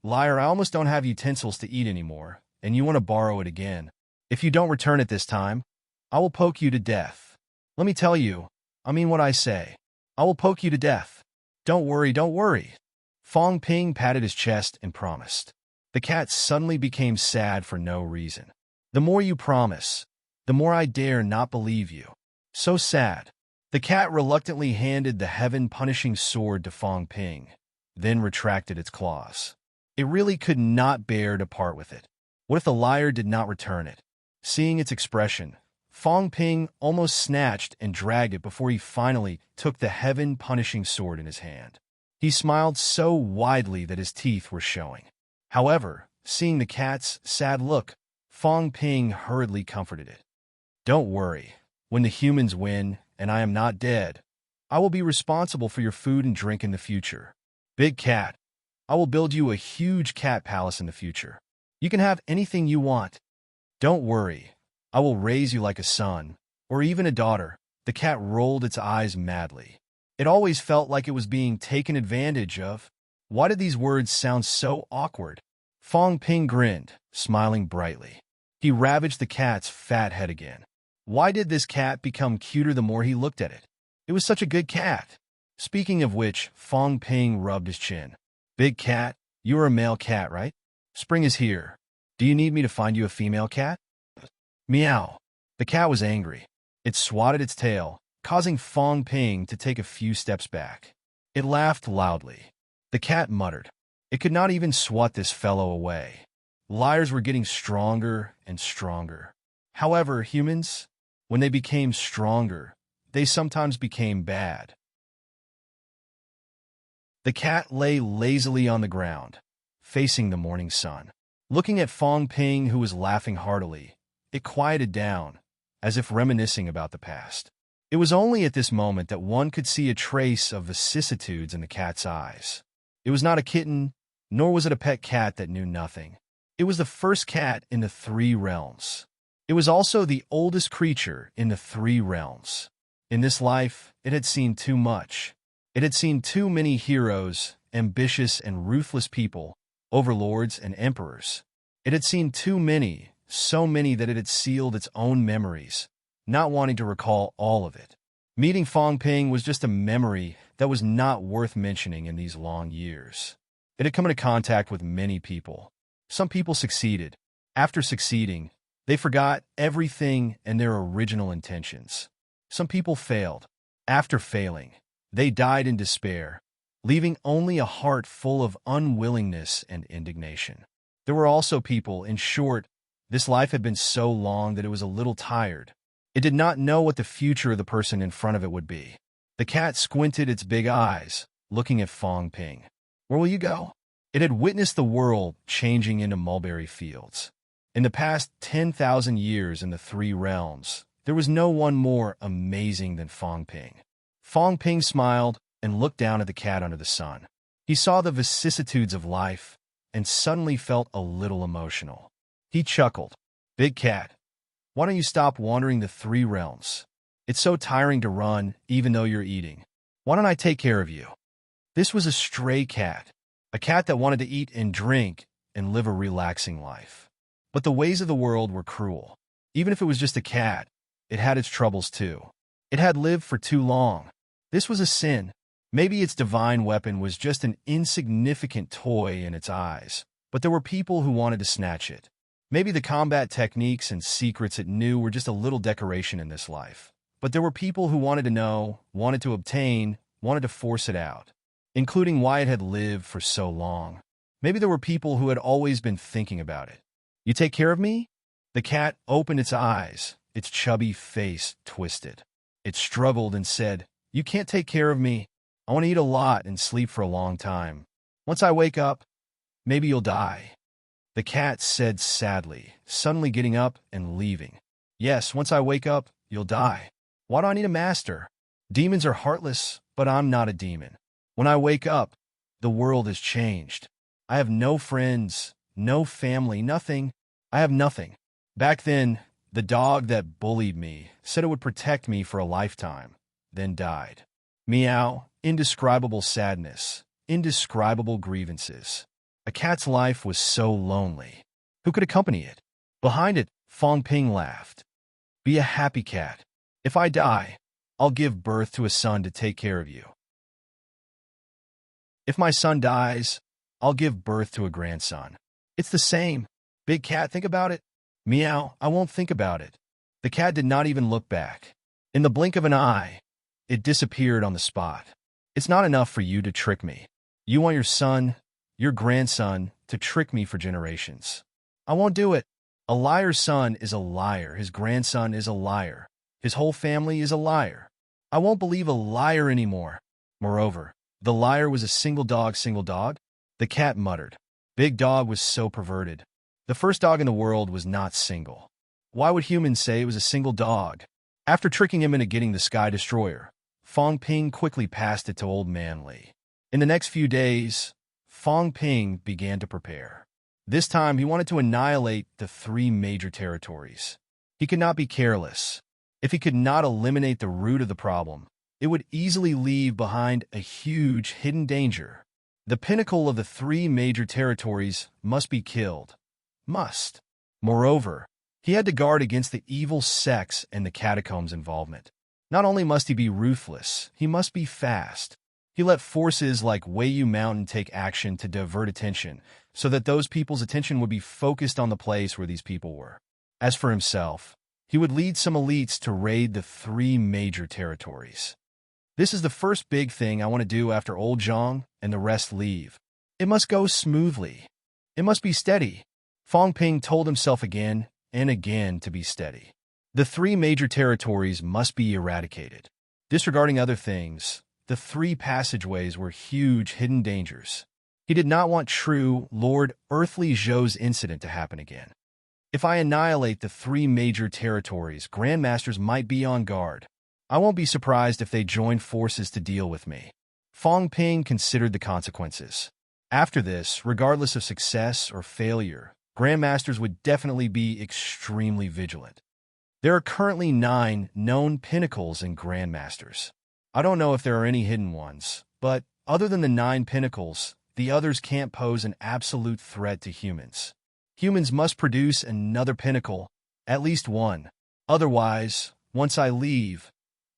Liar, I almost don't have utensils to eat anymore, and you want to borrow it again. If you don't return it this time, I will poke you to death. Let me tell you, I mean what I say. I will poke you to death. Don't worry, don't worry. Fong Ping patted his chest and promised. The cat suddenly became sad for no reason. The more you promise, the more I dare not believe you. So sad. The cat reluctantly handed the heaven-punishing sword to Fong Ping, then retracted its claws. It really could not bear to part with it. What if the liar did not return it? Seeing its expression, Fong Ping almost snatched and dragged it before he finally took the heaven-punishing sword in his hand. He smiled so widely that his teeth were showing. However, seeing the cat's sad look, Fong Ping hurriedly comforted it. Don't worry. When the humans win, and I am not dead, I will be responsible for your food and drink in the future. Big cat, I will build you a huge cat palace in the future. You can have anything you want. Don't worry. I will raise you like a son, or even a daughter. The cat rolled its eyes madly. It always felt like it was being taken advantage of. Why did these words sound so awkward? Fong Ping grinned, smiling brightly. He ravaged the cat's fat head again. Why did this cat become cuter the more he looked at it? It was such a good cat. Speaking of which, Fong Ping rubbed his chin. Big cat, you are a male cat, right? Spring is here. Do you need me to find you a female cat? Meow. The cat was angry. It swatted its tail, causing Fong Ping to take a few steps back. It laughed loudly. The cat muttered. It could not even swat this fellow away. Liars were getting stronger and stronger. However, humans, when they became stronger, they sometimes became bad. The cat lay lazily on the ground, facing the morning sun. Looking at Fong Ping, who was laughing heartily, it quieted down, as if reminiscing about the past. It was only at this moment that one could see a trace of vicissitudes in the cat's eyes. It was not a kitten, nor was it a pet cat that knew nothing. It was the first cat in the three realms. It was also the oldest creature in the three realms. In this life, it had seen too much. It had seen too many heroes, ambitious and ruthless people, overlords and emperors. It had seen too many, so many that it had sealed its own memories, not wanting to recall all of it. Meeting Fong Ping was just a memory that was not worth mentioning in these long years. It had come into contact with many people. Some people succeeded. After succeeding, they forgot everything and their original intentions. Some people failed. After failing, they died in despair, leaving only a heart full of unwillingness and indignation. There were also people, in short, this life had been so long that it was a little tired. It did not know what the future of the person in front of it would be. The cat squinted its big eyes, looking at Fong Ping. Where will you go? It had witnessed the world changing into mulberry fields. In the past 10,000 years in the three realms, there was no one more amazing than Fong Ping. Fong Ping smiled and looked down at the cat under the sun. He saw the vicissitudes of life and suddenly felt a little emotional. He chuckled. Big cat, why don't you stop wandering the three realms? It's so tiring to run even though you're eating. Why don't I take care of you? This was a stray cat, a cat that wanted to eat and drink and live a relaxing life. But the ways of the world were cruel. Even if it was just a cat, it had its troubles too. It had lived for too long. This was a sin. Maybe its divine weapon was just an insignificant toy in its eyes, but there were people who wanted to snatch it. Maybe the combat techniques and secrets it knew were just a little decoration in this life. But there were people who wanted to know, wanted to obtain, wanted to force it out, including why it had lived for so long. Maybe there were people who had always been thinking about it. You take care of me? The cat opened its eyes, its chubby face twisted. It struggled and said, You can't take care of me. I want to eat a lot and sleep for a long time. Once I wake up, maybe you'll die." The cat said sadly, suddenly getting up and leaving. "Yes, once I wake up, you'll die. Why do I need a master? Demons are heartless, but I'm not a demon. When I wake up, the world has changed. I have no friends, no family, nothing. I have nothing. Back then, the dog that bullied me said it would protect me for a lifetime, then died. Meow, indescribable sadness, indescribable grievances. A cat's life was so lonely. Who could accompany it? Behind it, Fong Ping laughed. Be a happy cat. If I die, I'll give birth to a son to take care of you. If my son dies, I'll give birth to a grandson. It's the same. Big cat, think about it. Meow, I won't think about it. The cat did not even look back. In the blink of an eye, it disappeared on the spot. It's not enough for you to trick me. You want your son, your grandson, to trick me for generations. I won't do it. A liar's son is a liar. His grandson is a liar. His whole family is a liar. I won't believe a liar anymore. Moreover, the liar was a single dog, the cat muttered. Big Dog was so perverted. The first dog in the world was not single. Why would humans say it was a single dog? After tricking him into getting the Sky Destroyer, Fong Ping quickly passed it to Old Man Li. In the next few days, Fong Ping began to prepare. This time, he wanted to annihilate the 3 major territories. He could not be careless. If he could not eliminate the root of the problem, it would easily leave behind a huge hidden danger. The pinnacle of the 3 major territories must be killed. Must. Moreover, he had to guard against the evil sects and the catacombs' involvement. Not only must he be ruthless, he must be fast. He let forces like Weiyu Mountain take action to divert attention, so that those people's attention would be focused on the place where these people were. As for himself, he would lead some elites to raid the 3 major territories. This is the first big thing I want to do after Old Zhang and the rest leave. It must go smoothly. It must be steady. Fong Ping told himself again and again to be steady. The 3 major territories must be eradicated. Disregarding other things, the 3 passageways were huge hidden dangers. He did not want true Lord Earthly Zhou's incident to happen again. If I annihilate the 3 major territories, grandmasters might be on guard. I won't be surprised if they join forces to deal with me. Fong Ping considered the consequences. After this, regardless of success or failure, grandmasters would definitely be extremely vigilant. There are currently 9 known pinnacles in grandmasters. I don't know if there are any hidden ones, but other than the 9 pinnacles, the others can't pose an absolute threat to humans. Humans must produce another pinnacle, at least one. Otherwise, once I leave,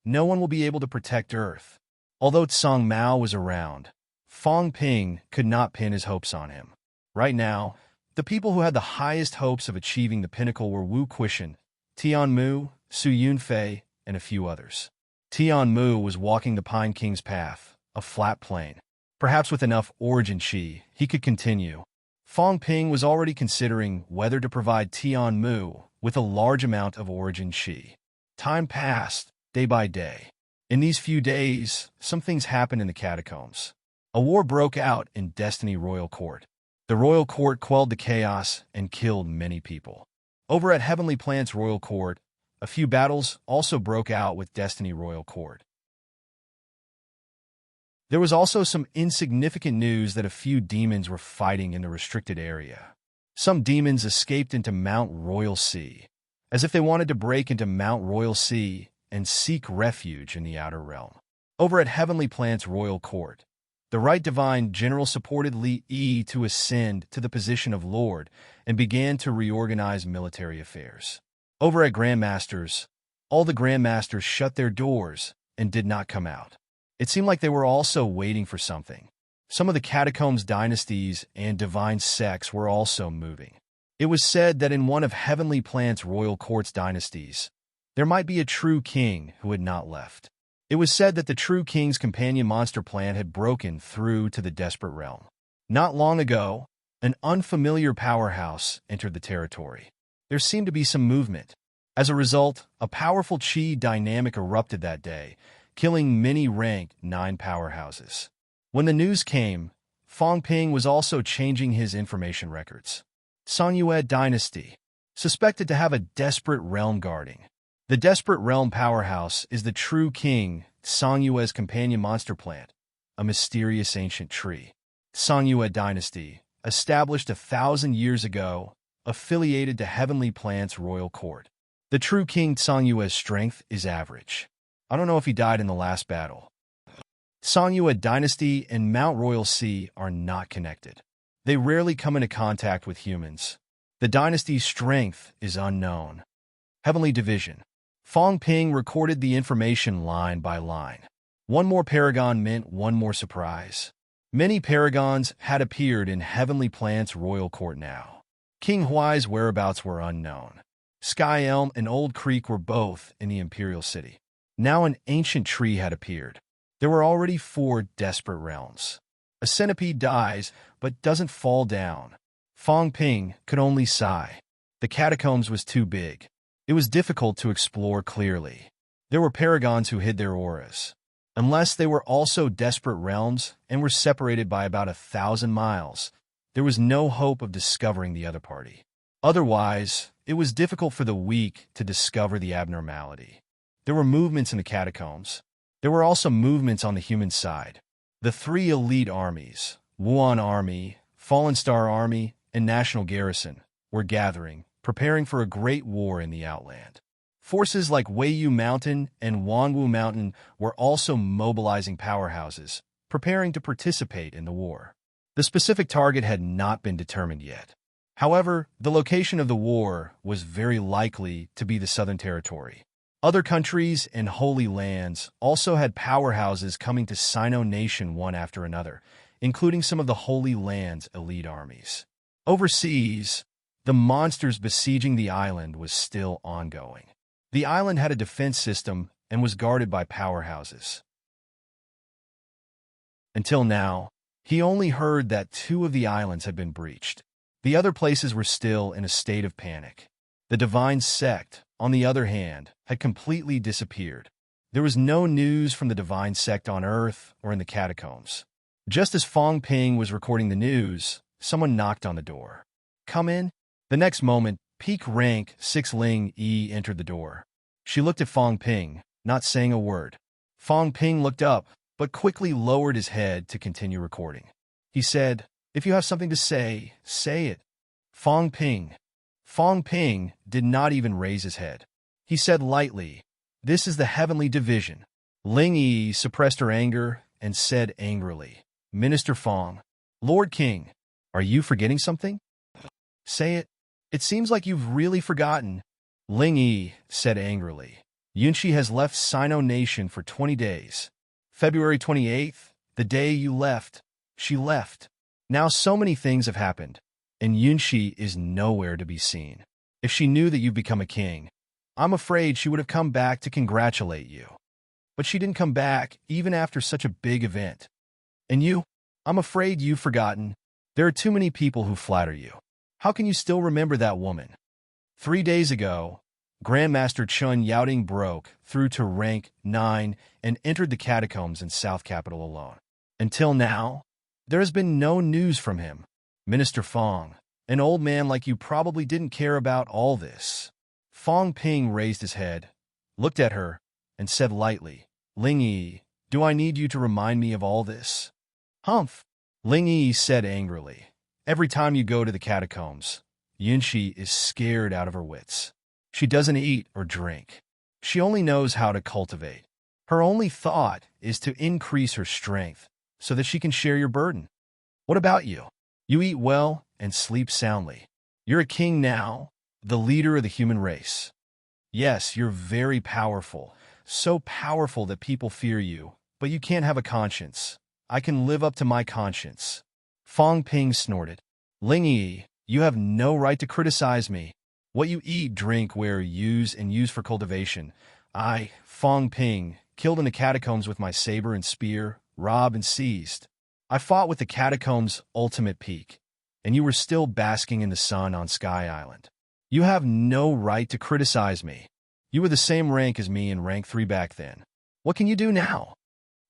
no one will be able to protect Earth. Although Tsang Mao was around, Fong Ping could not pin his hopes on him. Right now, the people who had the highest hopes of achieving the pinnacle were Wu Quishan, Tian Mu, Su Yunfei, and a few others. Tian Mu was walking the Pine King's path, a flat plain. Perhaps with enough origin chi, he could continue. Fong Ping was already considering whether to provide Tian Mu with a large amount of origin chi. Time passed, day by day. In these few days, some things happened in the catacombs. A war broke out in Destiny Royal Court. The Royal Court quelled the chaos and killed many people. Over at Heavenly Plant's Royal Court, a few battles also broke out with Destiny Royal Court. There was also some insignificant news that a few demons were fighting in the restricted area. Some demons escaped into Mount Royal Sea, as if they wanted to break into Mount Royal Sea and seek refuge in the outer realm. Over at Heavenly Plant's Royal Court, the Right Divine General supported Li Yi to ascend to the position of Lord and began to reorganize military affairs. Over at Grandmasters, all the Grandmasters shut their doors and did not come out. It seemed like they were also waiting for something. Some of the catacombs dynasties and divine sects were also moving. It was said that in one of Heavenly Plant's Royal Court's dynasties, there might be a true king who had not left. It was said that the true king's companion monster plant had broken through to the desperate realm. Not long ago, an unfamiliar powerhouse entered the territory. There seemed to be some movement. As a result, a powerful chi dynamic erupted that day, killing many rank 9 powerhouses. When the news came, Fong Ping was also changing his information records. Songyue Dynasty, suspected to have a desperate realm guarding. The desperate realm powerhouse is the true king, Songyue's companion monster plant, a mysterious ancient tree. Songyue Dynasty, established 1,000 years ago, affiliated to Heavenly Plant's royal court. The true king Songyue's strength is average. I don't know if he died in the last battle. Songyue Dynasty and Mount Royal Sea are not connected. They rarely come into contact with humans. The dynasty's strength is unknown. Heavenly Division. Fong Ping recorded the information line by line. One more paragon meant one more surprise. Many paragons had appeared in Heavenly Plant's royal court now. King Huai's whereabouts were unknown. Sky Elm and Old Creek were both in the Imperial City. Now an ancient tree had appeared. There were already 4 desperate realms. A centipede dies, but doesn't fall down. Fong Ping could only sigh. The catacombs was too big. It was difficult to explore clearly. There were paragons who hid their auras. Unless they were also desperate realms and were separated by about 1,000 miles, there was no hope of discovering the other party. Otherwise, it was difficult for the weak to discover the abnormality. There were movements in the catacombs. There were also movements on the human side. The 3 elite armies, Wuan Army, Fallen Star Army, and National Garrison, were gathering, preparing for a great war in the Outland. Forces like Weiyu Mountain and Wanwu Mountain were also mobilizing powerhouses, preparing to participate in the war. The specific target had not been determined yet. However, the location of the war was very likely to be the Southern Territory. Other countries and holy lands also had powerhouses coming to Sino Nation one after another, including some of the Holy Land's elite armies. Overseas, the monsters besieging the island was still ongoing. The island had a defense system and was guarded by powerhouses. Until now, he only heard that 2 of the islands had been breached. The other places were still in a state of panic. The divine sect, on the other hand, had completely disappeared. There was no news from the divine sect on Earth or in the catacombs. Just as Fong Ping was recording the news, someone knocked on the door. "Come in." The next moment, peak rank 6 Ling Yi entered the door. She looked at Fong Ping, not saying a word. Fong Ping looked up, but quickly lowered his head to continue recording. He said, "If you have something to say, say it." Fong Ping. Fong Ping did not even raise his head. He said lightly, "This is the Heavenly Division." Ling Yi suppressed her anger and said angrily, "Minister Fong, Lord King, are you forgetting something? Say it. It seems like you've really forgotten." Ling Yi said angrily, "Yunshi has left Sino Nation for 20 days. February 28th, the day you left, she left. Now so many things have happened, and Yunshi is nowhere to be seen. If she knew that you've become a king, I'm afraid she would have come back to congratulate you. But she didn't come back even after such a big event. And you, I'm afraid you've forgotten. There are too many people who flatter you. How can you still remember that woman?" 3 days ago, Grandmaster Chun Yaoting broke through to rank 9 and entered the catacombs in South Capital alone. Until now, there has been no news from him. Minister Fong, an old man like you probably didn't care about all this. Fong Ping raised his head, looked at her, and said lightly, "Ling Yi, do I need you to remind me of all this?" "Humph," Ling Yi said angrily. "Every time you go to the catacombs, Yunshi is scared out of her wits. She doesn't eat or drink. She only knows how to cultivate. Her only thought is to increase her strength so that she can share your burden. What about you? You eat well and sleep soundly. You're a king now, the leader of the human race. Yes, you're very powerful, so powerful that people fear you, but you can't have a conscience. I can live up to my conscience." Fong Ping snorted. "Ling Yi, you have no right to criticize me. What you eat, drink, wear, use, and use for cultivation. I, Fong Ping, killed in the catacombs with my saber and spear, robbed and seized. I fought with the catacombs' ultimate peak, and you were still basking in the sun on Sky Island. You have no right to criticize me. You were the same rank as me in rank 3 back then. What can you do now?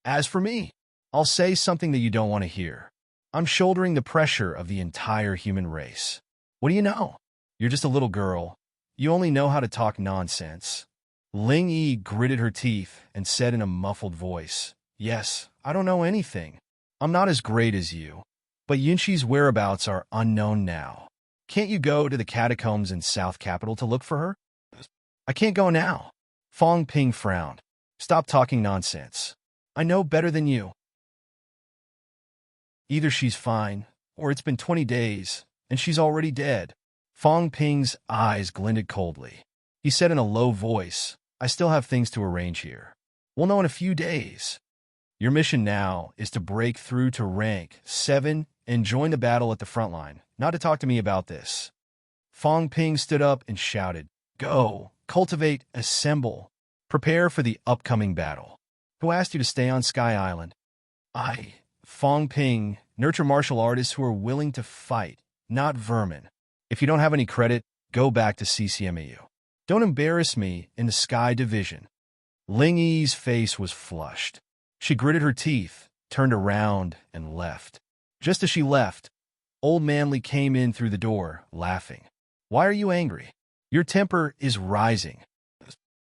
As for me, I'll say something that you don't want to hear. I'm shouldering the pressure of the entire human race. What do you know? You're just a little girl. You only know how to talk nonsense. Ling Yi gritted her teeth and said in a muffled voice, Yes, I don't know anything. I'm not as great as you, but Yunxi's whereabouts are unknown now. Can't you go to the catacombs in South Capital to look for her? I can't go now. Fong Ping frowned. Stop talking nonsense. I know better than you. Either she's fine, or it's been 20 days, and she's already dead. Fong Ping's eyes glinted coldly. He said in a low voice, I still have things to arrange here. We'll know in a few days. Your mission now is to break through to rank 7 and join the battle at the front line, not to talk to me about this. Fong Ping stood up and shouted, Go, cultivate, assemble, prepare for the upcoming battle. Who asked you to stay on Sky Island? Fong Ping, nurture martial artists who are willing to fight, not vermin. If you don't have any credit, go back to CCMAU. Don't embarrass me in the Sky Division. Ling Yi's face was flushed. She gritted her teeth, turned around, and left. Just as she left, Old Man Li came in through the door, laughing. Why are you angry? Your temper is rising.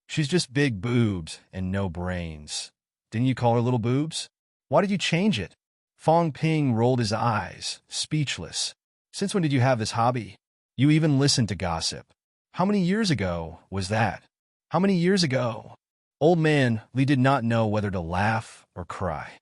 She's just big boobs and no brains. Didn't you call her little boobs? Why did you change it? Fong Ping rolled his eyes, speechless. Since when did you have this hobby? You even listened to gossip. How many years ago was that? How many years ago? Old Man Li did not know whether to laugh or cry.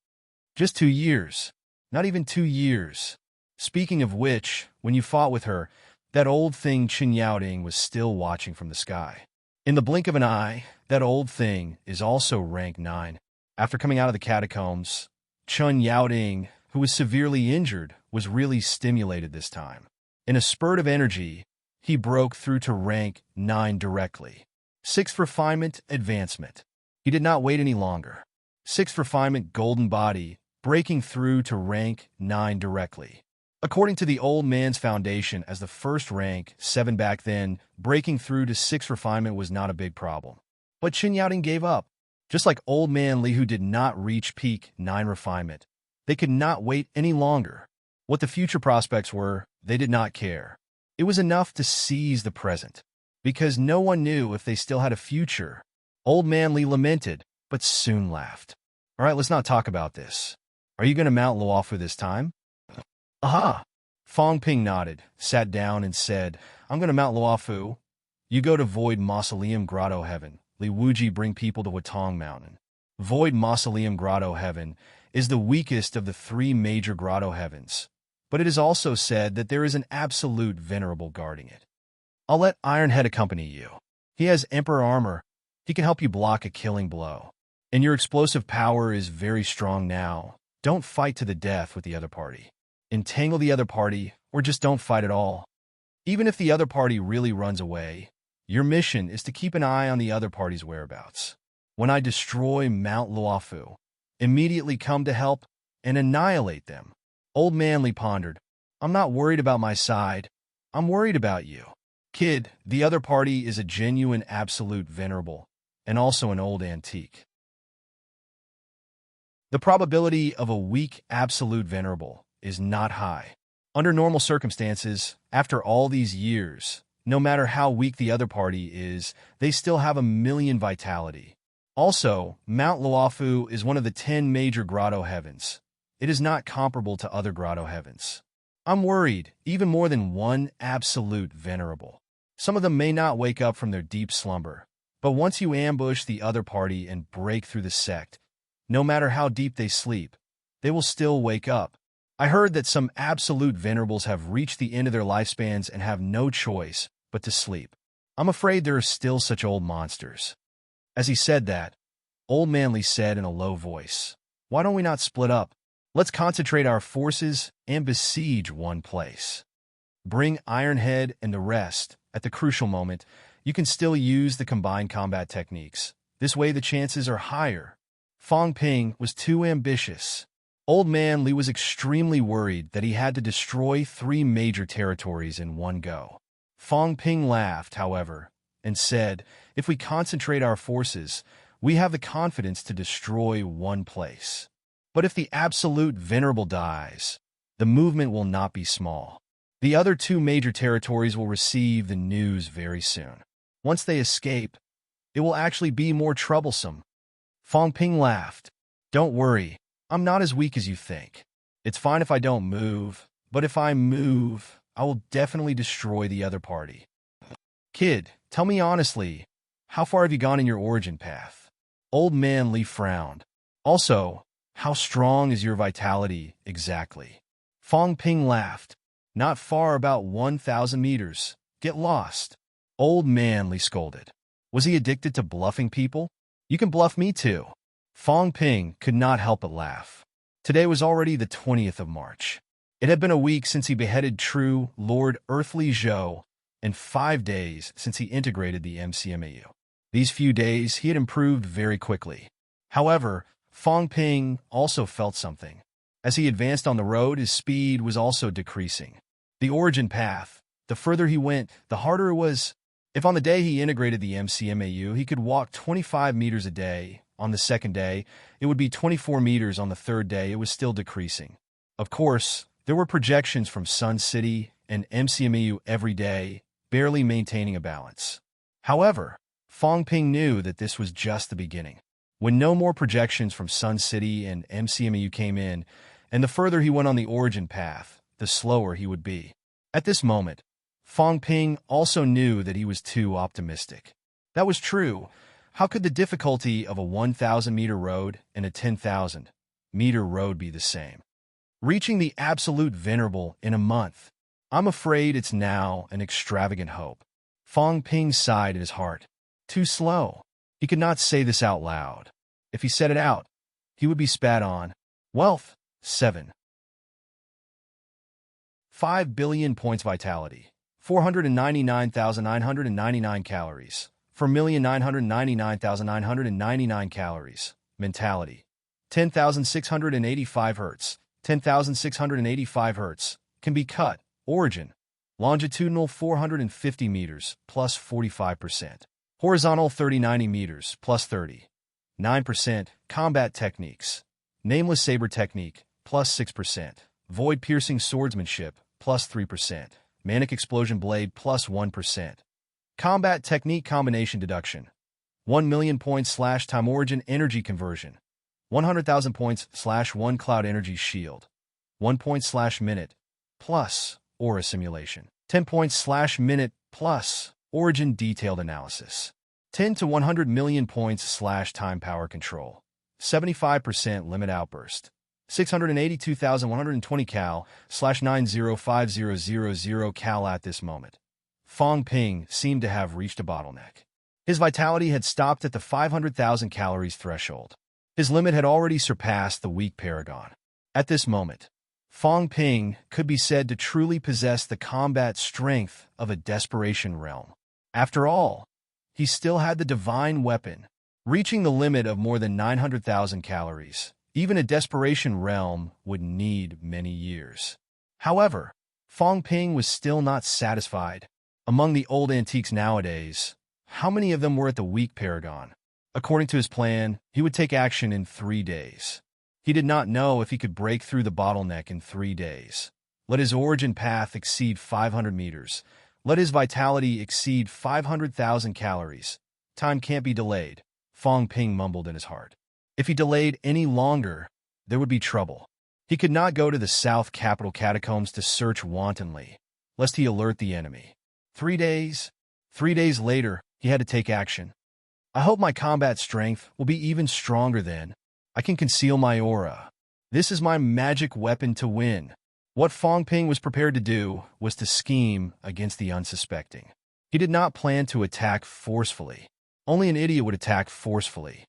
Just 2 years. Not even 2 years. Speaking of which, when you fought with her, that old thing Qin Yaoding was still watching from the sky. In the blink of an eye, that old thing is also rank 9. After coming out of the catacombs, Qin Yaoding, who was severely injured, was really stimulated this time. In a spurt of energy, he broke through to rank 9 directly. 6th refinement, advancement. He did not wait any longer. 6th refinement, golden body, breaking through to rank 9 directly. According to the Old Man's Foundation, as the first rank, 7 back then, breaking through to 6th refinement was not a big problem. But Qin Yaoding gave up. Just like Old Man Li, who did not reach peak 9 refinement. They could not wait any longer. What the future prospects were, they did not care. It was enough to seize the present. Because no one knew if they still had a future. Old Man Li lamented, but soon laughed. All right, let's not talk about this. Are you going to mount Luofu this time? Aha! Fong Ping nodded, sat down, and said, I'm going to mount Luofu. You go to Void Mausoleum Grotto Heaven. Li Wuji bring people to Watong Mountain. Void Mausoleum Grotto Heaven is the weakest of the 3 major grotto heavens, but it is also said that there is an absolute venerable guarding it. I'll let Ironhead accompany you. He has Emperor armor. He can help you block a killing blow. And your explosive power is very strong now. Don't fight to the death with the other party. Entangle the other party, or just don't fight at all. Even if the other party really runs away, your mission is to keep an eye on the other party's whereabouts. When I destroy Mount Luofu, immediately come to help and annihilate them. Old Man Li pondered. I'm not worried about my side. I'm worried about you. Kid, the other party is a genuine absolute venerable, and also an old antique. The probability of a weak absolute venerable is not high. Under normal circumstances, after all these years, no matter how weak the other party is, they still have 1,000,000 vitality. Also, Mount Luofu is one of the 10 major grotto heavens. It is not comparable to other grotto heavens. I'm worried, even more than one absolute venerable. Some of them may not wake up from their deep slumber, but once you ambush the other party and break through the sect, no matter how deep they sleep, they will still wake up. I heard that some absolute venerables have reached the end of their lifespans and have no choice but to sleep. I'm afraid there are still such old monsters. As he said that, Old Man Li said in a low voice, Why don't we not split up? Let's concentrate our forces and besiege one place. Bring Ironhead and the rest. At the crucial moment, you can still use the combined combat techniques. This way the chances are higher. Fong Ping was too ambitious. Old Man Li was extremely worried that he had to destroy 3 major territories in one go. Fong Ping laughed, however, and said, If we concentrate our forces, we have the confidence to destroy one place. But if the absolute venerable dies, the movement will not be small. The other two major territories will receive the news very soon. Once they escape, it will actually be more troublesome. Fong Ping laughed. Don't worry, I'm not as weak as you think. It's fine if I don't move, but if I move, I will definitely destroy the other party. Kid, tell me honestly, how far have you gone in your origin path? Old man Li frowned. Also, how strong is your vitality exactly? Fong Ping laughed. Not far, about 1,000 meters. Get lost. Old man Li scolded. Was he addicted to bluffing people? You can bluff me too. Fong Ping could not help but laugh. Today was already the 20th of March. It had been a week since he beheaded true Lord Earthly Zhou, and 5 days since he integrated the MCMAU. These few days he had improved very quickly. However, Fong Ping also felt something. As he advanced on the road, his speed was also decreasing. The origin path, the further he went, the harder it was. If on the day he integrated the MCMAU, he could walk 25 meters a day, on the second day, it would be 24 meters. On the third day, it was still decreasing. Of course, there were projections from Sun City and MCMAU every day, barely maintaining a balance. However, Fong Ping knew that this was just the beginning. When no more projections from Sun City and MCMAU came in, and the further he went on the origin path, the slower he would be. At this moment, Fong Ping also knew that he was too optimistic. That was true. How could the difficulty of a 1,000-meter road and a 10,000-meter road be the same? Reaching the absolute venerable in a month. I'm afraid it's now an extravagant hope. Fong Ping sighed in his heart. Too slow. He could not say this out loud. If he said it out, he would be spat on. Wealth, 7. 5 billion points vitality. 499,999 calories. 4,999,999 calories. Mentality. 10,685 hertz. 10,685 hertz. Can be cut. Origin. Longitudinal 450 meters, plus 45%. Horizontal 30-90 meters, plus 30. 9%. Combat techniques. Nameless saber technique, plus 6%. Void piercing swordsmanship, plus 3%. Manic explosion blade, plus 1%. Combat technique combination deduction. 1 million points / time origin energy conversion. 100,000 points / 1 cloud energy shield. 1 point / minute, plus aura simulation. 10 points / minute, plus origin detailed analysis. 10 to 100 million points / time power control. 75% limit outburst. 682,120 cal / 905000 cal. At this moment, Fong Ping seemed to have reached a bottleneck. His vitality had stopped at the 500,000 calories threshold. His limit had already surpassed the weak paragon. At this moment, Fong Ping could be said to truly possess the combat strength of a desperation realm. After all, he still had the divine weapon. Reaching the limit of more than 900,000 calories, even a desperation realm would need many years. However, Fong Ping was still not satisfied. Among the old antiques nowadays, how many of them were at the weak paragon? According to his plan, he would take action in 3 days. He did not know if he could break through the bottleneck in 3 days. Let his origin path exceed 500 meters. Let his vitality exceed 500,000 calories. Time can't be delayed, Fong Ping mumbled in his heart. If he delayed any longer, there would be trouble. He could not go to the South Capital catacombs to search wantonly, lest he alert the enemy. 3 days? 3 days later, he had to take action. I hope my combat strength will be even stronger then. I can conceal my aura. This is my magic weapon to win. What Fong Ping was prepared to do was to scheme against the unsuspecting. He did not plan to attack forcefully. Only an idiot would attack forcefully.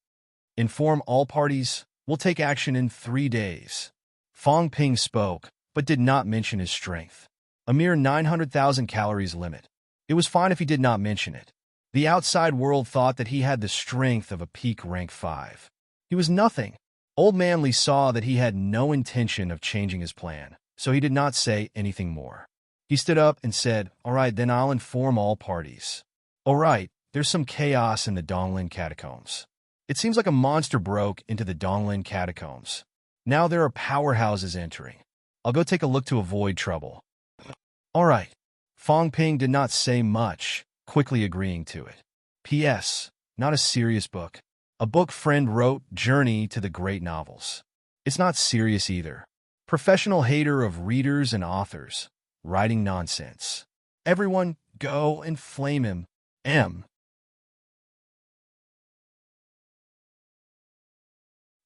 Inform all parties. We'll take action in 3 days. Fong Ping spoke, but did not mention his strength. A mere 900,000 calories limit. It was fine if he did not mention it. The outside world thought that he had the strength of a peak rank 5. He was nothing. Old Man Li saw that he had no intention of changing his plan, so he did not say anything more. He stood up and said, "All right, then I'll inform all parties." "All right, there's some chaos in the Donglin catacombs. It seems like a monster broke into the Donglin catacombs. Now there are powerhouses entering. I'll go take a look to avoid trouble. All right. Fong Ping did not say much, quickly agreeing to it. P.S. Not a serious book. A book friend wrote, Journey to the Great Novels. It's not serious either. Professional hater of readers and authors. Writing nonsense. Everyone, go and flame him. M.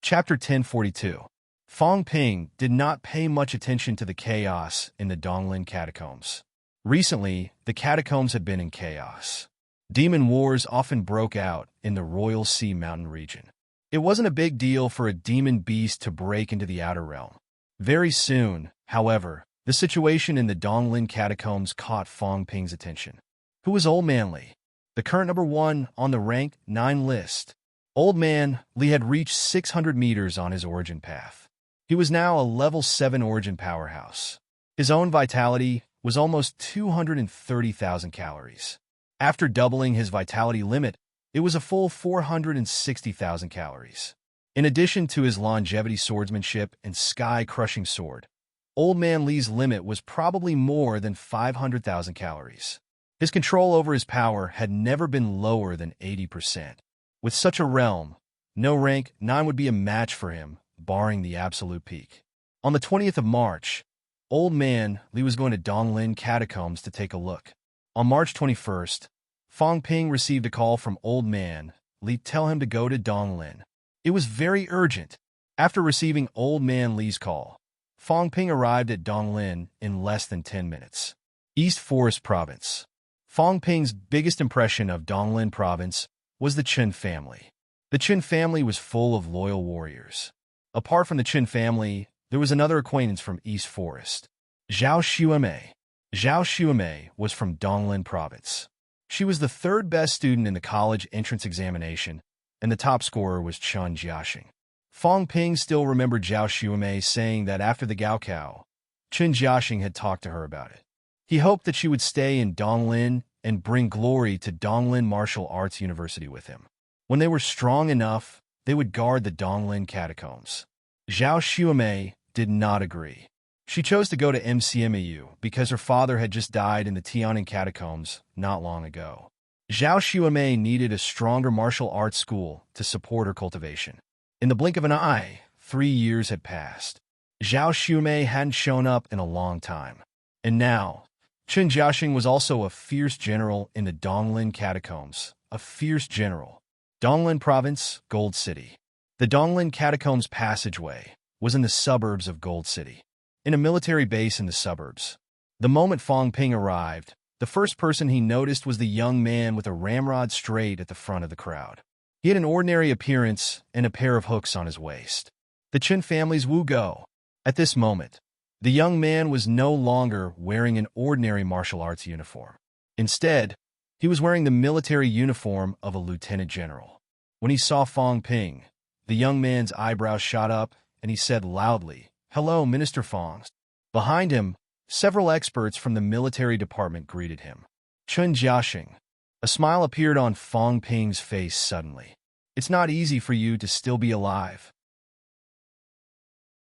Chapter 1042. Fong Ping did not pay much attention to the chaos in the Donglin catacombs. Recently, the catacombs had been in chaos. Demon wars often broke out in the Royal Sea Mountain region. It wasn't a big deal for a demon beast to break into the outer realm. Very soon, however, the situation in the Donglin catacombs caught Fong Ping's attention. Who was Old Man Li? The current number 1 on the rank 9 list. Old Man Li had reached 600 meters on his origin path. He was now a level 7 origin powerhouse. His own vitality was almost 230,000 calories. After doubling his vitality limit, it was a full 460,000 calories. In addition to his longevity swordsmanship and sky-crushing sword, Old Man Li's limit was probably more than 500,000 calories. His control over his power had never been lower than 80%. With such a realm, no rank 9 would be a match for him, barring the absolute peak. On the 20th of March, Old Man Li was going to Donglin catacombs to take a look. On March 21st, Fong Ping received a call from Old Man Li to tell him to go to Donglin. It was very urgent. After receiving Old Man Li's call, Fong Ping arrived at Donglin in less than 10 minutes. East Forest Province. Fong Ping's biggest impression of Donglin Province was the Chen family. The Chen family was full of loyal warriors. Apart from the Chen family, there was another acquaintance from East Forest, Zhao Xuemei. Zhao Xuemei was from Donglin Province. She was the third best student in the college entrance examination, and the top scorer was Chen Jiaxing. Fong Ping still remembered Zhao Xuemei saying that after the Gaokao, Chen Jiaxing had talked to her about it. He hoped that she would stay in Donglin and bring glory to Donglin Martial Arts University with him. When they were strong enough, they would guard the Donglin catacombs. Zhao Xuemei did not agree. She chose to go to MCMAU because her father had just died in the Tiananmen catacombs not long ago. Zhao Xuemei needed a stronger martial arts school to support her cultivation. In the blink of an eye, 3 years had passed. Zhao Xuemei hadn't shown up in a long time. And now, Chen Jiaxing was also a fierce general in the Donglin catacombs. A fierce general. Donglin Province, Gold City. The Donglin Catacombs passageway was in the suburbs of Gold City, in a military base in the suburbs. The moment Fong Ping arrived, the first person he noticed was the young man with a ramrod straight at the front of the crowd. He had an ordinary appearance and a pair of hooks on his waist. The Chen family's Wu Go. At this moment, the young man was no longer wearing an ordinary martial arts uniform. Instead, he was wearing the military uniform of a lieutenant general. When he saw Fong Ping, the young man's eyebrows shot up, and he said loudly, "Hello, Minister Fong." Behind him, several experts from the military department greeted him. Chen Jiaxing. A smile appeared on Fong Ping's face suddenly. It's not easy for you to still be alive.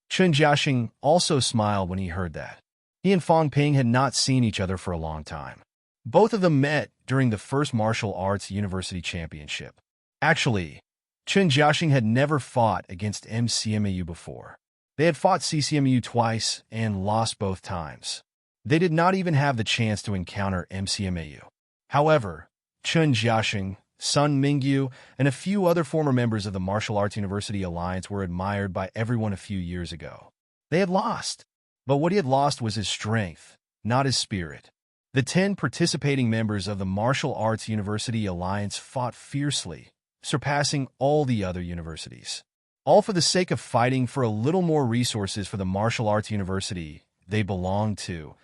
Chen Jiaxing also smiled when he heard that. He and Fong Ping had not seen each other for a long time. Both of them met during the first Martial Arts University Championship. Actually, Chen Jiaxing had never fought against MCMAU before. They had fought CCMU twice and lost both times. They did not even have the chance to encounter MCMAU. However, Chen Jiaxing, Sun Mingyu, and a few other former members of the Martial Arts University Alliance were admired by everyone a few years ago. They had lost, but what he had lost was his strength, not his spirit. The 10 participating members of the Martial Arts University Alliance fought fiercely, surpassing all the other universities. All for the sake of fighting for a little more resources for the Martial Arts University they belonged to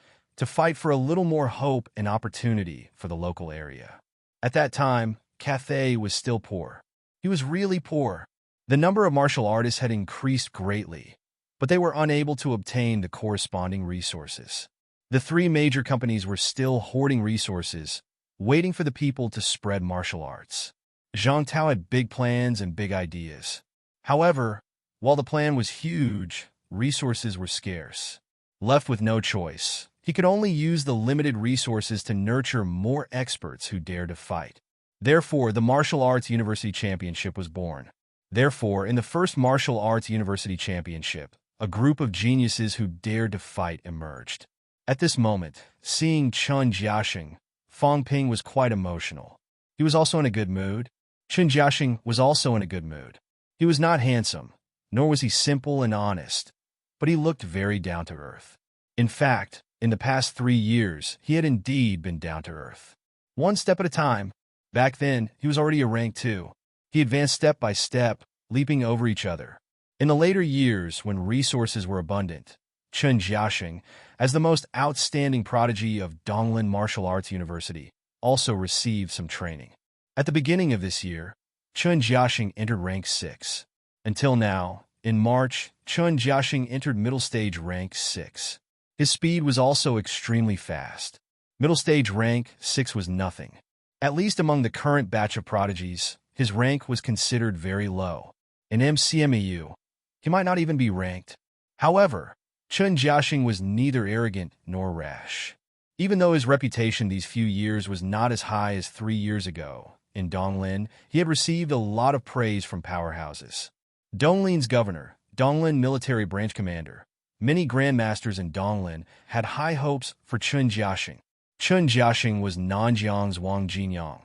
fight for a little more hope and opportunity for the local area. At that time, Cathay was still poor. He was really poor. The number of martial artists had increased greatly, but they were unable to obtain the corresponding resources. The 3 major companies were still hoarding resources, waiting for the people to spread martial arts. Zhang Tao had big plans and big ideas. However, while the plan was huge, resources were scarce. Left with no choice, he could only use the limited resources to nurture more experts who dared to fight. Therefore, the Martial Arts University Championship was born. Therefore, in the first Martial Arts University Championship, a group of geniuses who dared to fight emerged. At this moment, seeing Chen Jiaxing, Fang Ping was quite emotional. He was also in a good mood. Chen Jiaxing was also in a good mood. He was not handsome, nor was he simple and honest, but he looked very down to earth. In fact, in the past 3 years, he had indeed been down to earth. One step at a time. Back then, he was already a rank 2. He advanced step by step, leaping over each other. In the later years, when resources were abundant, Chen Jiaxing, as the most outstanding prodigy of Donglin Martial Arts University, also received some training. At the beginning of this year, Chen Jiaxing entered rank 6. Until now, in March, Chen Jiaxing entered middle stage rank 6. His speed was also extremely fast. Middle stage rank 6 was nothing. At least among the current batch of prodigies, his rank was considered very low. In MCMEU, he might not even be ranked. However, Chen Jiaxing was neither arrogant nor rash. Even though his reputation these few years was not as high as 3 years ago, in Donglin, he had received a lot of praise from powerhouses. Donglin's governor, Donglin military branch commander, many grandmasters in Donglin had high hopes for Chen Jiaxing. Chen Jiaxing was Nanjiang's Wang Jinyang,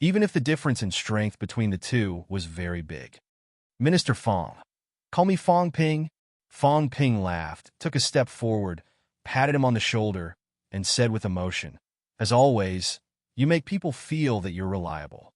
even if the difference in strength between the two was very big. Minister Fang. Call me Fang Ping. Fang Ping laughed, took a step forward, patted him on the shoulder, and said with emotion, "As always, you make people feel that you're reliable.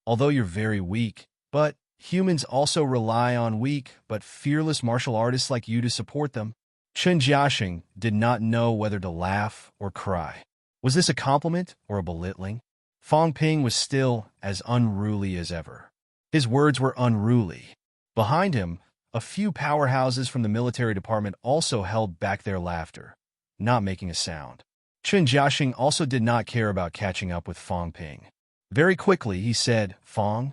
Although you're very weak, but humans also rely on weak but fearless martial artists like you to support them." Chen Jiaxing did not know whether to laugh or cry. Was this a compliment or a belittling? Fang Ping was still as unruly as ever. His words were unruly. Behind him, a few powerhouses from the military department also held back their laughter, not making a sound. Chen Jiaxing also did not care about catching up with Fang Ping. Very quickly, he said, Fang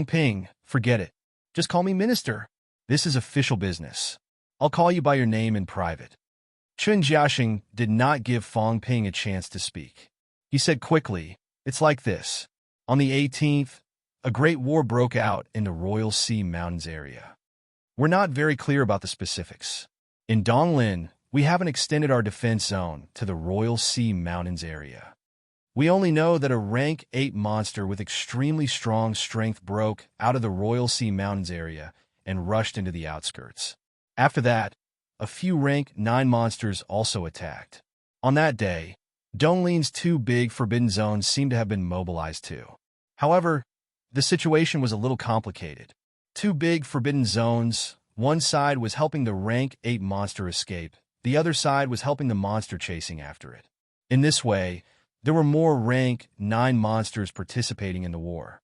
Ping, forget it. Just call me Minister. This is official business. I'll call you by your name in private." Chen Jiaxing did not give Fang Ping a chance to speak. He said quickly, "It's like this. On the 18th, a great war broke out in the Royal Sea Mountains area. We're not very clear about the specifics. In Donglin, we haven't extended our defense zone to the Royal Sea Mountains area. We only know that a rank 8 monster with extremely strong strength broke out of the Royal Sea Mountains area and rushed into the outskirts. After that, a few rank 9 monsters also attacked. On that day, Donglin's 2 big forbidden zones seemed to have been mobilized too. However, the situation was a little complicated. 2 big forbidden zones, one side was helping the rank 8 monster escape, the other side was helping the monster chasing after it. In this way, there were more rank 9 monsters participating in the war.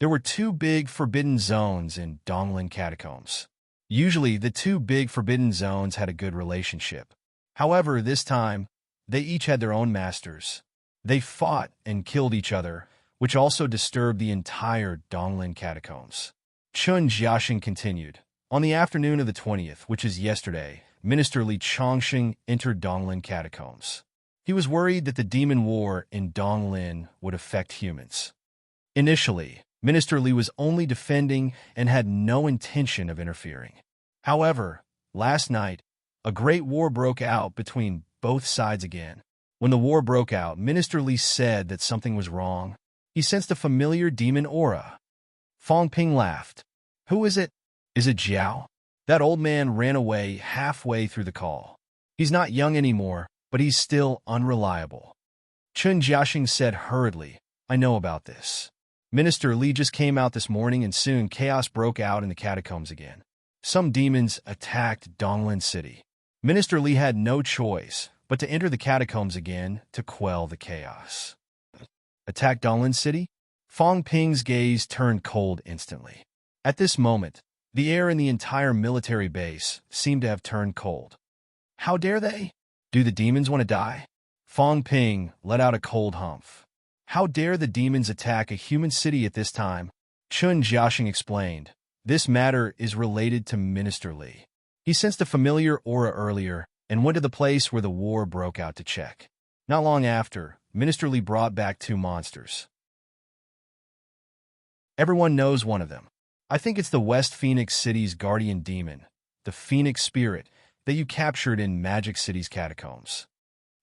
There were 2 big forbidden zones in Donglin catacombs. Usually, the 2 big forbidden zones had a good relationship. However, this time, they each had their own masters. They fought and killed each other, which also disturbed the entire Donglin catacombs. Chen Jiaxing continued. On the afternoon of the 20th, which is yesterday, Minister Li Chongxing entered Donglin catacombs. He was worried that the demon war in Donglin would affect humans. Initially, Minister Li was only defending and had no intention of interfering. However, last night, a great war broke out between both sides again. When the war broke out, Minister Li said that something was wrong. He sensed a familiar demon aura. Fang Ping laughed. "Who is it? Is it Jiao?" That old man ran away halfway through the call. He's not young anymore, but he's still unreliable. Chen Jiaxing said hurriedly, "I know about this. Minister Li just came out this morning and soon chaos broke out in the catacombs again. Some demons attacked Donglin City. Minister Li had no choice but to enter the catacombs again to quell the chaos." Attack Donglin City? Fang Ping's gaze turned cold instantly. At this moment, the air in the entire military base seemed to have turned cold. How dare they? Do the demons want to die? Fang Ping let out a cold humph. How dare the demons attack a human city at this time? Chun Jiaxing explained. This matter is related to Minister Li. He sensed a familiar aura earlier and went to the place where the war broke out to check. Not long after, Minister Li brought back 2 monsters. Everyone knows one of them. I think it's the West Phoenix City's guardian demon, the Phoenix Spirit, that you captured in Magic City's catacombs.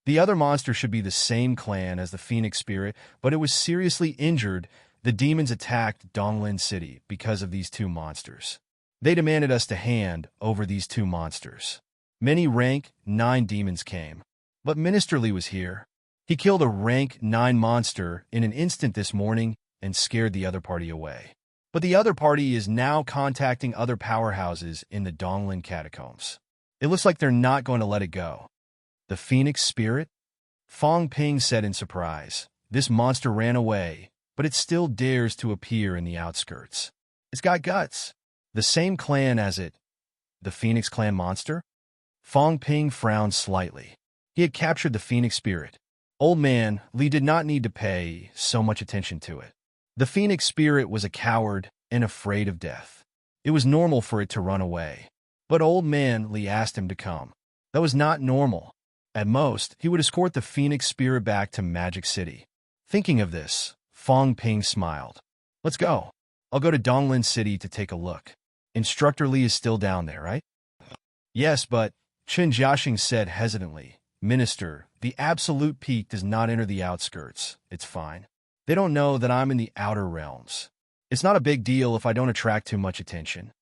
The other monster should be the same clan as the Phoenix Spirit, but it was seriously injured. The demons attacked Donglin City because of these 2 monsters. They demanded us to hand over these 2 monsters. Many rank 9 demons came, but Minister Li was here. He killed a rank 9 monster in an instant this morning and scared the other party away. But the other party is now contacting other powerhouses in the Donglin catacombs. It looks like they're not going to let it go. The Phoenix Spirit? Fong Ping said in surprise. This monster ran away, but it still dares to appear in the outskirts. It's got guts. The same clan as it. The Phoenix Clan monster? Fong Ping frowned slightly. He had captured the Phoenix Spirit. Old man, Li did not need to pay so much attention to it. The Phoenix Spirit was a coward and afraid of death. It was normal for it to run away. But old man Li asked him to come. That was not normal. At most, he would escort the Phoenix Spirit back to Magic City. Thinking of this, Fong Ping smiled. Let's go. I'll go to Donglin City to take a look. Instructor Li is still down there, right? Yes, but Chun Jiaxing said hesitantly. Minister, the absolute peak does not enter the outskirts. It's fine. They don't know that I'm in the outer realms. It's not a big deal if I don't attract too much attention.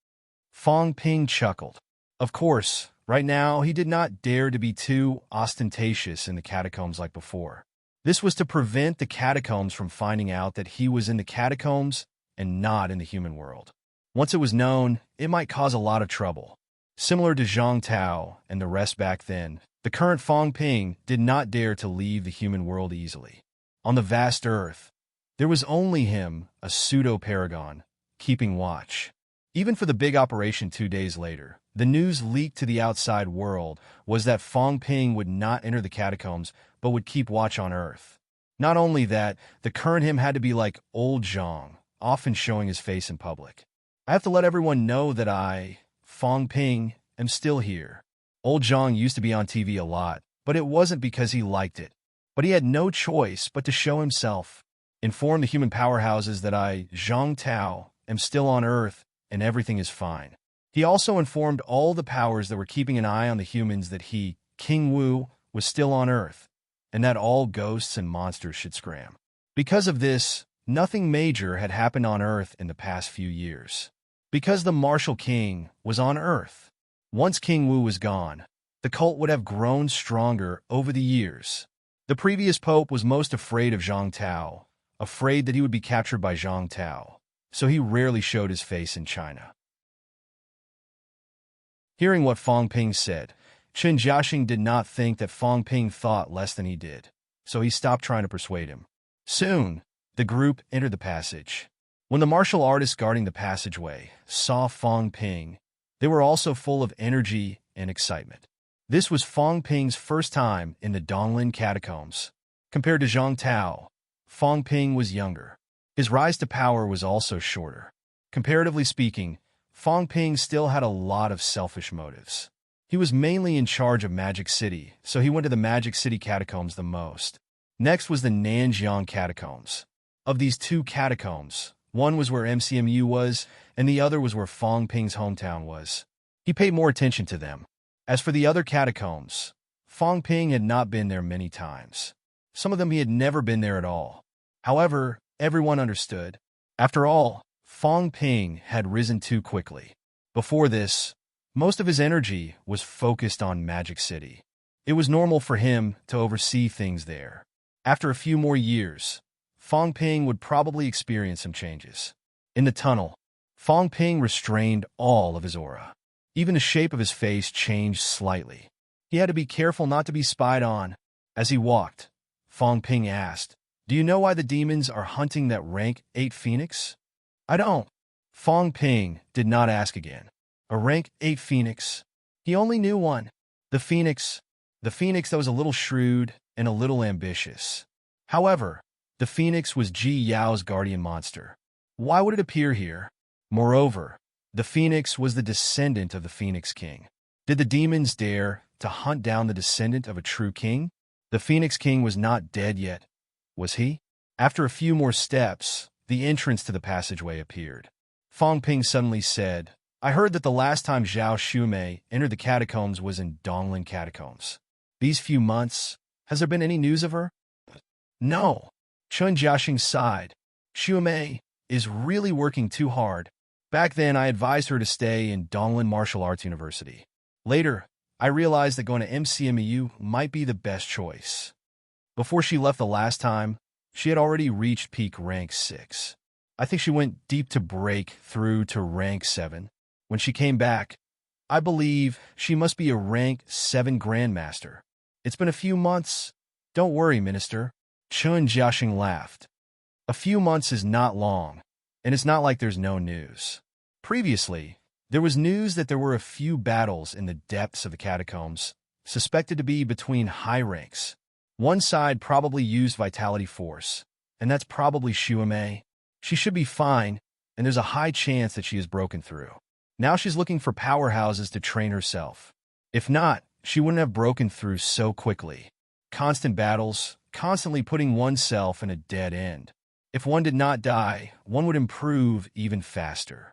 Fong Ping chuckled. Of course, right now he did not dare to be too ostentatious in the catacombs like before. This was to prevent the catacombs from finding out that he was in the catacombs and not in the human world. Once it was known, it might cause a lot of trouble. Similar to Zhang Tao and the rest back then, the current Fong Ping did not dare to leave the human world easily. On the vast earth, there was only him, a pseudo-paragon, keeping watch. Even for the big operation 2 days later, the news leaked to the outside world was that Fong Ping would not enter the catacombs but would keep watch on Earth. Not only that, the current him had to be like old Zhang, often showing his face in public. I have to let everyone know that I, Fong Ping, am still here. Old Zhang used to be on TV a lot, but it wasn't because he liked it. But he had no choice but to show himself. Inform the human powerhouses that I, Zhang Tao, am still on Earth and everything is fine. He also informed all the powers that were keeping an eye on the humans that he, King Wu, was still on Earth, and that all ghosts and monsters should scram. Because of this, nothing major had happened on Earth in the past few years. Because the Martial King was on Earth. Once King Wu was gone, the cult would have grown stronger over the years. The previous pope was most afraid of Zhang Tao, afraid that he would be captured by Zhang Tao, so he rarely showed his face in China. Hearing what Fong Ping said, Chun Jiaxing did not think that Fong Ping thought less than he did, so he stopped trying to persuade him. Soon, the group entered the passage. When the martial artists guarding the passageway saw Fong Ping, they were also full of energy and excitement. This was Fong Ping's first time in the Donglin catacombs. Compared to Zhang Tao, Fong Ping was younger. His rise to power was also shorter. Comparatively speaking, Fong Ping still had a lot of selfish motives. He was mainly in charge of Magic City, so he went to the Magic City catacombs the most. Next was the Nanjiang catacombs. Of these 2 catacombs, one was where MCMU was, and the other was where Fong Ping's hometown was. He paid more attention to them. As for the other catacombs, Fong Ping had not been there many times. Some of them he had never been there at all. However, everyone understood. After all, Fong Ping had risen too quickly. Before this, most of his energy was focused on Magic City. It was normal for him to oversee things there. After a few more years, Fong Ping would probably experience some changes. In the tunnel, Fong Ping restrained all of his aura. Even the shape of his face changed slightly. He had to be careful not to be spied on. As he walked, Fong Ping asked, "Do you know why the demons are hunting that rank 8 phoenix?" "I don't." Fong Ping did not ask again. A rank 8 phoenix? He only knew one. The phoenix. The phoenix that was a little shrewd and a little ambitious. However, The phoenix was Ji Yao's guardian monster. Why would it appear here? Moreover, the phoenix was the descendant of the Phoenix King. Did the demons dare to hunt down the descendant of a true king? The Phoenix King was not dead yet, was he? After a few more steps, the entrance to the passageway appeared. Fong Ping suddenly said, I heard that the last time Zhao Shumei entered the catacombs was in Donglin Catacombs. These few months, has there been any news of her? No. Chun Jiaxing sighed. Shumei is really working too hard. Back then, I advised her to stay in Donglin Martial Arts University. Later, I realized that going to MCMEU might be the best choice. Before she left the last time, she had already reached peak rank 6. I think she went deep to break through to rank 7. When she came back, I believe she must be a rank 7 Grandmaster. It's been a few months. Don't worry, Minister. Chun Jiaxing laughed. A few months is not long, and it's not like there's no news. Previously, there was news that there were a few battles in the depths of the catacombs, suspected to be between high ranks. One side probably used Vitality Force, and that's probably Shumei. She should be fine, and there's a high chance that she has broken through. Now she's looking for powerhouses to train herself. If not, she wouldn't have broken through so quickly. Constant battles, constantly putting oneself in a dead end. If one did not die, one would improve even faster.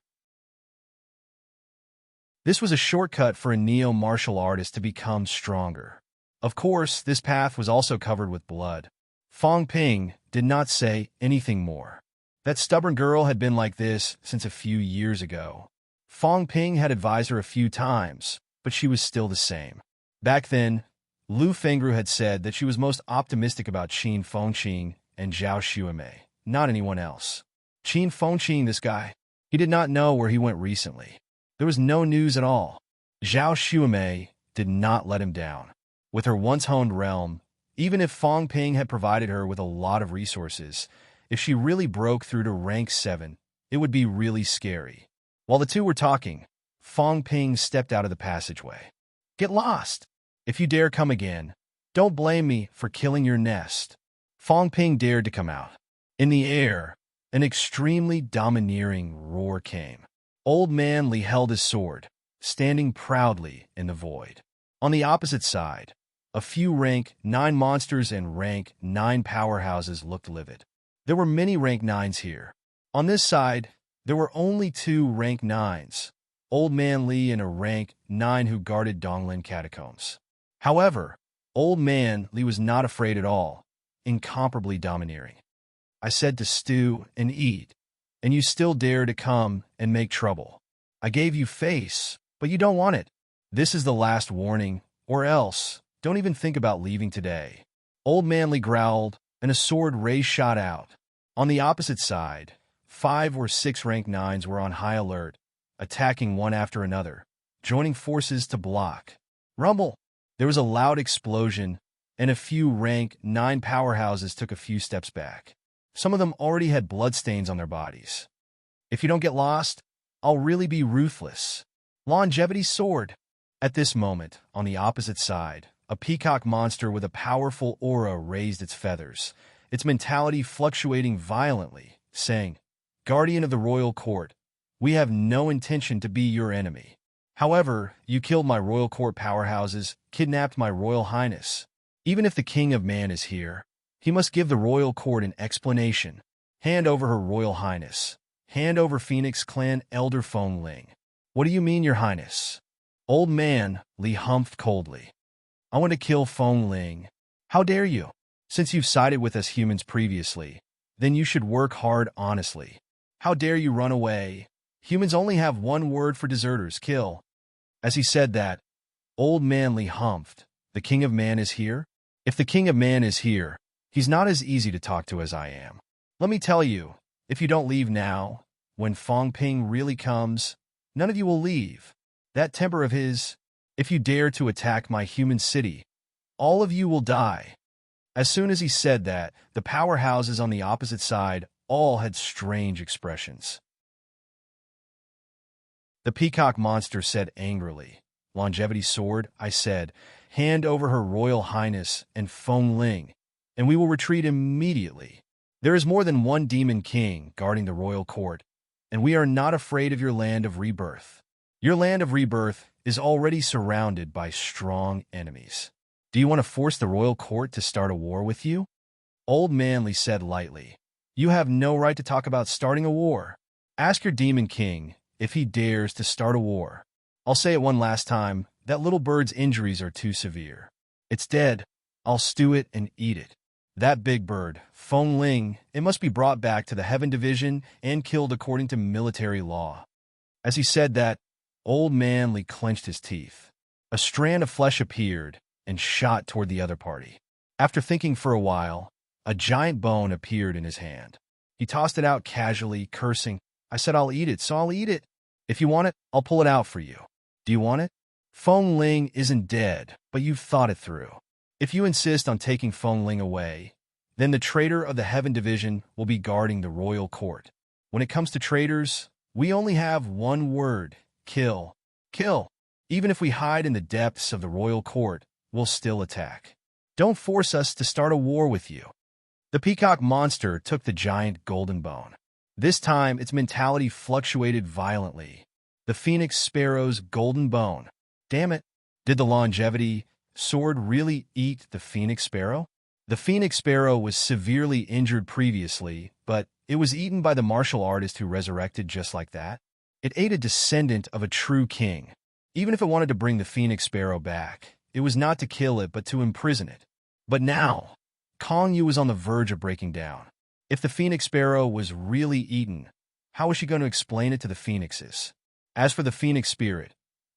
This was a shortcut for a neo-martial artist to become stronger. Of course, this path was also covered with blood. Fong Ping did not say anything more. That stubborn girl had been like this since a few years ago. Fong Ping had advised her a few times, but she was still the same. Back then, Lu Fengru had said that she was most optimistic about Qin Fengqing and Zhao Xuemei, not anyone else. Qin Fengqing, this guy, he did not know where he went recently. There was no news at all. Zhao Xuemei did not let him down. With her once-honed realm, even if Fong Ping had provided her with a lot of resources, if she really broke through to rank 7, it would be really scary. While the two were talking, Fong Ping stepped out of the passageway. Get lost! If you dare come again, don't blame me for killing your nest. Fong Ping dared to come out. In the air, an extremely domineering roar came. Old Man Li held his sword, standing proudly in the void. On the opposite side, a few rank 9 monsters and rank 9 powerhouses looked livid. There were many rank 9s here. On this side, there were only 2 rank 9s, Old Man Li and a rank 9 who guarded Donglin Catacombs. However, Old Man Li was not afraid at all, incomparably domineering. I said to stew and eat, and you still dare to come and make trouble. I gave you face, but you don't want it. This is the last warning, or else, don't even think about leaving today. Old Man Li growled, and a sword ray shot out. On the opposite side, 5 or 6 rank 9s were on high alert, attacking one after another, joining forces to block. Rumble! There was a loud explosion, and a few rank 9 powerhouses took a few steps back. Some of them already had bloodstains on their bodies. If you don't get lost, I'll really be ruthless. Longevity sword. At this moment, on the opposite side, a peacock monster with a powerful aura raised its feathers, its mentality fluctuating violently, saying, Guardian of the royal court, we have no intention to be your enemy. However, you killed my royal court powerhouses, kidnapped my royal highness. Even if the king of man is here, he must give the royal court an explanation. Hand over her royal highness. Hand over Phoenix clan elder Feng Ling. What do you mean, your highness? Old Man Li humphed coldly. I want to kill Feng Ling. How dare you? Since you've sided with us humans previously, then you should work hard honestly. How dare you run away? Humans only have one word for deserters, kill. As he said that, Old Man Li humphed. The king of man is here? If the king of man is here, he's not as easy to talk to as I am. Let me tell you, if you don't leave now, when Fong Ping really comes, none of you will leave. That temper of his, if you dare to attack my human city, all of you will die. As soon as he said that, the powerhouses on the opposite side all had strange expressions. The peacock monster said angrily, Longevity sword, I said, hand over her royal highness and Feng Ling, and we will retreat immediately. There is more than one demon king guarding the royal court, and we are not afraid of your land of rebirth. Your land of rebirth is already surrounded by strong enemies. Do you want to force the royal court to start a war with you? Old Manly said lightly. You have no right to talk about starting a war. Ask your demon king if he dares to start a war. I'll say it one last time, that little bird's injuries are too severe. It's dead. I'll stew it and eat it. That big bird, Feng Ling, it must be brought back to the Heaven Division and killed according to military law. As he said that, Old Manly clenched his teeth. A strand of flesh appeared and shot toward the other party. After thinking for a while, a giant bone appeared in his hand. He tossed it out casually, cursing, I said I'll eat it, so I'll eat it. If you want it, I'll pull it out for you. Do you want it? Feng Ling isn't dead, but you've thought it through. If you insist on taking Feng Ling away, then the traitor of the Heaven Division will be guarding the royal court. When it comes to traitors, we only have one word, kill. Kill. Even if we hide in the depths of the royal court, we'll still attack. Don't force us to start a war with you. The peacock monster took the giant golden bone. This time, its mentality fluctuated violently. The phoenix sparrow's golden bone. Damn it. Did the longevity sword really eat the phoenix sparrow? The phoenix sparrow was severely injured previously, but it was eaten by the martial artist who resurrected just like that. It ate a descendant of a true king. Even if it wanted to bring the phoenix sparrow back, it was not to kill it but to imprison it. But now, Kong Yu was on the verge of breaking down. If the phoenix sparrow was really eaten, how was she going to explain it to the phoenixes? As for the phoenix spirit,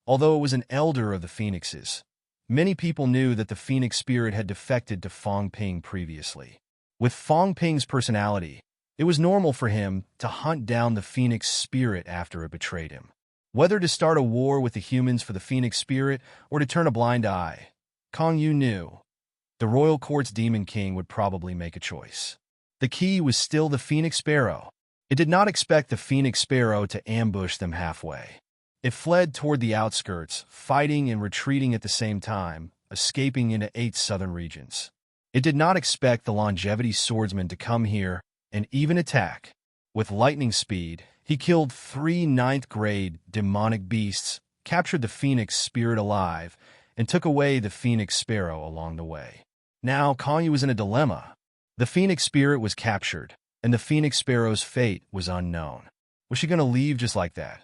although it was an elder of the phoenixes, many people knew that the phoenix spirit had defected to Fong Ping previously. With Fong Ping's personality, it was normal for him to hunt down the phoenix spirit after it betrayed him. Whether to start a war with the humans for the phoenix spirit or to turn a blind eye, Kong Yu knew. The royal court's demon king would probably make a choice. The key was still the phoenix sparrow. It did not expect the phoenix sparrow to ambush them halfway. It fled toward the outskirts, fighting and retreating at the same time, escaping into 8 southern regions. It did not expect the longevity swordsman to come here and even attack. With lightning speed, he killed 3 9th-grade demonic beasts, captured the phoenix spirit alive, and took away the phoenix sparrow along the way. Now, Kong Yu was in a dilemma. The phoenix spirit was captured, and the phoenix sparrow's fate was unknown. Was she going to leave just like that?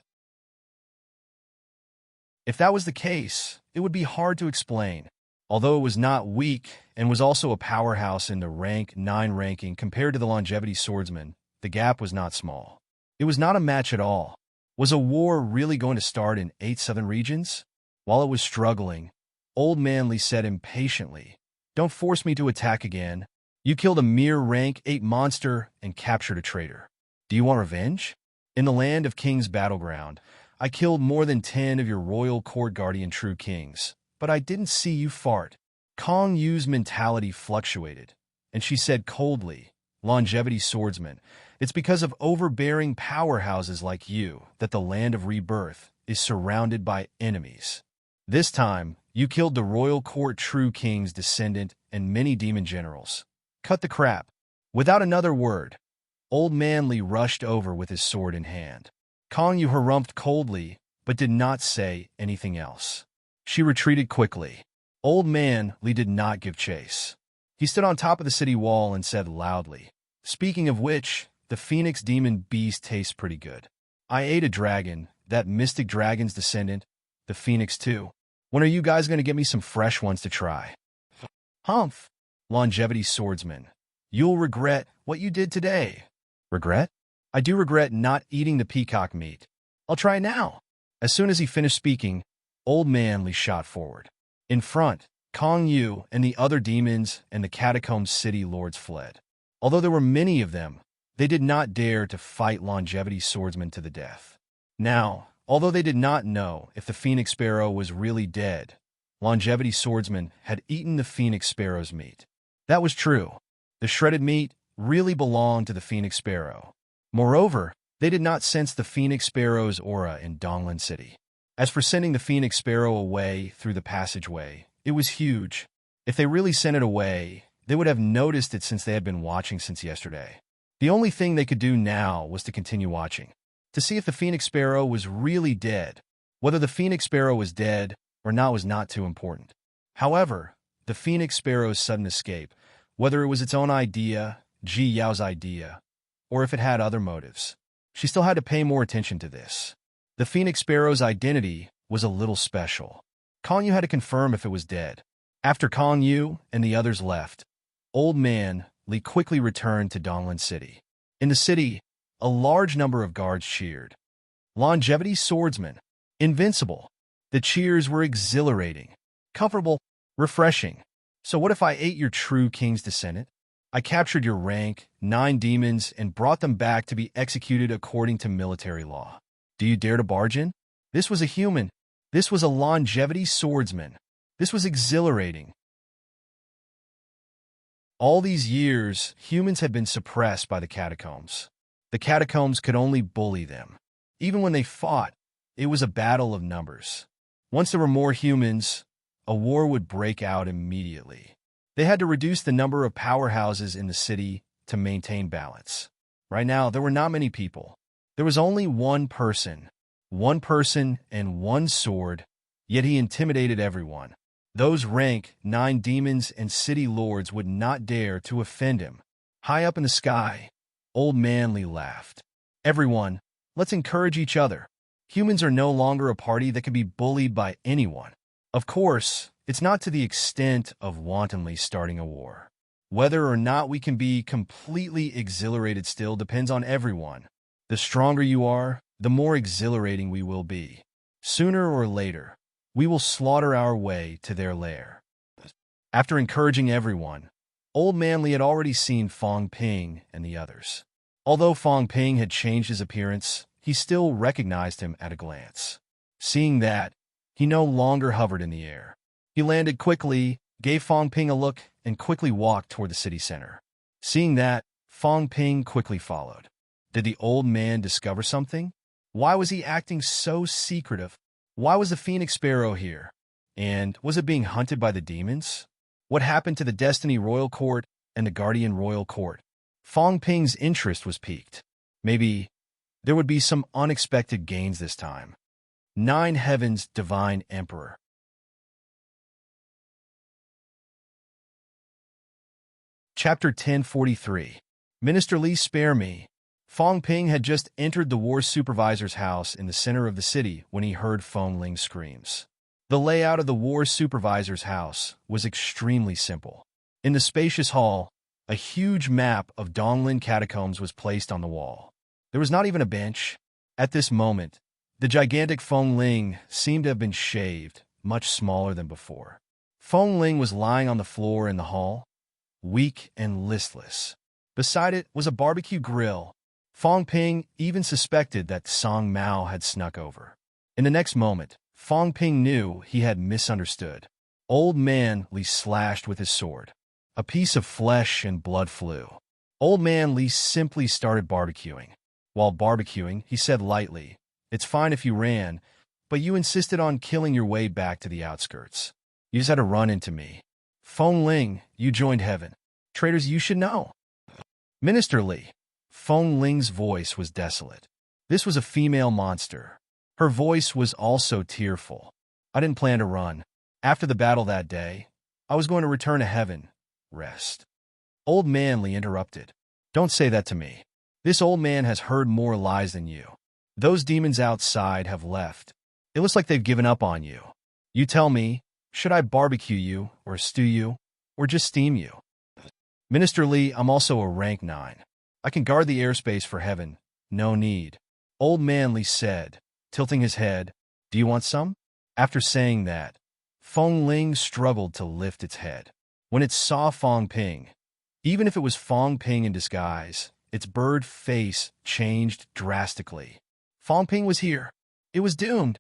If that was the case, it would be hard to explain. Although it was not weak and was also a powerhouse in the rank 9 ranking compared to the longevity swordsman, the gap was not small. It was not a match at all. Was a war really going to start in 8 southern regions? While it was struggling, Old Manly said impatiently, Don't force me to attack again. You killed a mere rank 8 monster and captured a traitor. Do you want revenge? In the land of King's battleground, I killed more than 10 of your royal court guardian true kings, but I didn't see you fart. Kong Yu's mentality fluctuated, and she said coldly, Longevity swordsman, it's because of overbearing powerhouses like you that the land of rebirth is surrounded by enemies. This time, you killed the royal court true king's descendant and many demon generals. Cut the crap. Without another word, Old Manly rushed over with his sword in hand. Kong Yu harumphed coldly, but did not say anything else. She retreated quickly. Old Manly did not give chase. He stood on top of the city wall and said loudly, Speaking of which, the phoenix demon beast tastes pretty good. I ate a dragon, that mystic dragon's descendant, the phoenix too. When are you guys going to get me some fresh ones to try? Humph, longevity swordsman. You'll regret what you did today. Regret? I do regret not eating the peacock meat. I'll try now. As soon as he finished speaking, Old Manly shot forward. In front, Kong Yu and the other demons and the catacomb city lords fled. Although there were many of them, they did not dare to fight longevity swordsmen to the death. Now, although they did not know if the phoenix sparrow was really dead, longevity swordsmen had eaten the phoenix sparrow's meat. That was true. The shredded meat really belonged to the phoenix sparrow. Moreover, they did not sense the phoenix sparrow's aura in Donglan City. As for sending the phoenix sparrow away through the passageway, it was huge. If they really sent it away, they would have noticed it since they had been watching since yesterday. The only thing they could do now was to continue watching, to see if the Phoenix Sparrow was really dead. Whether the Phoenix Sparrow was dead or not was not too important. However, the Phoenix Sparrow's sudden escape, whether it was its own idea, Ji Yao's idea, or if it had other motives, she still had to pay more attention to this. The Phoenix Sparrow's identity was a little special. Kong Yu had to confirm if it was dead. After Kong Yu and the others left, Old Man Li quickly returned to Donglan City. In the city, a large number of guards cheered. Longevity swordsman. Invincible. The cheers were exhilarating, comfortable, refreshing. So what if I ate your true king's descendant? I captured your rank, 9 demons, and brought them back to be executed according to military law. Do you dare to barge in? This was a human. This was a longevity swordsman. This was exhilarating. All these years, humans had been suppressed by the catacombs. The catacombs could only bully them. Even when they fought, it was a battle of numbers. Once there were more humans, a war would break out immediately. They had to reduce the number of powerhouses in the city to maintain balance. Right now, there were not many people. There was only one person and one sword, yet he intimidated everyone. Those rank 9 demons and city lords would not dare to offend him. High up in the sky, Old Man Li laughed. Everyone, let's encourage each other. Humans are no longer a party that can be bullied by anyone. Of course, it's not to the extent of wantonly starting a war. Whether or not we can be completely exhilarated still depends on everyone. The stronger you are, the more exhilarating we will be. Sooner or later, we will slaughter our way to their lair. After encouraging everyone, Old Man Li had already seen Fong Ping and the others. Although Fong Ping had changed his appearance, he still recognized him at a glance. Seeing that, he no longer hovered in the air. He landed quickly, gave Fong Ping a look, and quickly walked toward the city center. Seeing that, Fong Ping quickly followed. Did the old man discover something? Why was he acting so secretive? Why was the Phoenix Sparrow here? And was it being hunted by the demons? What happened to the Destiny Royal Court and the Guardian Royal Court? Fong Ping's interest was piqued. Maybe there would be some unexpected gains this time. 9 Heavens Divine Emperor. Chapter 1043. Minister Li, spare me. Fong Ping had just entered the war supervisor's house in the center of the city when he heard Fong Ling's screams. The layout of the war supervisor's house was extremely simple. In the spacious hall, a huge map of Donglan catacombs was placed on the wall. There was not even a bench. At this moment, the gigantic Fong Ling seemed to have been shaved, much smaller than before. Fong Ling was lying on the floor in the hall, weak and listless. Beside it was a barbecue grill. Fong Ping even suspected that Song Mao had snuck over. In the next moment, Fong Ping knew he had misunderstood. Old Man Li slashed with his sword. A piece of flesh and blood flew. Old Man Li simply started barbecuing. While barbecuing, he said lightly, "It's fine if you ran, but you insisted on killing your way back to the outskirts. You just had to run into me. Fong Ling, you joined heaven. Traitors, you should know." Minister Li. Fong Ling's voice was desolate. This was a female monster. Her voice was also tearful. "I didn't plan to run. After the battle that day, I was going to return to heaven. Rest." Old Man Li interrupted. "Don't say that to me. This old man has heard more lies than you. Those demons outside have left. It looks like they've given up on you. You tell me, should I barbecue you, or stew you, or just steam you?" "Minister Li, I'm also a rank 9. I can guard the airspace for heaven. No need." Old Man Li said, tilting his head. "Do you want some?" After saying that, Fong Ling struggled to lift its head. When it saw Fong Ping, even if it was Fong Ping in disguise, its bird face changed drastically. Fong Ping was here. It was doomed.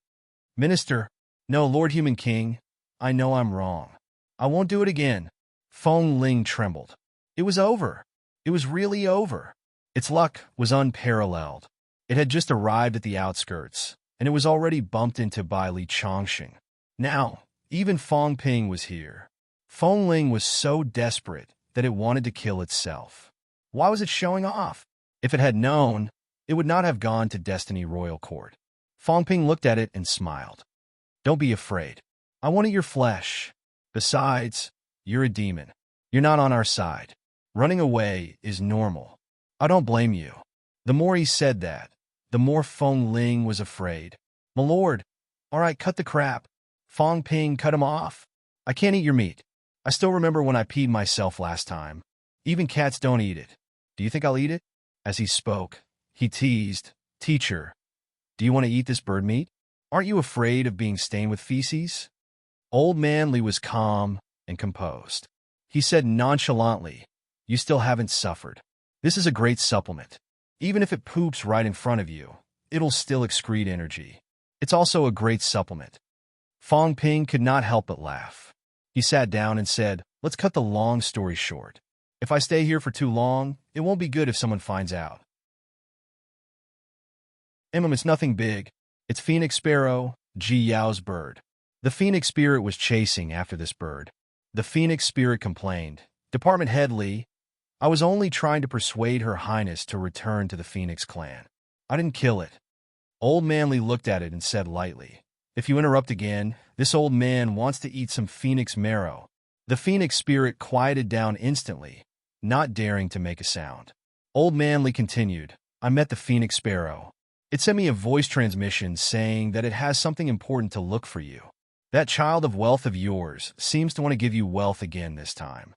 "Minister, no, Lord Human King, I know I'm wrong. I won't do it again." Fong Ling trembled. It was over. It was really over. Its luck was unparalleled. It had just arrived at the outskirts, and it was already bumped into by Li Chongqing. Now, even Fong Ping was here. Fong Ling was so desperate that it wanted to kill itself. Why was it showing off? If it had known, it would not have gone to Destiny Royal Court. Fong Ping looked at it and smiled. Don't be afraid. I wanted your flesh. Besides, you're a demon. You're not on our side. Running away is normal. I don't blame you. The more he said that, the more Fong Ling was afraid. My lord, all right, cut the crap. Fong Ping cut him off. I can't eat your meat. I still remember when I peed myself last time. Even cats don't eat it. Do you think I'll eat it? As he spoke, he teased, Teacher, do you want to eat this bird meat? Aren't you afraid of being stained with feces? Old Man Li was calm and composed. He said nonchalantly, You still haven't suffered. This is a great supplement. Even if it poops right in front of you, it'll still excrete energy. It's also a great supplement. Fong Ping could not help but laugh. He sat down and said, Let's cut the long story short. If I stay here for too long, it won't be good if someone finds out. It's nothing big. It's Phoenix Sparrow, Ji Yao's bird. The Phoenix Spirit was chasing after this bird. The Phoenix Spirit complained, Department Head Li, I was only trying to persuade Her Highness to return to the Phoenix clan. I didn't kill it. Old Man Li looked at it and said lightly, If you interrupt again, this old man wants to eat some Phoenix marrow. The Phoenix Spirit quieted down instantly, not daring to make a sound. Old Man Li continued, I met the Phoenix Sparrow. It sent me a voice transmission saying that it has something important to look for you. That child of wealth of yours seems to want to give you wealth again this time.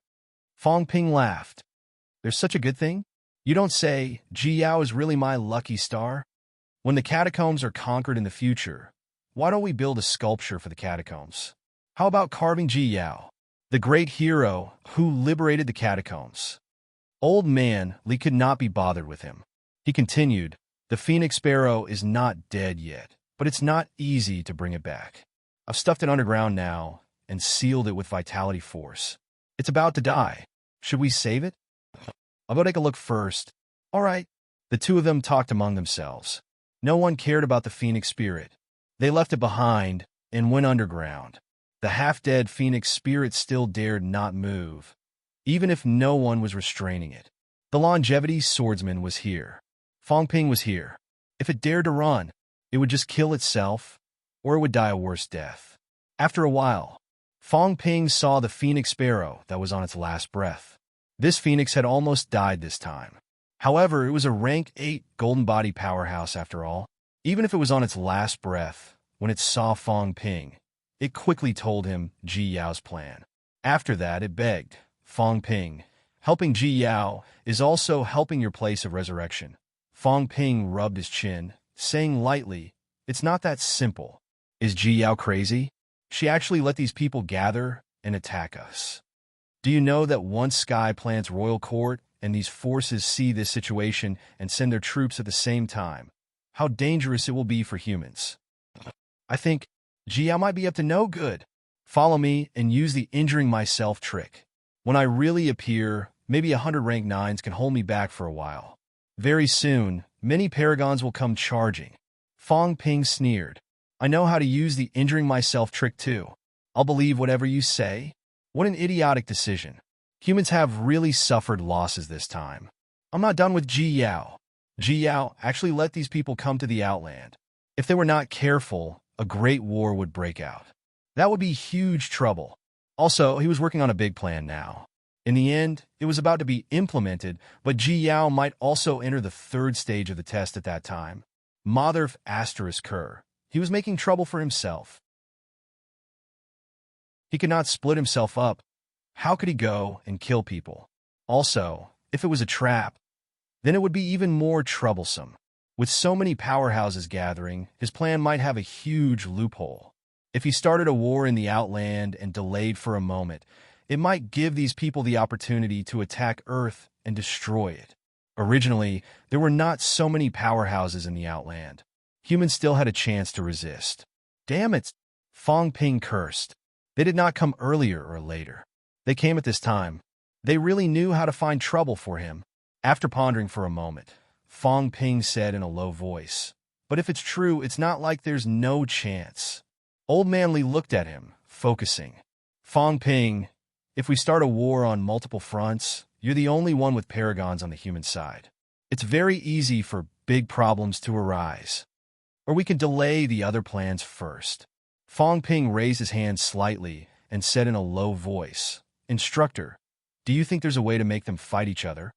Fong Ping laughed. There's such a good thing? You don't say, Ji Yao is really my lucky star? When the catacombs are conquered in the future, why don't we build a sculpture for the catacombs? How about carving Ji Yao, the great hero who liberated the catacombs? Old Man Li could not be bothered with him. He continued, The Phoenix Sparrow is not dead yet, but it's not easy to bring it back. I've stuffed it underground now and sealed it with vitality force. It's about to die. Should we save it? I'll go take a look first. All right. The two of them talked among themselves. No one cared about the Phoenix Spirit. They left it behind and went underground. The half-dead Phoenix Spirit still dared not move, even if no one was restraining it. The longevity swordsman was here. Fong Ping was here. If it dared to run, it would just kill itself, or it would die a worse death. After a while, Fong Ping saw the Phoenix Sparrow that was on its last breath. This phoenix had almost died this time. However, it was a rank 8 golden body powerhouse after all. Even if it was on its last breath, when it saw Fong Ping, it quickly told him Ji Yao's plan. After that, it begged, Fong Ping, helping Ji Yao is also helping your place of resurrection. Fong Ping rubbed his chin, saying lightly, It's not that simple. Is Ji Yao crazy? She actually let these people gather and attack us. Do you know that once Sky plants royal court and these forces see this situation and send their troops at the same time, how dangerous it will be for humans? I think Ji Yao might be up to no good. Follow me and use the injuring myself trick. When I really appear, maybe 100 rank 9s can hold me back for a while. Very soon, many paragons will come charging. Fong Ping sneered. I know how to use the injuring myself trick too. I'll believe whatever you say. What an idiotic decision. Humans have really suffered losses this time. I'm not done with Ji Yao. Ji Yao actually let these people come to the Outland. If they were not careful, a great war would break out. That would be huge trouble. Also, he was working on a big plan now. In the end, it was about to be implemented, but Ji Yao might also enter the third stage of the test at that time. Motherf asterisk Kerr. He was making trouble for himself. He could not split himself up. How could he go and kill people? Also, if it was a trap, then it would be even more troublesome. With so many powerhouses gathering, his plan might have a huge loophole. If he started a war in the Outland and delayed for a moment, it might give these people the opportunity to attack Earth and destroy it. Originally, there were not so many powerhouses in the Outland. Humans still had a chance to resist. Damn it! Fong Ping cursed. They did not come earlier or later. They came at this time. They really knew how to find trouble for him. After pondering for a moment, Fong Ping said in a low voice, But if it's true, it's not like there's no chance. Old Man Li looked at him, focusing. Fong Ping, if we start a war on multiple fronts, you're the only one with paragons on the human side. It's very easy for big problems to arise. Or we can delay the other plans first. Fong Ping raised his hand slightly and said in a low voice, Instructor, do you think there's a way to make them fight each other?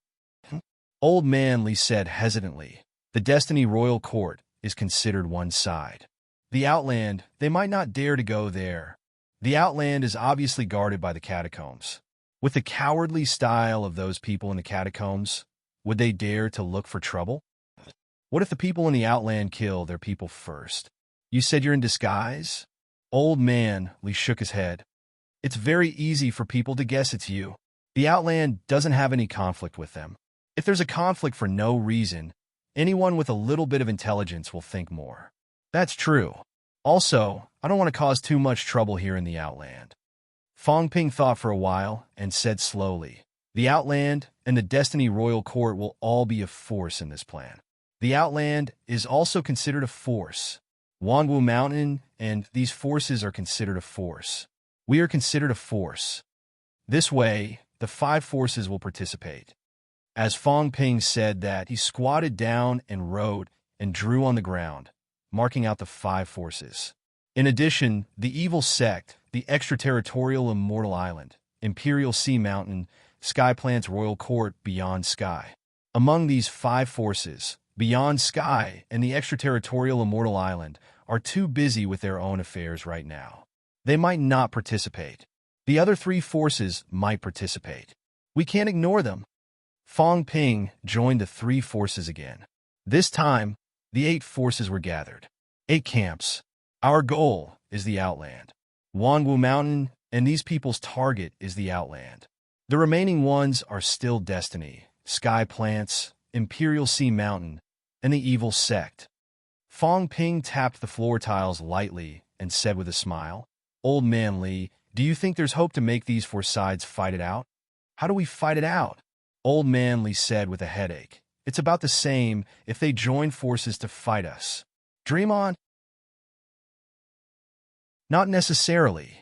Old Man Li said hesitantly, The Destiny Royal Court is considered one side. The Outland, they might not dare to go there. The Outland is obviously guarded by the catacombs. With the cowardly style of those people in the catacombs, would they dare to look for trouble? What if the people in the Outland kill their people first? You said you're in disguise? Old Man Li shook his head. It's very easy for people to guess it's you. The Outland doesn't have any conflict with them. If there's a conflict for no reason, anyone with a little bit of intelligence will think more. That's true. Also, I don't want to cause too much trouble here in the Outland. Fong Ping thought for a while and said slowly, The Outland and the Destiny Royal Court will all be a force in this plan. The Outland is also considered a force. Wanwu Mountain and these forces are considered a force. We are considered a force. This way, the 5 forces will participate. As Fong Ping said that, he squatted down and wrote and drew on the ground, marking out the 5 forces. In addition, the evil sect, the extraterritorial Immortal Island, Imperial Sea Mountain, Sky Plant's Royal Court, Beyond Sky. Among these 5 forces, Beyond Sky and the extraterritorial Immortal Island are too busy with their own affairs right now. They might not participate. The other 3 forces might participate. We can't ignore them. Fong Ping joined the 3 forces again. This time, the 8 forces were gathered. 8 camps. Our goal is the Outland. Wanwu Mountain and these people's target is the Outland. The remaining ones are still Destiny, Sky Plants, Imperial Sea Mountain, and the evil sect. Fong Ping tapped the floor tiles lightly and said with a smile, Old Man Li, do you think there's hope to make these 4 sides fight it out? How do we fight it out? Old Man Li said with a headache. It's about the same if they join forces to fight us. Dream on? Not necessarily.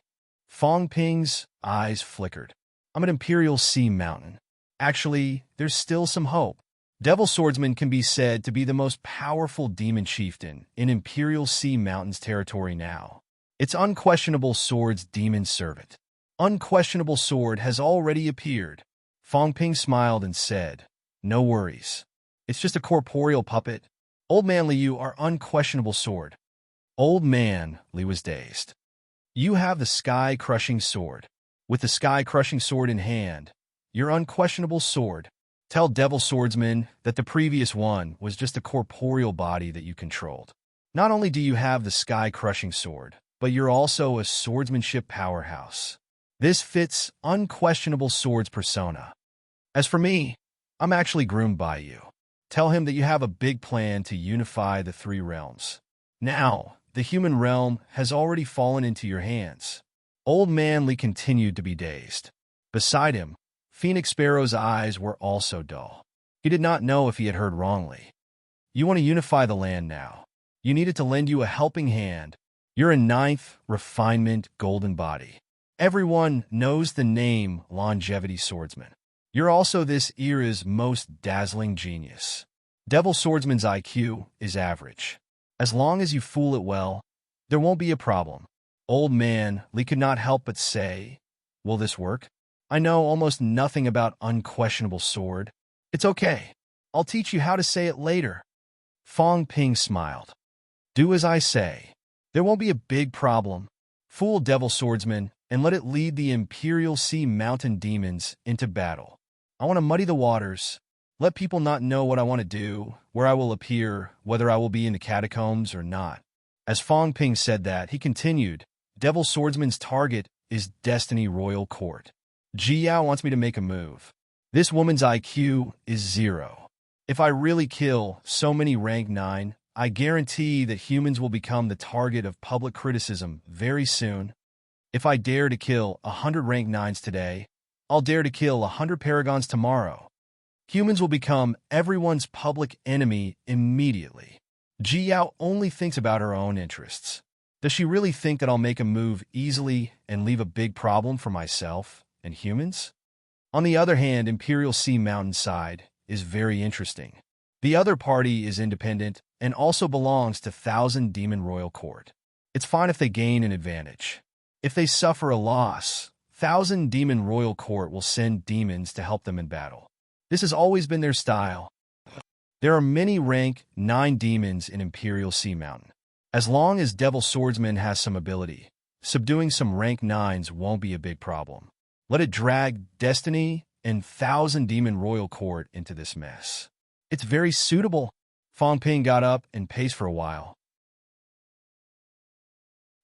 Fong Ping's eyes flickered. I'm at Imperial Sea Mountain. Actually, there's still some hope. Devil Swordsman can be said to be the most powerful demon chieftain in Imperial Sea Mountain's territory now. Its Unquestionable Sword's demon servant. Unquestionable Sword has already appeared. Fong Ping smiled and said, No worries. It's just a corporeal puppet. Old Man Li, you are Unquestionable Sword. Old Man Li was dazed. You have the sky-crushing sword. With the sky-crushing sword in hand, your Unquestionable Sword. Tell Devil Swordsman that the previous one was just a corporeal body that you controlled. Not only do you have the sky-crushing sword, but you're also a swordsmanship powerhouse. This fits Unquestionable Sword's persona. As for me, I'm actually groomed by you. Tell him that you have a big plan to unify the 3 realms. Now, the human realm has already fallen into your hands. Old Man Li continued to be dazed. Beside him, Phoenix Sparrow's eyes were also dull. He did not know if he had heard wrongly. You want to unify the land now. You needed to lend you a helping hand. You're a 9th refinement golden body. Everyone knows the name Longevity Swordsman. You're also this era's most dazzling genius. Devil Swordsman's IQ is average. As long as you fool it well, there won't be a problem. Old Man Li could not help but say, Will this work? I know almost nothing about Unquestionable Sword. It's okay. I'll teach you how to say it later. Fong Ping smiled. Do as I say. There won't be a big problem. Fool Devil Swordsman and let it lead the Imperial Sea Mountain demons into battle. I want to muddy the waters. Let people not know what I want to do, where I will appear, whether I will be in the catacombs or not. As Fong Ping said that, he continued, Devil Swordsman's target is Destiny Royal Court. Ji Yao wants me to make a move. This woman's IQ is 0. If I really kill so many rank 9, I guarantee that humans will become the target of public criticism very soon. If I dare to kill 100 rank 9s today, I'll dare to kill 100 paragons tomorrow. Humans will become everyone's public enemy immediately. Ji Yao only thinks about her own interests. Does she really think that I'll make a move easily and leave a big problem for myself and humans? On the other hand, Imperial Sea Mountain side is very interesting. The other party is independent and also belongs to Thousand Demon Royal Court. It's fine if they gain an advantage. If they suffer a loss, Thousand Demon Royal Court will send demons to help them in battle. This has always been their style. There are many rank 9 demons in Imperial Sea Mountain. As long as Devil Swordsman has some ability, subduing some rank 9s won't be a big problem. Let it drag Destiny and Thousand Demon Royal Court into this mess. It's very suitable. Fong Ping got up and paced for a while.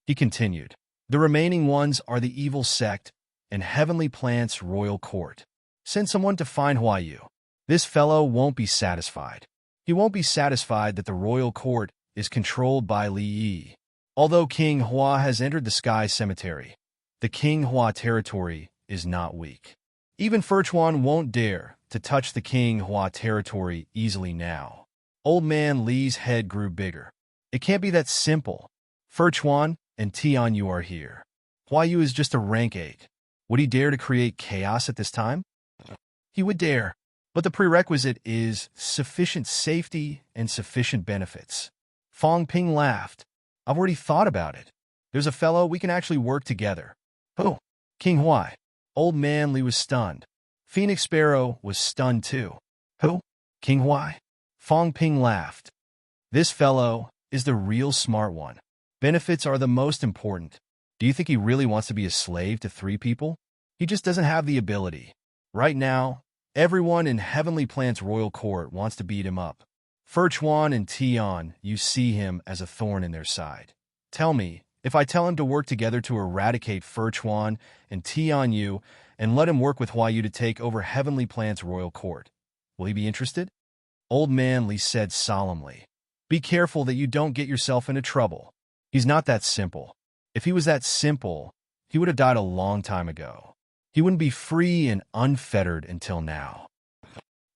He continued, the remaining ones are the Evil Sect and Heavenly Plant's Royal Court. Send someone to find Huayu. This fellow won't be satisfied. He won't be satisfied that the Royal Court is controlled by Li Yi. Although King Hua has entered the Sky Cemetery, the King Hua territory is not weak. Even Furchuan won't dare to touch the King Hua territory easily now. Old man Li's head grew bigger. It can't be that simple. Furchuan and Tianyu are here. Huayu is just a rank 8. Would he dare to create chaos at this time? He would dare, but the prerequisite is sufficient safety and sufficient benefits. Fong Ping laughed. I've already thought about it. There's a fellow we can actually work together. Who? King Huai. Old man Li was stunned. Phoenix Sparrow was stunned too. Who? King Huai. Fong Ping laughed. This fellow is the real smart one. Benefits are the most important. Do you think he really wants to be a slave to 3 people? He just doesn't have the ability. Right now, everyone in Heavenly Plant's Royal Court wants to beat him up. Furchuan and Tian, you see him as a thorn in their side. Tell me, if I tell him to work together to eradicate Furchuan and Tianyu and let him work with Huayu to take over Heavenly Plant's Royal Court, will he be interested? Old man Li said solemnly. Be careful that you don't get yourself into trouble. He's not that simple. If he was that simple, he would have died a long time ago. He wouldn't be free and unfettered until now.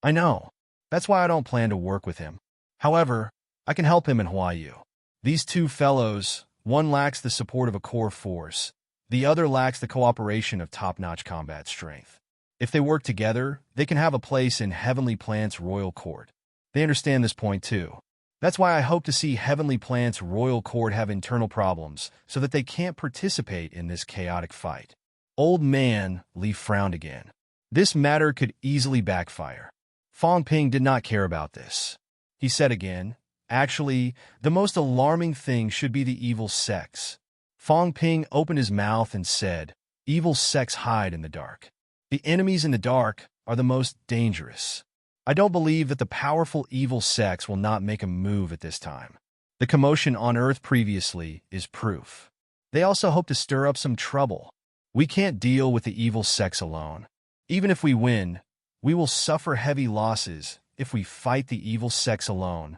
I know. That's why I don't plan to work with him. However, I can help him in Huayu. These 2 fellows, one lacks the support of a core force, the other lacks the cooperation of top-notch combat strength. If they work together, they can have a place in Heavenly Plant's Royal Court. They understand this point too. That's why I hope to see Heavenly Plant's Royal Court have internal problems so that they can't participate in this chaotic fight. Old man Li frowned again. This matter could easily backfire. Fong Ping did not care about this. He said again, actually, the most alarming thing should be the evil sects. Fong Ping opened his mouth and said, evil sects hide in the dark. The enemies in the dark are the most dangerous. I don't believe that the powerful evil sects will not make a move at this time. The commotion on Earth previously is proof. They also hope to stir up some trouble. We can't deal with the evil sects alone. Even if we win, we will suffer heavy losses if we fight the evil sects alone.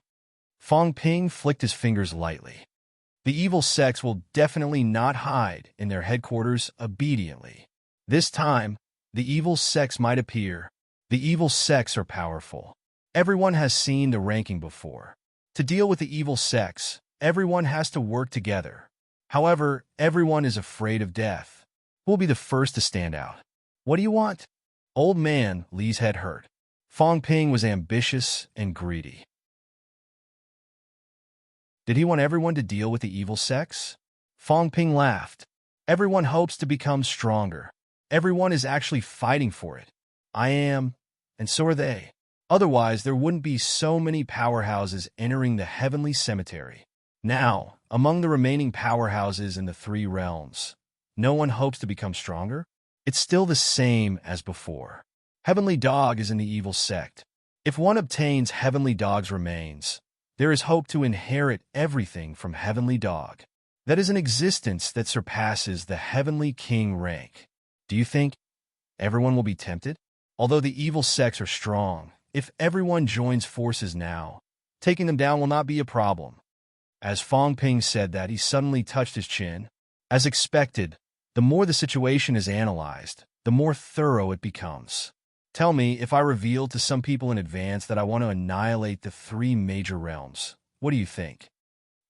Fong Ping flicked his fingers lightly. The evil sects will definitely not hide in their headquarters obediently. This time, the evil sects might appear. The evil sects are powerful. Everyone has seen the ranking before. To deal with the evil sects, everyone has to work together. However, everyone is afraid of death. Who will be the first to stand out? What do you want? Old man Li's head hurt. Fong Ping was ambitious and greedy. Did he want everyone to deal with the evil sects? Fong Ping laughed. Everyone hopes to become stronger. Everyone is actually fighting for it. I am, and so are they. Otherwise, there wouldn't be so many powerhouses entering the Heavenly Cemetery. Now, among the remaining powerhouses in the 3 realms, no one hopes to become stronger? It's still the same as before. Heavenly Dog is in the evil sect. If one obtains Heavenly Dog's remains, there is hope to inherit everything from Heavenly Dog. That is an existence that surpasses the Heavenly King rank. Do you think everyone will be tempted? Although the evil sects are strong, if everyone joins forces now, taking them down will not be a problem. As Fong Ping said that, he suddenly touched his chin. As expected, the more the situation is analyzed, the more thorough it becomes. Tell me, if I reveal to some people in advance that I want to annihilate the 3 major realms, what do you think?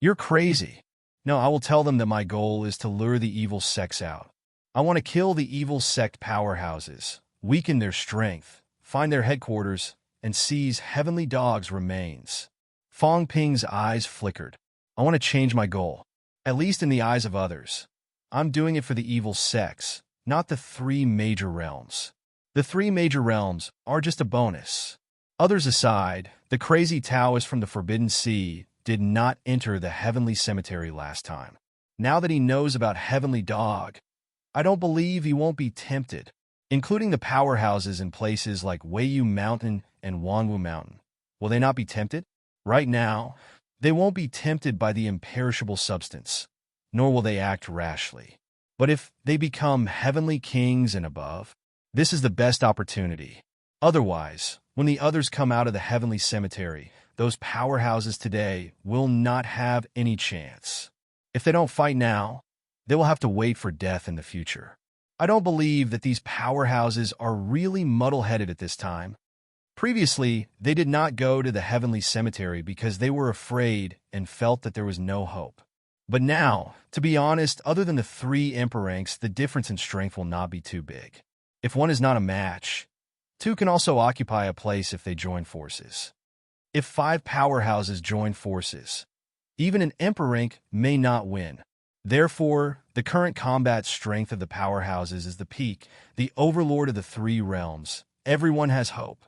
You're crazy. No, I will tell them that my goal is to lure the evil sects out. I want to kill the evil sect powerhouses, weaken their strength, find their headquarters, and sees heavenly dog's remains. Fong Ping's eyes flickered. I want to change my goal, at least in the eyes of others. I'm doing it for the evil sects, not the three major realms. The three major realms are just a bonus. Others aside, the crazy Taoist from the Forbidden Sea did not enter the heavenly cemetery last time. Now that he knows about Heavenly Dog, I don't believe he won't be tempted, including the powerhouses in places like Weiyu Mountain and Wanwu Mountain. Will they not be tempted? Right now, they won't be tempted by the imperishable substance, nor will they act rashly. But if they become heavenly kings and above, this is the best opportunity. Otherwise, when the others come out of the heavenly cemetery, those powerhouses today will not have any chance. If they don't fight now, they will have to wait for death in the future. I don't believe that these powerhouses are really muddle-headed at this time. Previously, they did not go to the heavenly cemetery because they were afraid and felt that there was no hope. But now, to be honest, other than the three emperor ranks, the difference in strength will not be too big. If one is not a match, two can also occupy a place if they join forces. If 5 powerhouses join forces, even an emperor rank may not win. Therefore, the current combat strength of the powerhouses is the peak, the overlord of the 3 realms. Everyone has hope.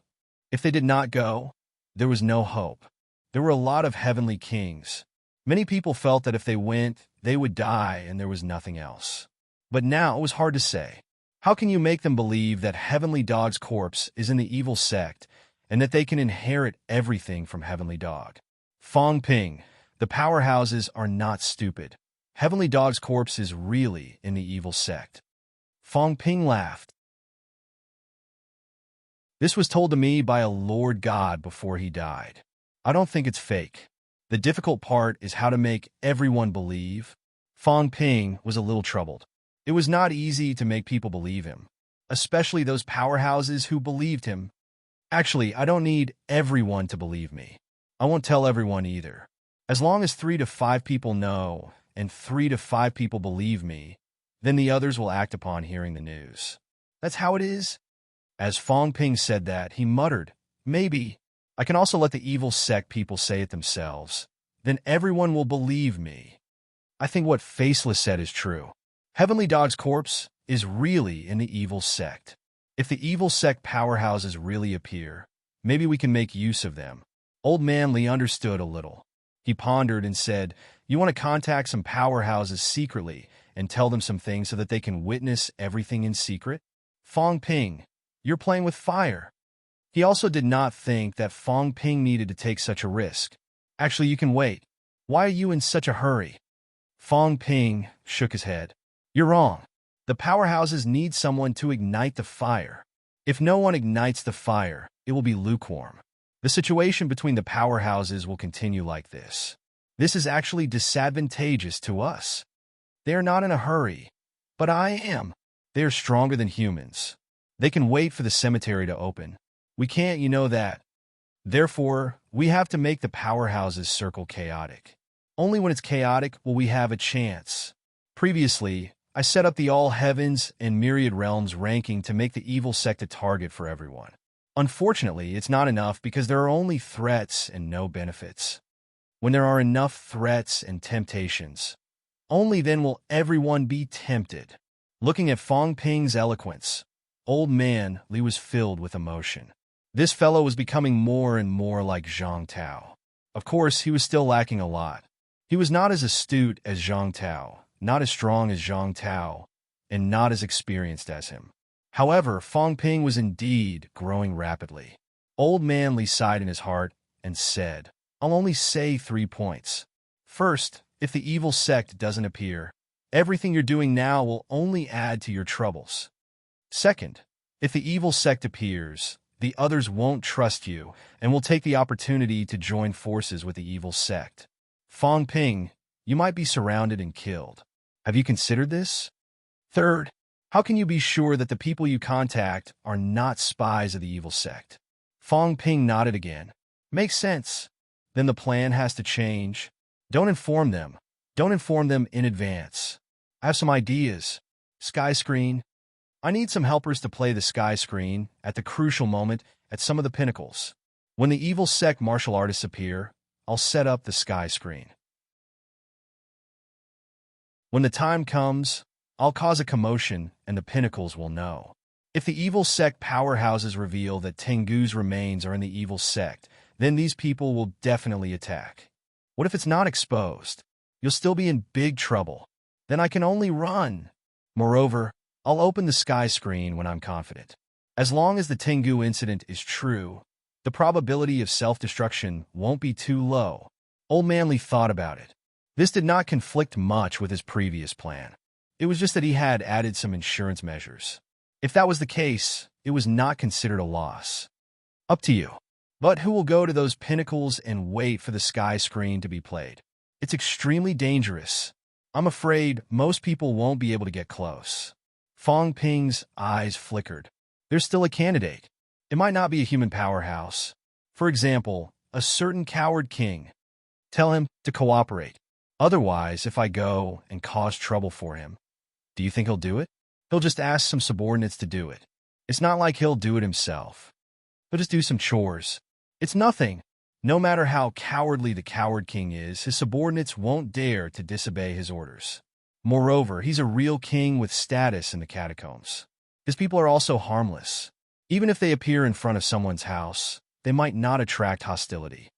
If they did not go, there was no hope. There were a lot of heavenly kings. Many people felt that if they went, they would die and there was nothing else. But now it was hard to say. How can you make them believe that Heavenly Dog's corpse is in the evil sect and that they can inherit everything from Heavenly Dog? Fong Ping, the powerhouses are not stupid. Heavenly Dog's corpse is really in the evil sect. Fong Ping laughed. This was told to me by a Lord God before he died. I don't think it's fake. The difficult part is how to make everyone believe. Fong Ping was a little troubled. It was not easy to make people believe him, especially those powerhouses who believed him. Actually, I don't need everyone to believe me. I won't tell everyone either. As long as 3 to 5 people know and 3 to 5 people believe me, then the others will act upon hearing the news. That's how it is. As Fong Ping said that, he muttered, maybe. I can also let the evil sect people say it themselves. Then everyone will believe me. I think what Faceless said is true. Heavenly Dog's corpse is really in the evil sect. If the evil sect powerhouses really appear, maybe we can make use of them. Old Man Lee understood a little. He pondered and said, you want to contact some powerhouses secretly and tell them some things so that they can witness everything in secret? Fong Ping, you're playing with fire. He also did not think that Fong Ping needed to take such a risk. Actually, you can wait. Why are you in such a hurry? Fong Ping shook his head. You're wrong. The powerhouses need someone to ignite the fire. If no one ignites the fire, it will be lukewarm. The situation between the powerhouses will continue like this. This is actually disadvantageous to us. They are not in a hurry, but I am. They are stronger than humans. They can wait for the cemetery to open. We can't, you know that. Therefore, we have to make the powerhouses circle chaotic. Only when it's chaotic will we have a chance. Previously, I set up the All Heavens and Myriad Realms ranking to make the evil sect a target for everyone. Unfortunately, it's not enough because there are only threats and no benefits. When there are enough threats and temptations, only then will everyone be tempted. Looking at Fong Ping's eloquence, Old Man Lee was filled with emotion. This fellow was becoming more and more like Zhang Tao. Of course, he was still lacking a lot. He was not as astute as Zhang Tao, not as strong as Zhang Tao, and not as experienced as him. However, Fong Ping was indeed growing rapidly. Old Man Lee sighed in his heart and said, I'll only say 3 points. First, if the evil sect doesn't appear, everything you're doing now will only add to your troubles. Second, if the evil sect appears, the others won't trust you and will take the opportunity to join forces with the evil sect. Fong Ping, you might be surrounded and killed. Have you considered this? Third, how can you be sure that the people you contact are not spies of the evil sect? Fong Ping nodded again. Makes sense. Then the plan has to change. Don't inform them. Don't inform them in advance. I have some ideas. Sky screen. I need some helpers to play the sky screen at the crucial moment at some of the pinnacles. When the evil sect martial artists appear, I'll set up the sky screen. When the time comes, I'll cause a commotion and the pinnacles will know. If the evil sect powerhouses reveal that Tengu's remains are in the evil sect, then these people will definitely attack. What if it's not exposed? You'll still be in big trouble. Then I can only run. Moreover, I'll open the sky screen when I'm confident. As long as the Tengu incident is true, the probability of self-destruction won't be too low. Old Manly thought about it. This did not conflict much with his previous plan. It was just that he had added some insurance measures. If that was the case, it was not considered a loss. Up to you. But who will go to those pinnacles and wait for the sky screen to be played? It's extremely dangerous. I'm afraid most people won't be able to get close. Fong Ping's eyes flickered. There's still a candidate. It might not be a human powerhouse. For example, a certain coward king. Tell him to cooperate. Otherwise, if I go and cause trouble for him, do you think he'll do it? He'll just ask some subordinates to do it. It's not like he'll do it himself. He'll just do some chores. It's nothing. No matter how cowardly the coward king is, his subordinates won't dare to disobey his orders. Moreover, he's a real king with status in the catacombs. His people are also harmless. Even if they appear in front of someone's house, they might not attract hostility.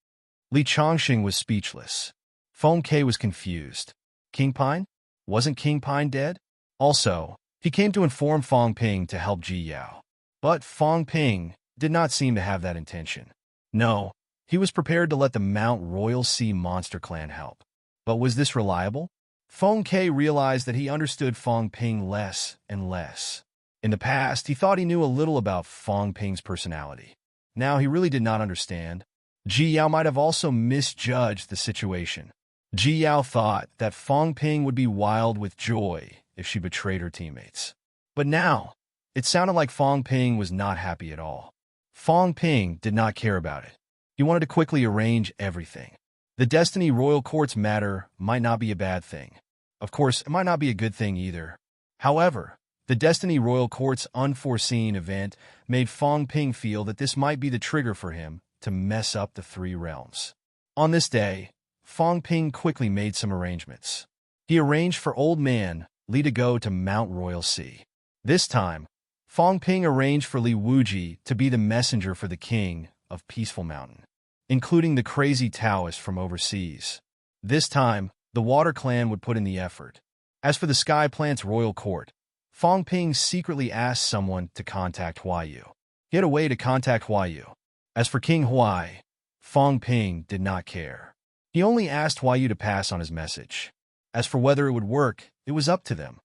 Li Chongqing was speechless. Feng Ke was confused. King Pine? Wasn't King Pine dead? Also, he came to inform Fong Ping to help Ji Yao. But Fong Ping did not seem to have that intention. No, he was prepared to let the Mount Royal Sea Monster Clan help. But was this reliable? Feng Ke realized that he understood Fong Ping less and less. In the past, he thought he knew a little about Fong Ping's personality. Now he really did not understand. Ji Yao might have also misjudged the situation. Ji Yao thought that Fong Ping would be wild with joy if she betrayed her teammates. But now, it sounded like Fong Ping was not happy at all. Fong Ping did not care about it. He wanted to quickly arrange everything. The Destiny Royal Court's matter might not be a bad thing. Of course, it might not be a good thing either. However, the Destiny Royal Court's unforeseen event made Fong Ping feel that this might be the trigger for him to mess up the three realms. On this day, Fong Ping quickly made some arrangements. He arranged for Old Man Li to go to Mount Royal Sea. This time, Fong Ping arranged for Li Wuji to be the messenger for the king of Peaceful Mountain, including the crazy Taoist from overseas. This time, the Water Clan would put in the effort. As for the Sky Plant's royal court, Fong Ping secretly asked someone to contact Huayu. He had a way to contact Huayu. As for King Huai, Fong Ping did not care. He only asked Huayu to pass on his message. As for whether it would work, it was up to them.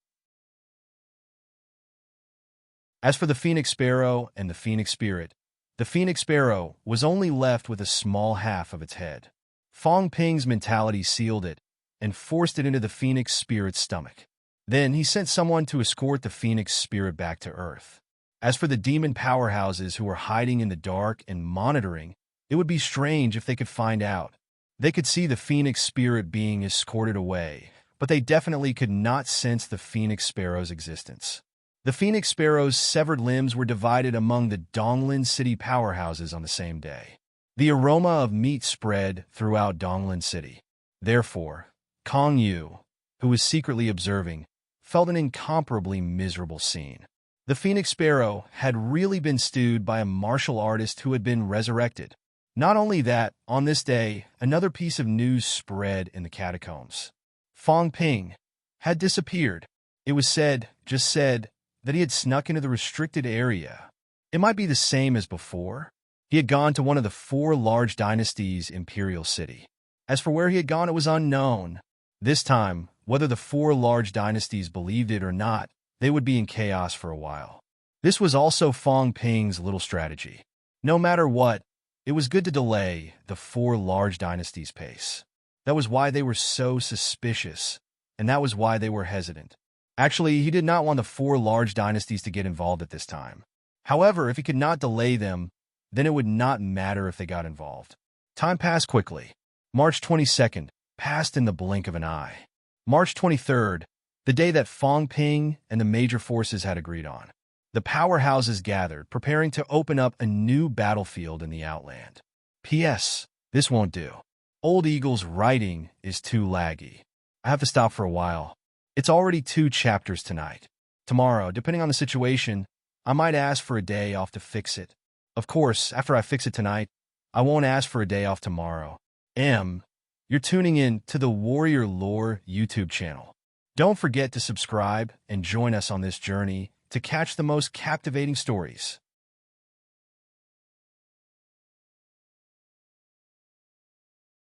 As for the Phoenix Sparrow and the Phoenix Spirit, the Phoenix Sparrow was only left with a small half of its head. Fong Ping's mentality sealed it and forced it into the Phoenix Spirit's stomach. Then he sent someone to escort the Phoenix Spirit back to Earth. As for the demon powerhouses who were hiding in the dark and monitoring, it would be strange if they could find out. They could see the Phoenix Spirit being escorted away, but they definitely could not sense the Phoenix Sparrow's existence. The Phoenix Sparrow's severed limbs were divided among the Donglin City powerhouses on the same day. The aroma of meat spread throughout Donglin City. Therefore, Kong Yu, who was secretly observing, felt an incomparably miserable scene. The Phoenix Sparrow had really been stewed by a martial artist who had been resurrected. Not only that, on this day, another piece of news spread in the catacombs. Fong Ping had disappeared. It was said, that he had snuck into the restricted area. It might be the same as before. He had gone to one of the 4 large dynasties' imperial city. As for where he had gone, it was unknown. This time, whether the 4 large dynasties believed it or not, they would be in chaos for a while. This was also Fong Ping's little strategy. No matter what, it was good to delay the 4 large dynasties' pace. That was why they were so suspicious, and that was why they were hesitant. Actually, he did not want the 4 large dynasties to get involved at this time. However, if he could not delay them, then it would not matter if they got involved. Time passed quickly. March 22nd passed in the blink of an eye. March 23rd, the day that Fong Ping and the major forces had agreed on. The powerhouses gathered, preparing to open up a new battlefield in the Outland. P.S. This won't do. Old Eagle's writing is too laggy. I have to stop for a while. It's already 2 chapters tonight. Tomorrow, depending on the situation, I might ask for a day off to fix it. Of course, after I fix it tonight, I won't ask for a day off tomorrow. You're tuning in to the Warrior Lore YouTube channel. Don't forget to subscribe and join us on this journey to catch the most captivating stories.